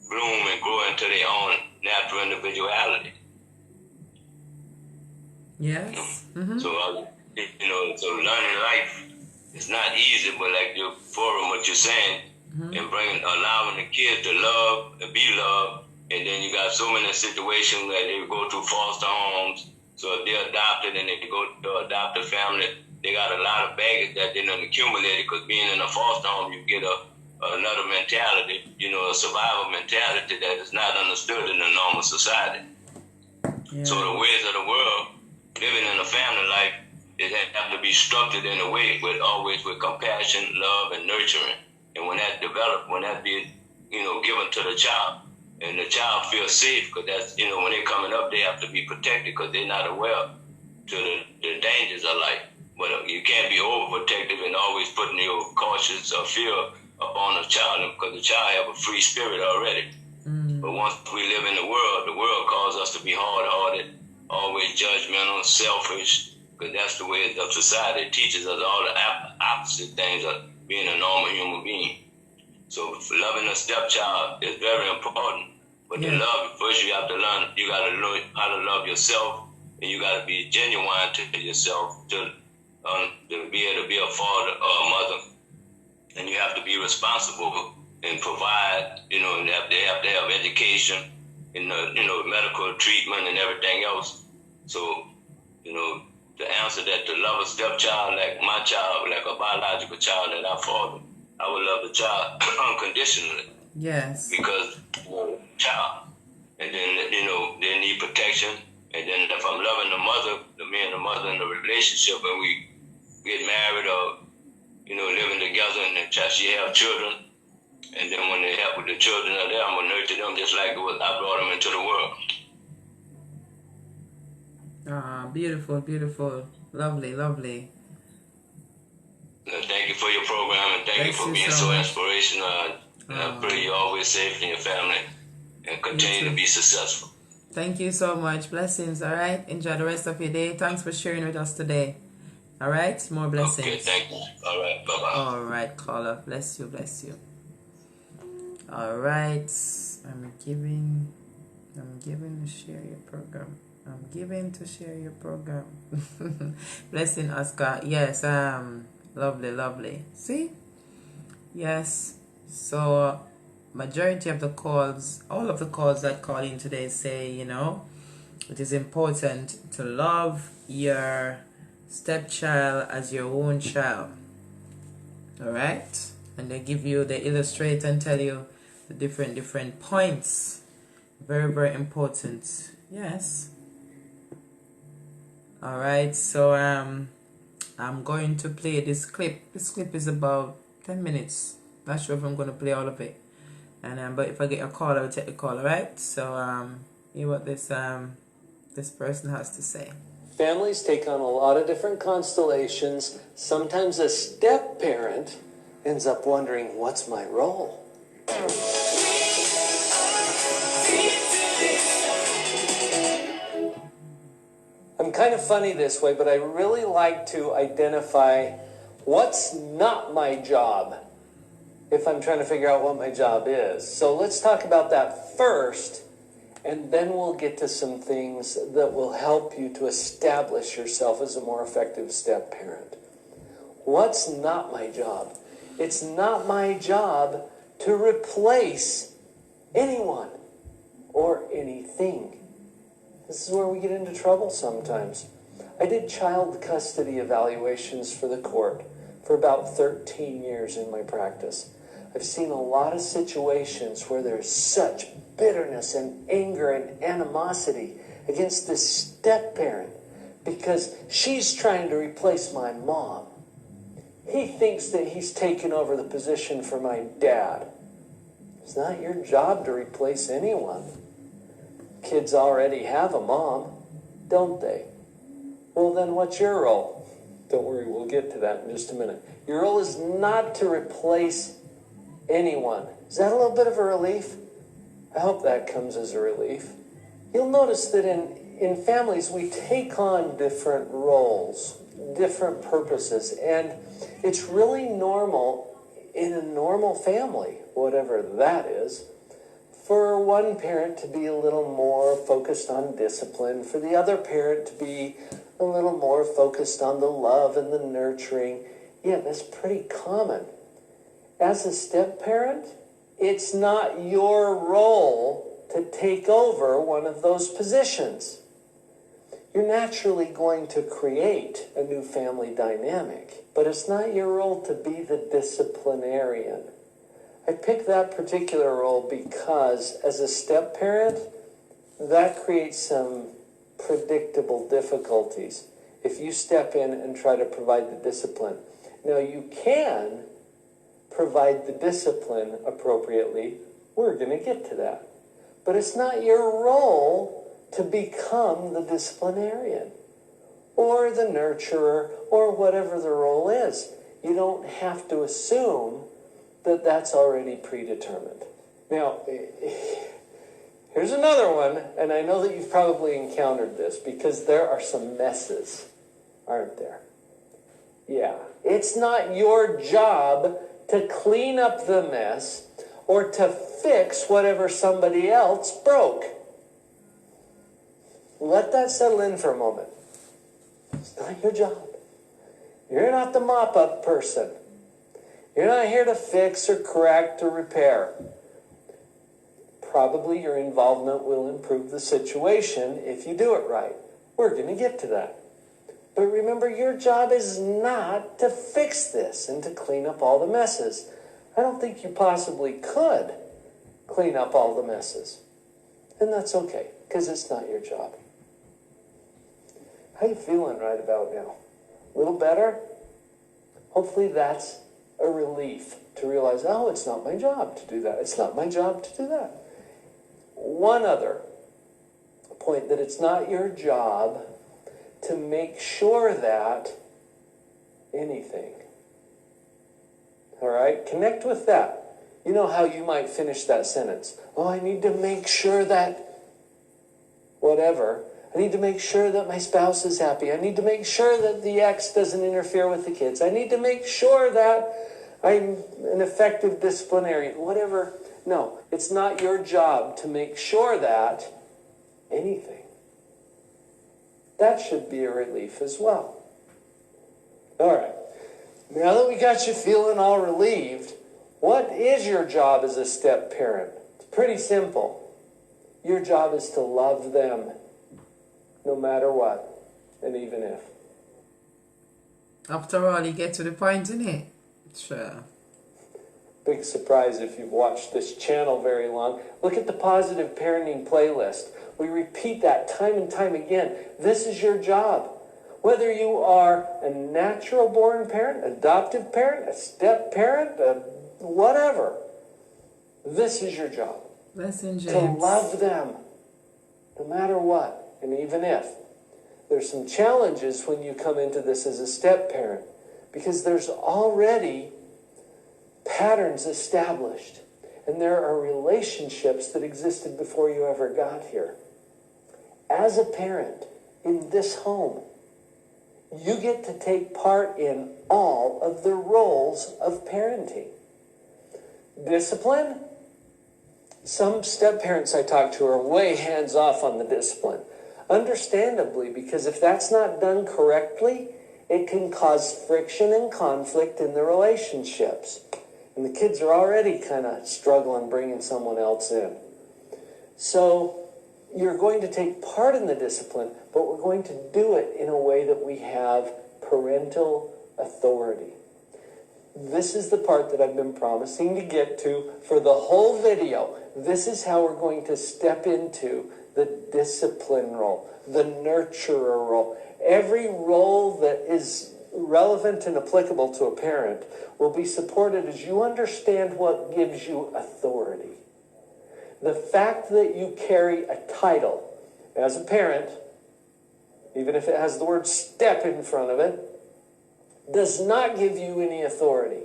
bloom and grow into their own natural individuality. Yes. Mm-hmm. So, so learning life is not easy, but like your forum, what you're saying, and allowing the kids to love and be loved. And then you got so many situations that they go to foster homes. So if they're adopted and they go to adopt a family, they got a lot of baggage that they done accumulated, because being in a foster home, you get another mentality, a survival mentality that is not understood in the normal society. Yeah. So the ways of the world, living in a family life, it have to be structured in a way always with compassion, love, and nurturing. And when that develops, when that be, given to the child, and the child feels safe, because that's, when they're coming up, they have to be protected because they're not aware to the dangers of life. But you can't be overprotective and always putting your cautious or fear upon the child, because the child have a free spirit already. But once we live in the world causes us to be hard-hearted, always judgmental, selfish, because that's the way of society. It teaches us all the opposite things of being a normal human being. So loving a stepchild is very important. But to love, first you have to learn, you got to learn how to love yourself, and you got to be genuine to yourself to be able to be a father or a mother. And you have to be responsible and provide, and they have to have education and, medical treatment and everything else. So, to answer that, to love a stepchild like my child, like a biological child that I fathered, I would love the child unconditionally. Yes. Because child, and then they need protection. And then if I'm loving the mother, me and the mother in the relationship, and we get married or living together, and then she have children, and then when they help with the children are there, I'm gonna nurture them just like I brought them into the world. Beautiful, beautiful, lovely, lovely. Thank you for your program, and thank you for being so inspirational. I pray you're always safe in your family and continue to be successful. Thank you so much. Blessings, all right? Enjoy the rest of your day. Thanks for sharing with us today. All right? More blessings. Okay, thank you. All right, bye-bye. All right, caller. Bless you, bless you. All right. I'm giving to share your program. I'm giving to share your program. Blessing, Oscar. Yes, lovely, lovely. See? Yes. So, majority of the calls, all of the calls that call in today say, it is important to love your stepchild as your own child. All right? And they illustrate and tell you the different points. Very, very important. Yes. All right. So, I'm going to play this clip. This clip is about 10 minutes. Not sure if I'm going to play all of it. And but if I get a call, I'll take the call, alright? So hear what this person has to say. Families take on a lot of different constellations. Sometimes a step-parent ends up wondering, what's my role? I'm kind of funny this way, but I really like to identify what's not my job if I'm trying to figure out what my job is. So let's talk about that first, and then we'll get to some things that will help you to establish yourself as a more effective step-parent. What's not my job? It's not my job to replace anyone or anything. This is where we get into trouble sometimes. I did child custody evaluations for the court for about 13 years in my practice. I've seen a lot of situations where there's such bitterness and anger and animosity against this step-parent because she's trying to replace my mom. He thinks that he's taken over the position for my dad. It's not your job to replace anyone. Kids already have a mom, don't they? Well, then what's your role? Don't worry, we'll get to that in just a minute. Your role is not to replace anyone. Is that a little bit of a relief? I hope that comes as a relief. You'll notice that in families we take on different roles, different purposes, and it's really normal in a normal family, whatever that is, for one parent to be a little more focused on discipline, for the other parent to be a little more focused on the love and the nurturing. Yeah, that's pretty common. As a step-parent, it's not your role to take over one of those positions. You're naturally going to create a new family dynamic, but it's not your role to be the disciplinarian. I picked that particular role because as a step-parent, that creates some predictable difficulties if you step in and try to provide the discipline. Now, you can provide the discipline appropriately. We're going to get to that. But it's not your role to become the disciplinarian or the nurturer or whatever the role is. You don't have to assume that that's already predetermined. Now, here's another one, and I know that you've probably encountered this because there are some messes, aren't there? Yeah. It's not your job to clean up the mess or to fix whatever somebody else broke. Let that settle in for a moment. It's not your job. You're not the mop-up person. You're not here to fix or correct or repair. Probably your involvement will improve the situation if you do it right. We're going to get to that. But remember, your job is not to fix this and to clean up all the messes. I don't think you possibly could clean up all the messes. And that's okay, because it's not your job. How you feeling right about now? A little better? Hopefully that's a relief to realize, oh, it's not my job to do that. It's not my job to do that. One other point, that it's not your job to make sure that anything. All right? Connect with that. You know how you might finish that sentence. Oh, I need to make sure that whatever. I need to make sure that my spouse is happy. I need to make sure that the ex doesn't interfere with the kids. I need to make sure that I'm an effective disciplinarian. Whatever. No, it's not your job to make sure that anything. That should be a relief as well. All right. Now that we got you feeling all relieved, what is your job as a step parent? It's pretty simple. Your job is to love them no matter what, and even if. After all, you get to the point, innit? Sure. Big surprise if you've watched this channel very long. Look at the positive parenting playlist. We repeat that time and time again. This is your job. Whether you are a natural born parent, adoptive parent, a step parent, whatever, this is your job. Listen, James. To love them, no matter what, and even if. There's some challenges when you come into this as a step parent, because there's already patterns established, and there are relationships that existed before you ever got here. As a parent in this home, you get to take part in all of the roles of parenting. Discipline. Some step parents I talk to are way hands off on the discipline. Understandably, because if that's not done correctly, it can cause friction and conflict in the relationships. And the kids are already kind of struggling bringing someone else in. So you're going to take part in the discipline, but we're going to do it in a way that we have parental authority. This is the part that I've been promising to get to for the whole video. This is how we're going to step into the discipline role, the nurturer role. Every role that is relevant and applicable to a parent will be supported as you understand what gives you authority. The fact that you carry a title as a parent, even if it has the word step in front of it, does not give you any authority.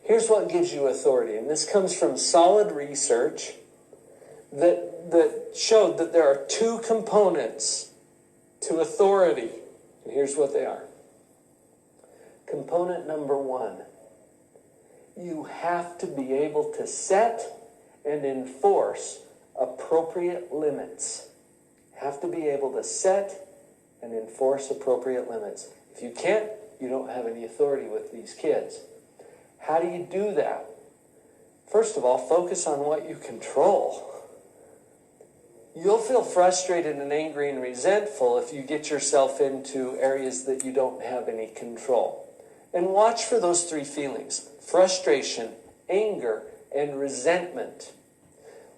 Here's what gives you authority, and this comes from solid research that showed that there are two components to authority. And here's what they are. Component number one, you have to be able to set and enforce appropriate limits. Have to be able to set and enforce appropriate limits. If you can't, you don't have any authority with these kids. How do you do that? First of all, focus on what you control. You'll feel frustrated and angry and resentful if you get yourself into areas that you don't have any control. And watch for those three feelings: frustration, anger, and resentment.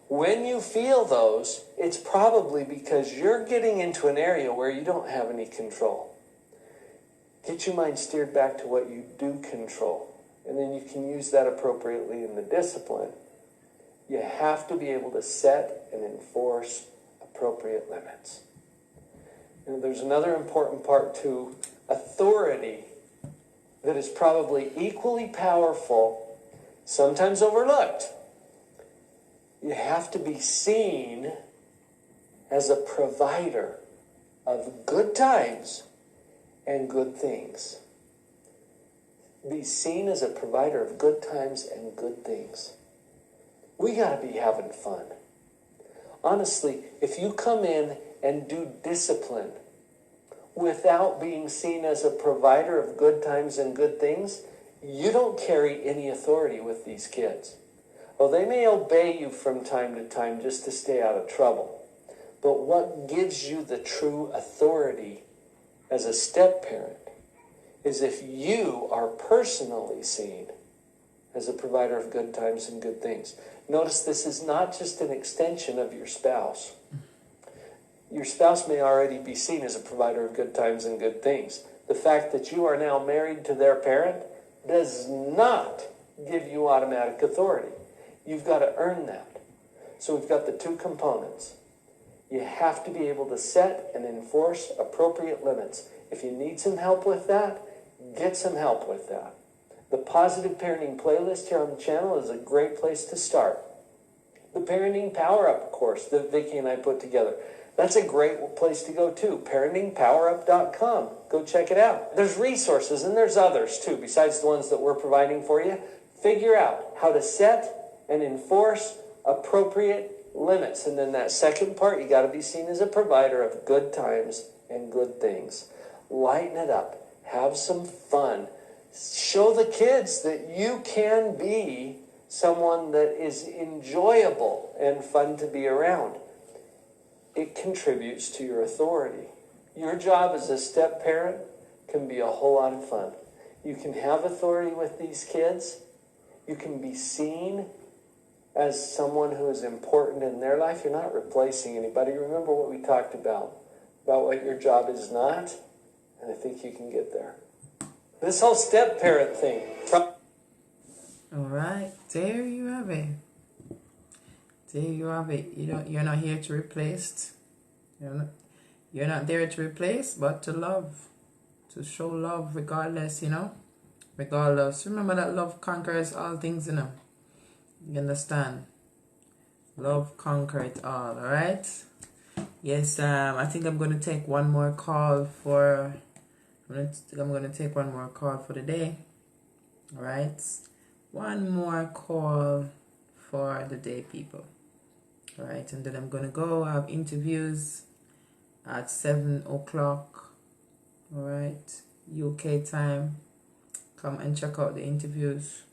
When you feel those, it's probably because you're getting into an area where you don't have any control. Get your mind steered back to what you do control, and then you can use that appropriately in the discipline. You have to be able to set and enforce appropriate limits. And there's another important part to authority that is probably equally powerful, sometimes overlooked. You have to be seen as a provider of good times and good things. Be seen as a provider of good times and good things. We got to be having fun. Honestly, if you come in and do discipline without being seen as a provider of good times and good things, you don't carry any authority with these kids. Well, they may obey you from time to time just to stay out of trouble. But what gives you the true authority as a step-parent is if you are personally seen as a provider of good times and good things. Notice this is not just an extension of your spouse. Your spouse may already be seen as a provider of good times and good things. The fact that you are now married to their parent does not give you automatic authority. You've got to earn that. So we've got the two components. You have to be able to set and enforce appropriate limits. If you need some help with that, get some help with that. The Positive Parenting playlist here on the channel is a great place to start. The Parenting Power Up course that Vicki and I put together, that's a great place to go too. ParentingPowerUp.com. Go check it out. There's resources, and there's others too, besides the ones that we're providing for you. Figure out how to set and enforce appropriate limits. And then that second part, you got to be seen as a provider of good times and good things. Lighten it up. Have some fun. Show the kids that you can be someone that is enjoyable and fun to be around. It contributes to your authority. Your job as a step parent can be a whole lot of fun. You can have authority with these kids. You can be seen as someone who is important in their life. You're not replacing anybody. Remember what we talked about what your job is not And I think you can get there. This whole step parent thing. All right, there you have it. There you have it. You're not here to replace. You're not there to replace, but to love, to show love regardless. Regardless. Remember that love conquers all things. You understand? Love conquers it all. All right. Yes. I think I'm gonna take one more call for. I'm gonna take one more call for the day. All right. One more call for the day, people. All right, and then I'm gonna go have interviews at 7 o'clock. All right, UK time. Come and check out the interviews.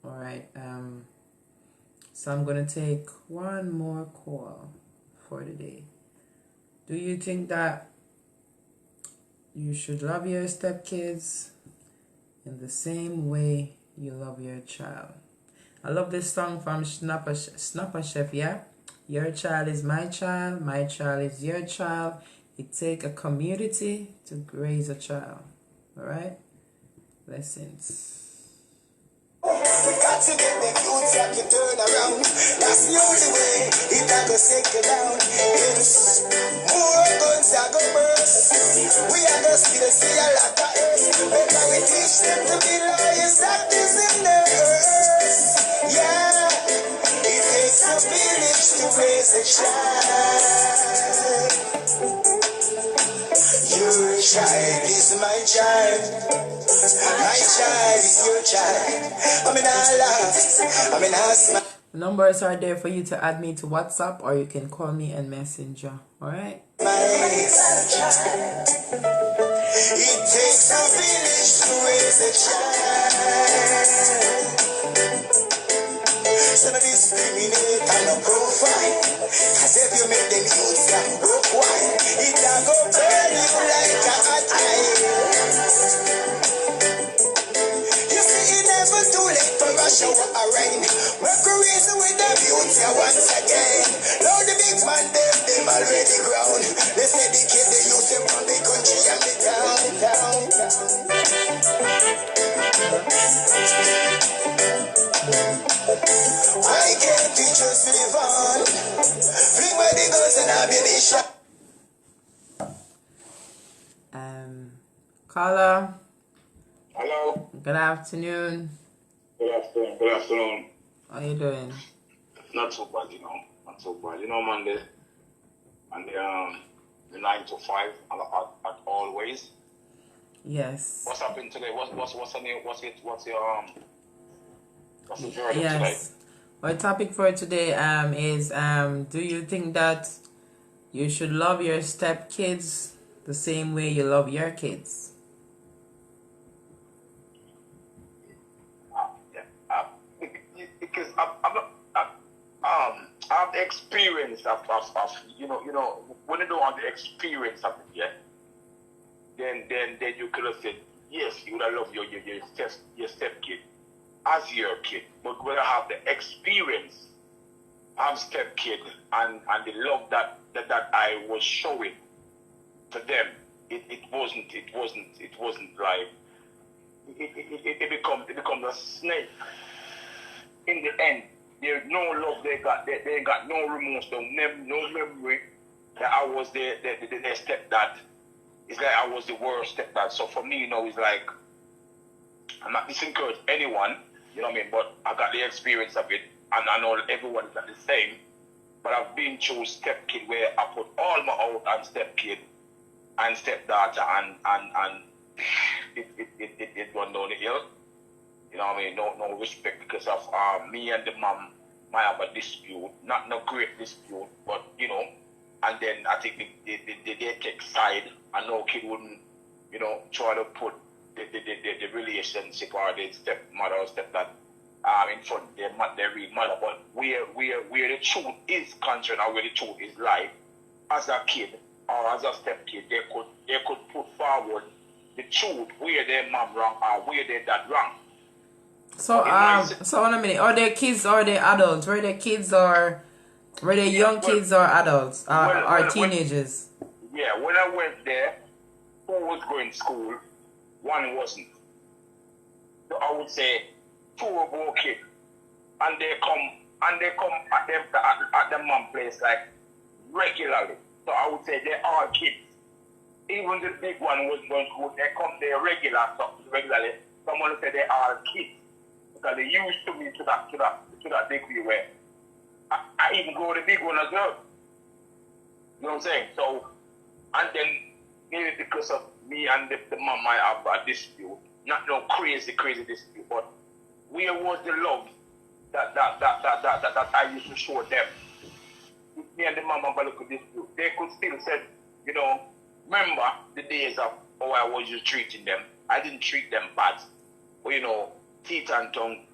All right. So I'm gonna take one more call for the day. Do you think that you should love your stepkids in the same way you love your child? I love this song from Snapper Chef, yeah? Your child is my child is your child. It takes a community to raise a child. Alright? Blessings. Got to get the youth up to turn around. That's the only way it can go settle down. Yes, more guns are go burst. We are gonna still see a lot of earth. Better we teach them to be lawyers, actors in the earth. Yeah, it takes a village to raise a child. Your child is my child. My child is your child. Numbers are there for you to add me to WhatsApp, or you can call me and Messenger. Alright? It takes a village to raise a child. So no discriminate and no profile. Cause if you make them youths that broke wine, it can go burn you like a hot iron. Never too late for a shower or rain. Make a reason with them youths here once again. Now the big man, them already ground. Let's educate the youth from the country and the town. Why can't we just live on? Fling where the guns and I'll be the shot. Caller. Hello. Good afternoon. Good afternoon. Good afternoon. How you doing? Not so bad, Not so bad. Monday, the 9 to 5 at always. Yes. What's happening today? What's the name? What's the verdict yes. today? Our topic for today is do you think that you should love your stepkids the same way you love your kids? Because I have the experience of when you don't have the experience of it yet, then you could have said yes, you would have loved your stepkid as your kid, but when I have the experience of stepkid and the love that I was showing to them, it wasn't like it becomes a snake. In the end, there's no love they got. They got no remorse, no memory that I was their stepdad. It's like I was the worst stepdad. So for me, it's like I'm not disencouraging anyone, but I got the experience of it, and I know everyone's not the same. But I've been through stepkid where I put all my out on stepkid and stepdaughter, and it went down the hill. No respect because of me and the mom might have a dispute, not no great dispute, but and then I think they take side, and no kid wouldn't, try to put the relationship or the stepmother or stepdad in front of their real mother, but where the truth is concerned or where the truth is life, as a kid or as a stepkid, they could put forward the truth where their mom wrong or where their dad wrong. So on a minute, are they kids or are they adults? Were they kids or were they young kids or adults or teenagers? When I went there, 2 was going to school, 1 wasn't. So I would say 2 were okay. And they come at the mom place like regularly. So I would say they're all kids. Even the big one was going to school, they come there regularly. Someone would say they're all kids. Because they used to me to that degree where I even go to the big one as well. You know what I'm saying? So, and then maybe because of me and the mom might have a dispute, not no crazy dispute, but where was the love that I used to show them? If me and the mom have a look at dispute, they could still say, you know, remember the days of how I was just treating them. I didn't treat them bad. But, you know, teeth and tongue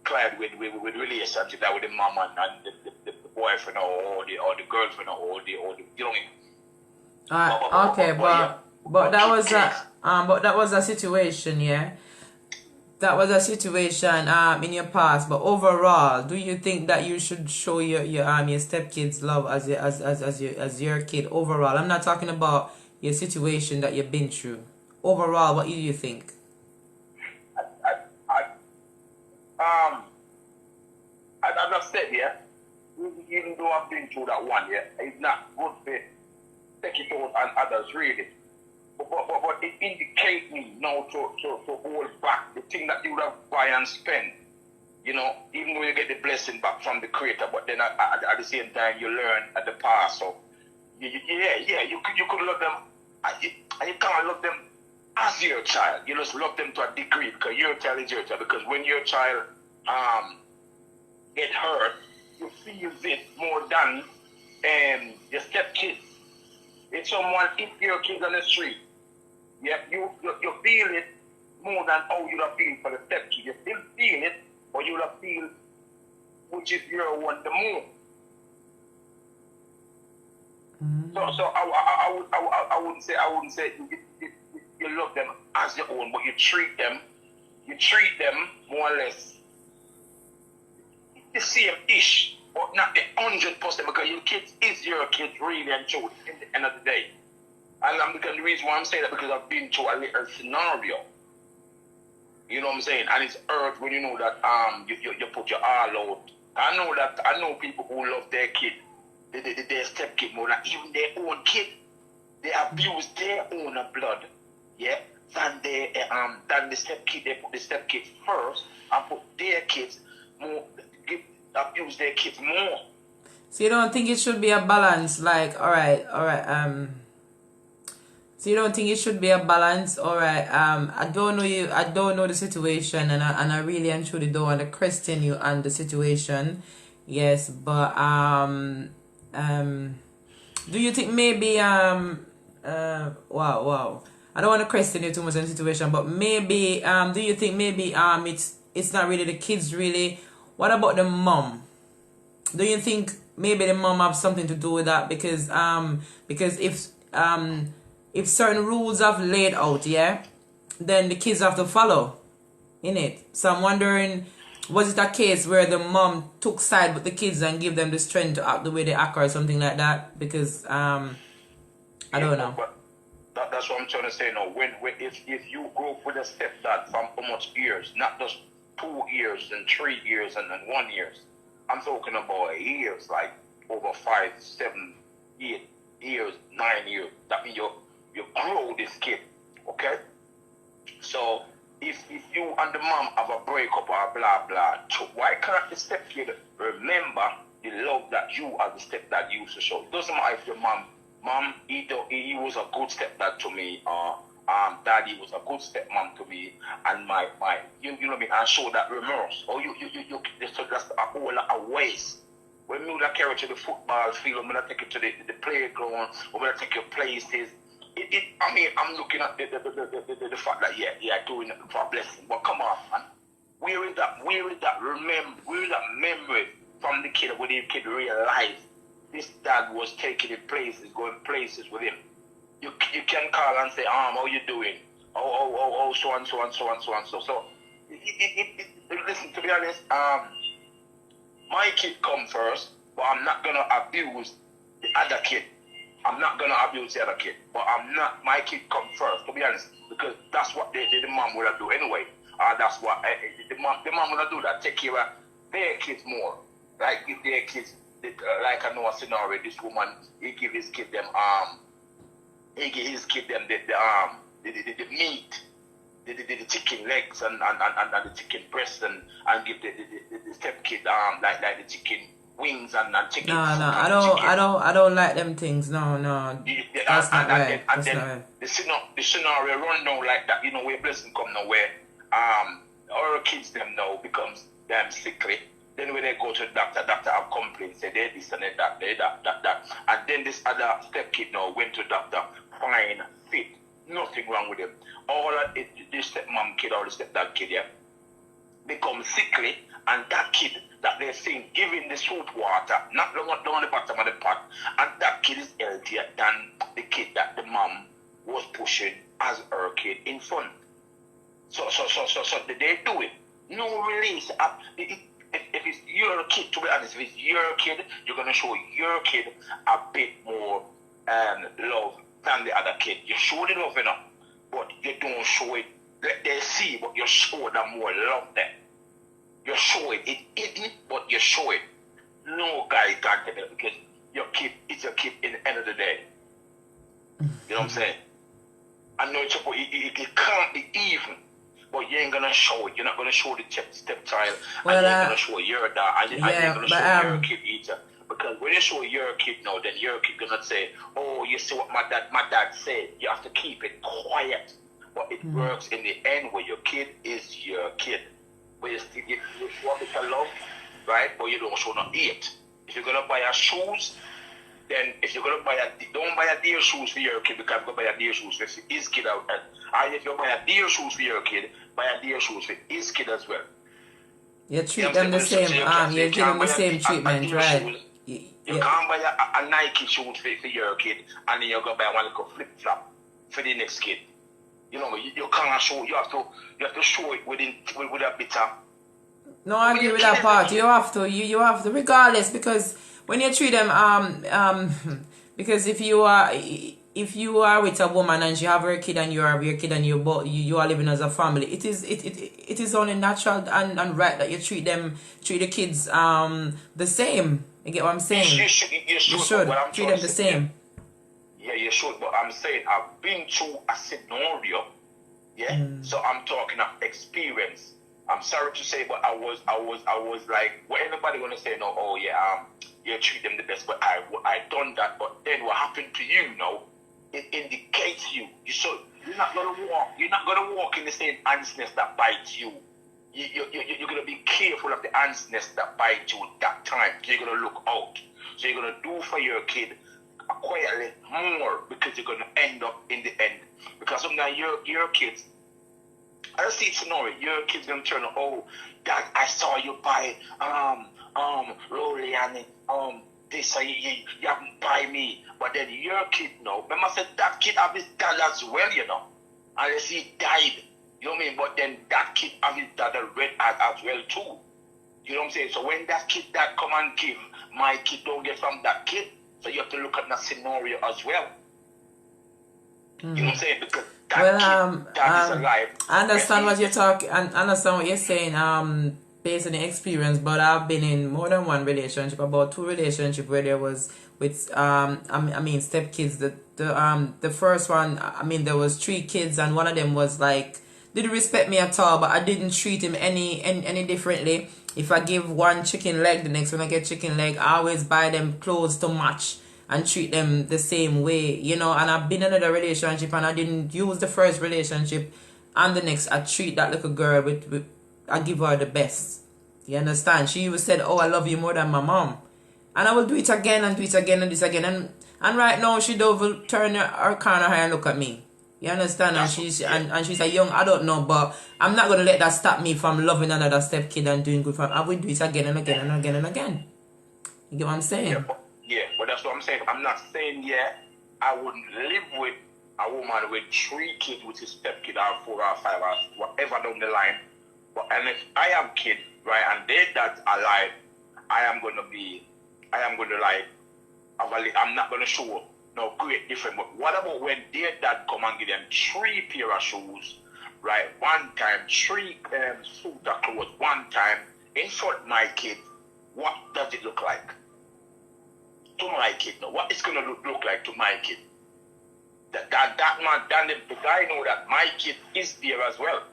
clad with relationship that with the mom and the boyfriend or the girlfriend or the you know. Okay, but that was a situation, yeah. That was a situation in your past. But overall, do you think that you should show your stepkids love as your kid overall? I'm not talking about your situation that you've been through. Overall, what do you think? As I said, yeah, even though I've been through that one, yeah, it's not good to take it out on others, really. But it indicates me now to hold back the thing that you would have buy and spend. You know, even though you get the blessing back from the Creator, but then at the same time you learn at the past. So, you could love them, and you can't love them as your child. You just love them to a degree because your child is your child. Because when your child get hurt, you feel it more than your stepkids. If someone hit your kids on the street, yeah, you feel it more than how you have feel for the stepkid. You still feel it, but you have feel which is your one the more. So I wouldn't say you love them as your own, but you treat them more or less the same ish, but not the 100% because your kids is your kids really and truly in the end of the day. And because the reason why I'm saying that because I've been through a little scenario. You know what I'm saying? And it's hurt when you know that you put your all out. I know people who love their kid, their stepkid more than even their own kid. They abuse their own blood, yeah, than the stepkid. They put the stepkids first and put their kids more, abuse their kids more. So you don't think it should be a balance? Like, all right. So you don't think it should be a balance? All right. I don't know you. I don't know the situation, and I really and truly don't want to question you on the situation. Yes, but do you think maybe wow. I don't want to question you too much on the situation, but maybe do you think maybe it's not really the kids really? What about the mom? Do you think maybe the mom have something to do with that? Because if certain rules have laid out, yeah, then the kids have to follow, innit? So I'm wondering, was it a case where the mom took side with the kids and give them the strength to act the way they act or something like that? Because I don't know. That's what I'm trying to say now. If you grow up with a stepdad from how much years, not just 2 years and 3 years and then 1 year. I'm talking about years, like over 5, 7, 8 years, 9 years. That means you grow this kid, okay? So if you and the mom have a breakup or blah blah, why can't the stepkid remember the love that you as the stepdad used to show? It doesn't matter if your mom, he was a good stepdad to me, or daddy was a good stepmom to me, and my you know what I mean, and show that remorse. Or you so that's a whole lot of ways. When we carry you to the football field, I'm gonna take you to the playground, I'm gonna take you places. I mean, I'm looking at the fact that doing it for a blessing. But come on, man. Where is that memory from the kid when the kid realized this dad was taking him places, going places with him? You can call and say, how you doing? Oh, so and so and so and so and so. So, listen, to be honest, my kid come first, but I'm not gonna abuse the other kid. I'm not gonna abuse the other kid, but my kid come first, to be honest, because that's what the mom would do anyway. That's what the mom would do, that take care of their kids more. Like give their kids, like I know a scenario, this woman, he give his kid them the meat, the chicken legs and the chicken breast and give the step kid like the chicken wings and chicken. No, I don't like them things. No. That's not right. And then the scenario run now like that, where blessing come now where our kids them now becomes damn sickly. Then when they go to the doctor have complaints, say they this and that. And then this other step kid now went to doctor, fine, fit, nothing wrong with him. All of the stepmom kid or the stepdad kid, yeah, become sickly, and that kid that they're seeing giving the soup water, not down the bottom of the pot, and that kid is healthier than the kid that the mom was pushing as her kid in front. So they do it. No release. If it's your kid, to be honest, if it's your kid, you're gonna show your kid a bit more love than the other kid. You show the love enough, but you don't show it. Let them see, but you show them more love there. You show it. It's hidden, but you show it. No guy can't get it because your kid is your kid in the end of the day. You know what I'm saying? I know it can't be even, but you ain't gonna show it. You're not gonna show the stepchild, and you ain't gonna show your dad, and you ain't gonna show your kid either. Because when you show your kid now, then your kid gonna say, "Oh, you see what my dad said." You have to keep it quiet. But it works in the end where your kid is your kid. Where you still give a bit of love, right? But you don't show no hate. If you're gonna buy a shoes, then if you're gonna don't buy a deer shoes for your kid because you're gonna buy a deer shoes for his kid out. And if you buy a deer shoes for your kid, buy a deer shoes for his kid as well. You treat them the same. You give them the same treatment, right? You can't buy a Nike shoes for your kid, and then you're gonna buy one little flip flop for the next kid. You can't show. You have to show it with a bit of. No, I agree with that part. You have to, regardless, because when you treat them, because if you are with a woman and she have her kid and you have your kid and you are living as a family, it is only natural and right that you treat the kids the same. You get what I'm saying? You should treat them the same. Yeah, you should, but I'm saying I've been through a scenario, yeah. So I'm talking of experience. I'm sorry to say, but I was like, well, anybody gonna say no? Oh yeah, you treat them the best, but I done that. But then what happened to you? It indicates you're not gonna walk in the same honestness that bites you. You're gonna be careful of the honestness that bites you at that time. So you're gonna look out. So you're gonna do for your kid quietly more because you're gonna end up in the end. Because sometimes your kids, I see it scenario, your kids gonna turn, oh, Dad, I saw you buy Rolly and this, you haven't buy me. But then your kid remember I said that kid have his dad as well, unless he died. You know what I mean? But then that kid have his dad as well too. You know what I'm saying? So when that kid that come and give, my kid don't get from that kid. So you have to look at that scenario as well. You know what I'm saying? Because that is alive. I understand what you're talking. I understand what you're saying. Based on the experience, but I've been in more than one relationship. About 2 relationships where there was with stepkids. The first one, there was 3 kids, and one of them was like didn't respect me at all. But I didn't treat him any differently. If I give one chicken leg, the next one I get chicken leg. I always buy them clothes to match and treat them the same way, And I've been in another relationship and I didn't use the first relationship, and the next I treat that little girl with I give her the best. You understand? She even said, "Oh, I love you more than my mom," and I will do it again and do it again and do it again. And right now she don't turn her corner and look at me. You understand? And she's a young adult now, but I'm not gonna let that stop me from loving another stepkid and doing good for her. I will do it again and again and again and again. You get what I'm saying? Yeah, but that's what I'm saying. I'm not saying I wouldn't live with a woman with 3 kids with his stepkid or 4 or 5 or whatever down the line. And if I have kids, right, and their dad's alive, I'm not gonna show No, great different. But what about when their dad come and give them 3 pair of shoes, right? One time, 3 suit of clothes, one time, in front of my kid? What does it look like? To my kid, no. What it's gonna look like to my kid? That man, the guy know that my kid is there as well.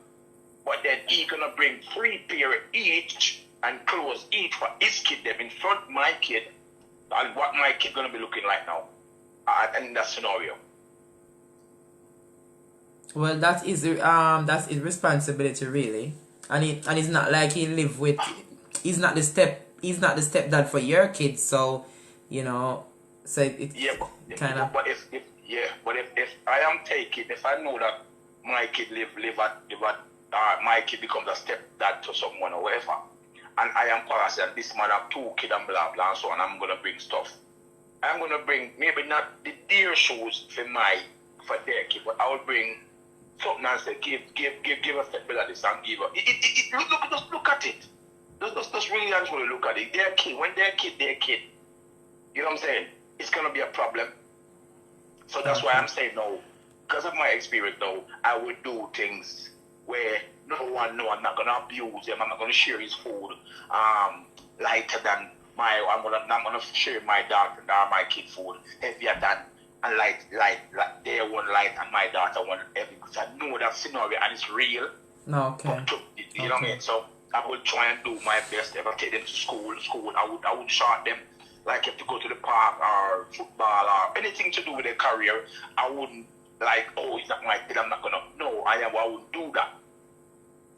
But then he gonna bring 3 pair each and clothes each for his kid them in front of my kid. And what my kid gonna be looking like now? In that scenario. Well, that's his responsibility, really, and it's not like he live with. He's not the stepdad for your kids, so you know. So it kind of. But if I am taking, if I know that my kid live at my kid becomes a stepdad to someone or whatever, and I am passing, and this man have 2 kids and blah blah and so on, I'm gonna bring stuff. I'm gonna bring maybe not the deer shoes for their kid, but I will bring something and say give a step like this and give her. Look at it. Just really actually look at it. Their kid, when their kid. You know what I'm saying? It's gonna be a problem. So that's why I'm saying no. Because of my experience though, I would do things where no one know I'm not gonna abuse him, I'm not gonna share his food lighter than I'm not gonna share my daughter or my kid food heavier than and light their one light and my daughter one heavy, because I know that scenario and it's real. No, okay. You know what I mean? So I would try and do my best. If I take them to school, I would short them. Like if to go to the park or football or anything to do with their career, I wouldn't like, oh, he's not my kid, I'm not gonna. No, I wouldn't do that.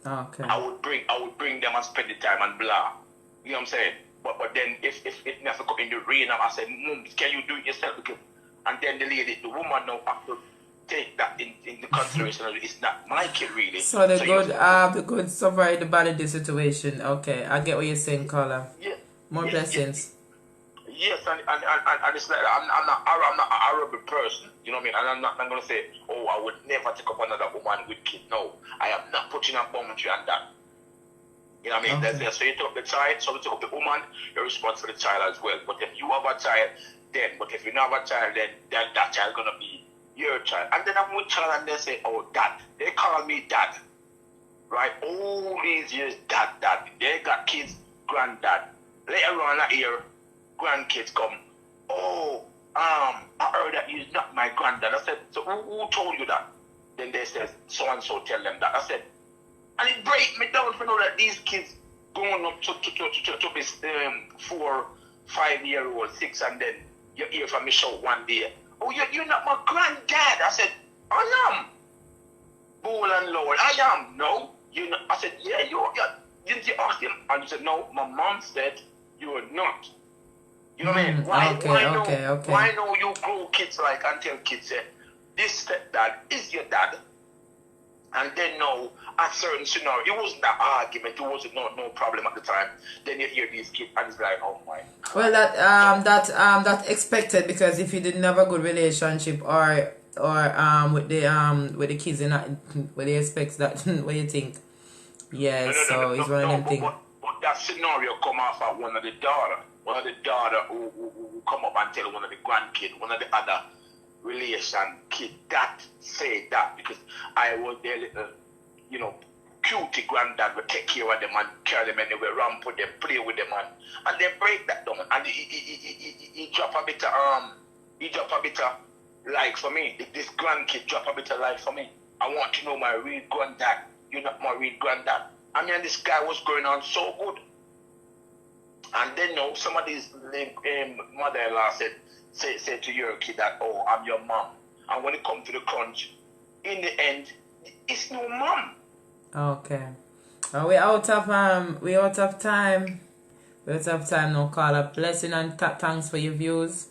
Okay. I would bring them and spend the time and blah. You know what I'm saying? But then if it never go in the rain, I said, can you do it yourself? And then the woman now have to take that in the consideration. It's not my kid really. So the good suffer the bad in this situation. Okay, I get what you're saying, Carla. Yeah. More blessings. Yes, and it's like I'm not an horrible person. You know what I mean? And I'm gonna say, oh, I would never take up another woman with kid. No, I am not putting a boundary on that. You know what I mean? Okay. So you take up the child, so you take up the woman, you're responsible for the child as well. But if you have a child, then, but if you don't have a child, then that child gonna be your child. And then I'm with child and they say, oh, dad. They call me dad. Right? All these years, dad. They got kids, granddad. Later on that year, grandkids come. Oh, I heard that you're not my granddad. I said, so who told you that? Then they said, so and so tell them that. I said, and it breaks me down to know that these kids going up to be 4, 5-year-old, 6, and then you hear from me shout one day, oh, you're not my granddad. I said, I am. Bull and Lord, I am. No, you know. I said, yeah, you didn't you ask him? And he said, no, my mom said you are not. You know what I mean? Why no you grow kids like and tell kids say, this stepdad is your dad? And then no, a certain scenario, it wasn't that argument, it wasn't no problem at the time. Then you hear these kids and it's like, oh my. Well, that's expected, because if you didn't have a good relationship or with the kids, you're not, what do you expect that? What do you think? Yeah, so it's one of them things. But that scenario come off at one of the daughter who come up and tell one of the grandkids, one of the other relation kid that say that, because I was their little, cutie granddad would take care of them and carry them anywhere, ramp with them, play with them, and they break that down. And he drop a bit of like for me. If this grandkid drop a bit of like for me, I want to know my real granddad. You're not my real granddad. I mean, this guy was going on so good. And then some of these mother-in-law said to your kid that, oh, I'm your mom. And when it comes to the crunch, in the end, it's no mom. Okay. We're out of time. We're out of time now, Carla. Blessing and thanks for your views.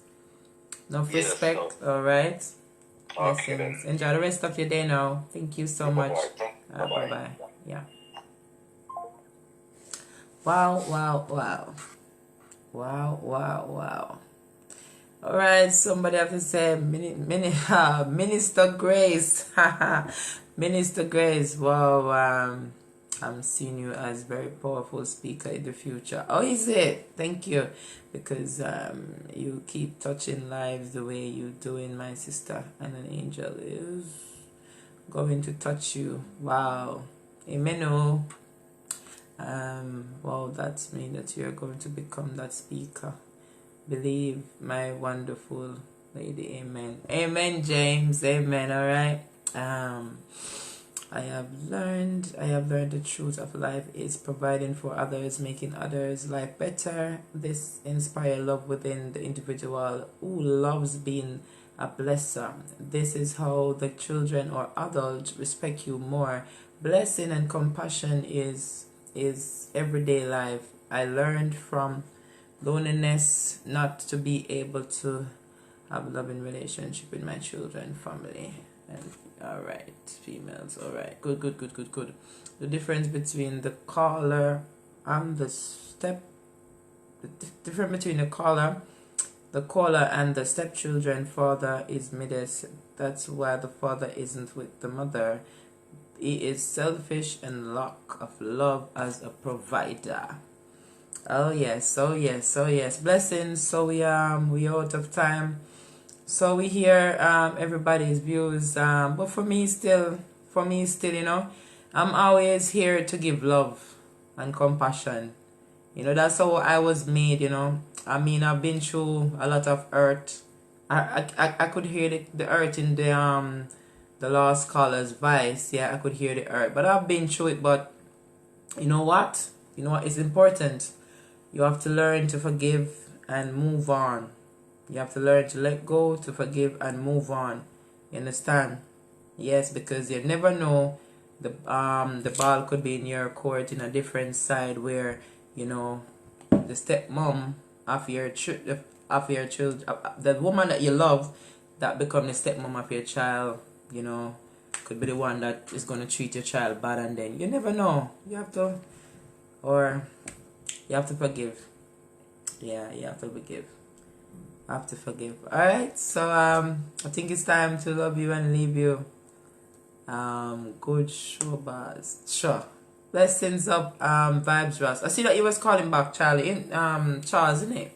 Enough respect. All right. Okay, blessings. Enjoy the rest of your day now. Thank you so much. Bye-bye. Yeah. Wow. All right, somebody have to say Minister Grace. Minister Grace. Wow. I'm seeing you as very powerful speaker in the future. Oh, is it? Thank you, because you keep touching lives the way you doing, my sister, and an angel is going to touch you. Wow. Amen. Oh. Wow, that's mean that you're going to become that speaker. Believe, my wonderful lady. Amen. Amen, James. Amen. All right. I have learned the truth of life is providing for others, making others' life better. This inspires love within the individual who loves being a blesser. This is how the children or adults respect you more. Blessing and compassion is everyday life. I learned from loneliness not to be able to have a loving relationship with my children, family, and all right, females. All right, good. The difference between the caller and the difference between the caller and the stepchildren father is midst. That's why the father isn't with the mother. He is selfish and lack of love as a provider. Oh yes. Blessings. So we out of time. So we hear everybody's views. But for me still, you know, I'm always here to give love and compassion. You know, that's how I was made, you know. I mean, I've been through a lot of hurt. I could hear the hurt in the last caller's voice. Yeah, I could hear the hurt. But I've been through it. But you know what? It's important. You have to learn to forgive and move on. You have to learn to let go, to forgive and move on. You understand? Yes, because you never know. The ball could be in your court in a different side where, you know, the stepmom of your child, the woman that you love, that become the stepmom of your child, you know, could be the one that is going to treat your child bad, and then you never know. You have to forgive. Yeah, you have to forgive. Alright, so I think it's time to love you and leave you. Good show, bars. Sure. Blessings up, Vibes Ross. I see that you was calling back, Charlie. Charles, isn't it?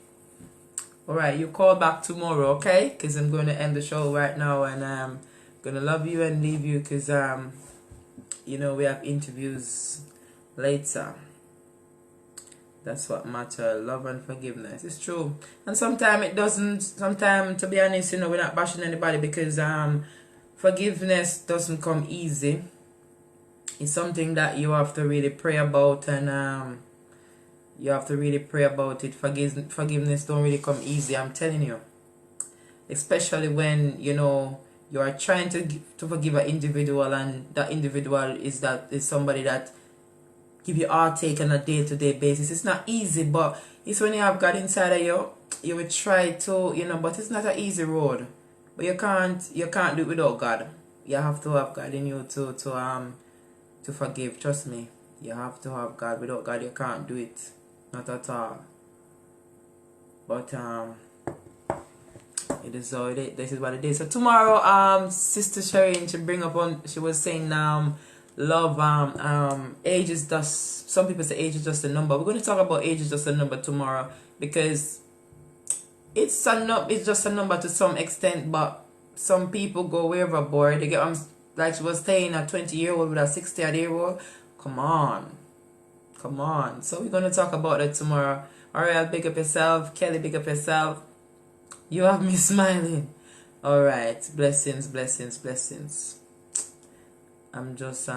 Alright, you call back tomorrow, okay? Because I'm going to end the show right now, and I'm going to love you and leave you because, you know, we have interviews later. That's what matters. Love and forgiveness. It's true. And sometimes it doesn't. Sometimes, to be honest, you know, we're not bashing anybody because forgiveness doesn't come easy. It's something that you have to really pray about, and you have to really pray about it. Forgiveness don't really come easy, I'm telling you. Especially when, you know, you are trying to forgive an individual, and that individual is somebody that give you heartache on a day-to-day basis. It's not easy, but it's when you have God inside of you, you will try to, you know, but it's not an easy road. But you can't do it without God. You have to have God in you to forgive. Trust me. You have to have God. Without God you can't do it. Not at all. But it is so this is what it is. So tomorrow, Sister Shireen, she was saying love, age is just, some people say age is just a number. We're going to talk about age is just a number tomorrow, because it's just a number to some extent, but some people go way overboard. They get, like she was saying, a 20-year-old with a 60-year-old. Come on. So we're going to talk about that tomorrow. Alright, big up yourself. Kelly, big up yourself. You have me smiling. Alright, blessings. I'm just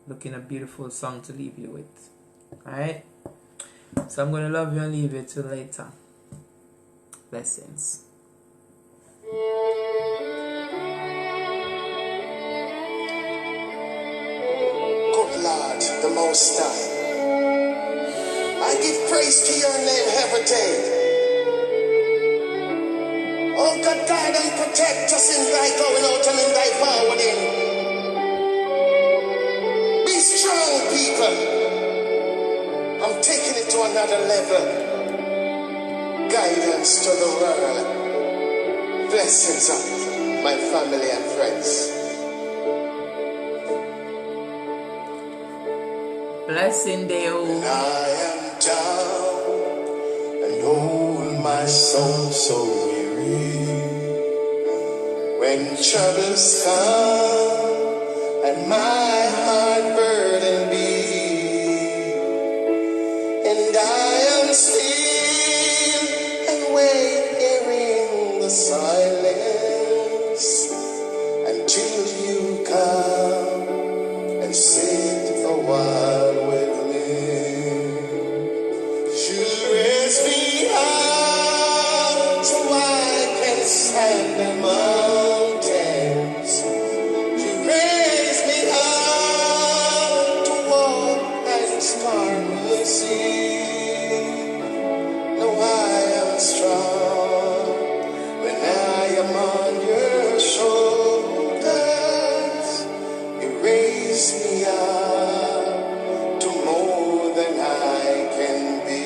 looking a beautiful song to leave you with. Alright? So I'm going to love you and leave you till later. Blessings. Good Lord, the Most High, I give praise to your name every day. Oh God, guide and protect us in thy going out and in thy forward in. Be strong, people. I'm taking it to another level. Guidance to the world. Blessings up, my family and friends. Blessing Deo. When I am down and oh my soul so weary, when troubles come and my heart burden be, and I am still and wait hearing the silence until you come and sit a while with me. You raise me up so I can stand the mountains. You raise me up to walk and stormy sea. No, I am strong when I am on your shoulders. You raise me up to more than I can be.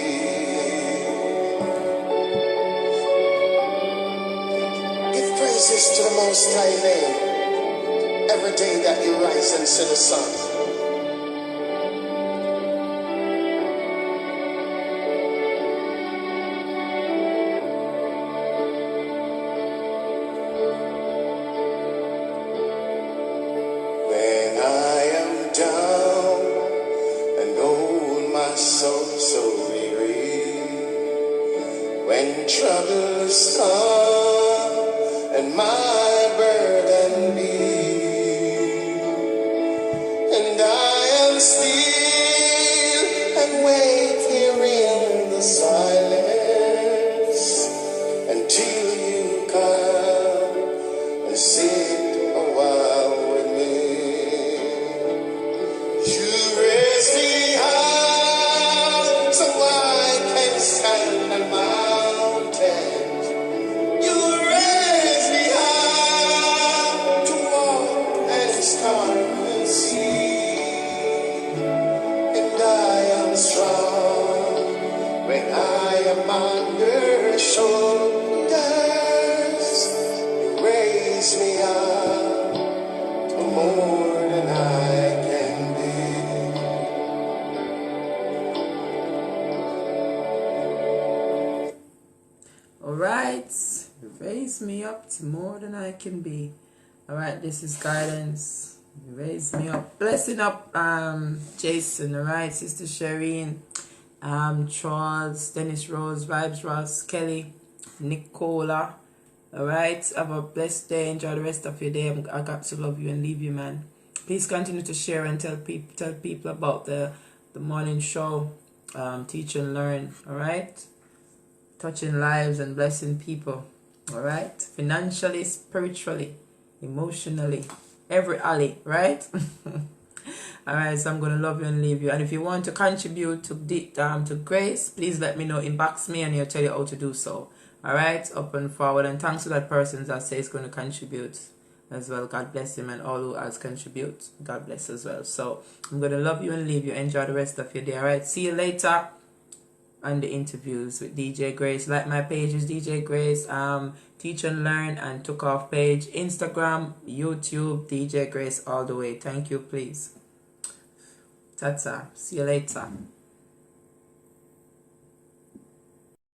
Give praises to the Most High name every day that you rise and see the sun. When I am down and oh my soul so weary, when troubles come and my burden be, and I am still and wait here in the silence until you come and sit a while with me. You raise me up so I can stand the mountains. You raise me up to walk and storm the sea. And I am strong when I am on your shoulders. You raise me up to more than I can be. Alright, you raise me up to more than I can be. Alright, this is guidance. You raise me up. Blessing up Jason, alright, Sister Shireen, Charles, Dennis Rose, Vibes Ross, Kelly, Nicola. Alright, have a blessed day. Enjoy the rest of your day. I got to love you and leave you, man. Please continue to share and tell people about the morning show, Teach and Learn. Alright, touching lives and blessing people. Alright, financially, spiritually, emotionally, every alley, right? Alright, so I'm going to love you and leave you. And if you want to contribute to Grace, please let me know. Inbox me and I'll tell you how to do so. Alright, up and forward. And thanks to that person that says going to contribute as well. God bless him, and all who has contribute, God bless as well. So I'm going to love you and leave you. Enjoy the rest of your day. Alright, see you later on the interviews with DJ Grace. Like my page is DJ Grace, Teach and Learn and Took Off page, Instagram, YouTube, DJ Grace all the way. Thank you, please. Ta-ta. See you later.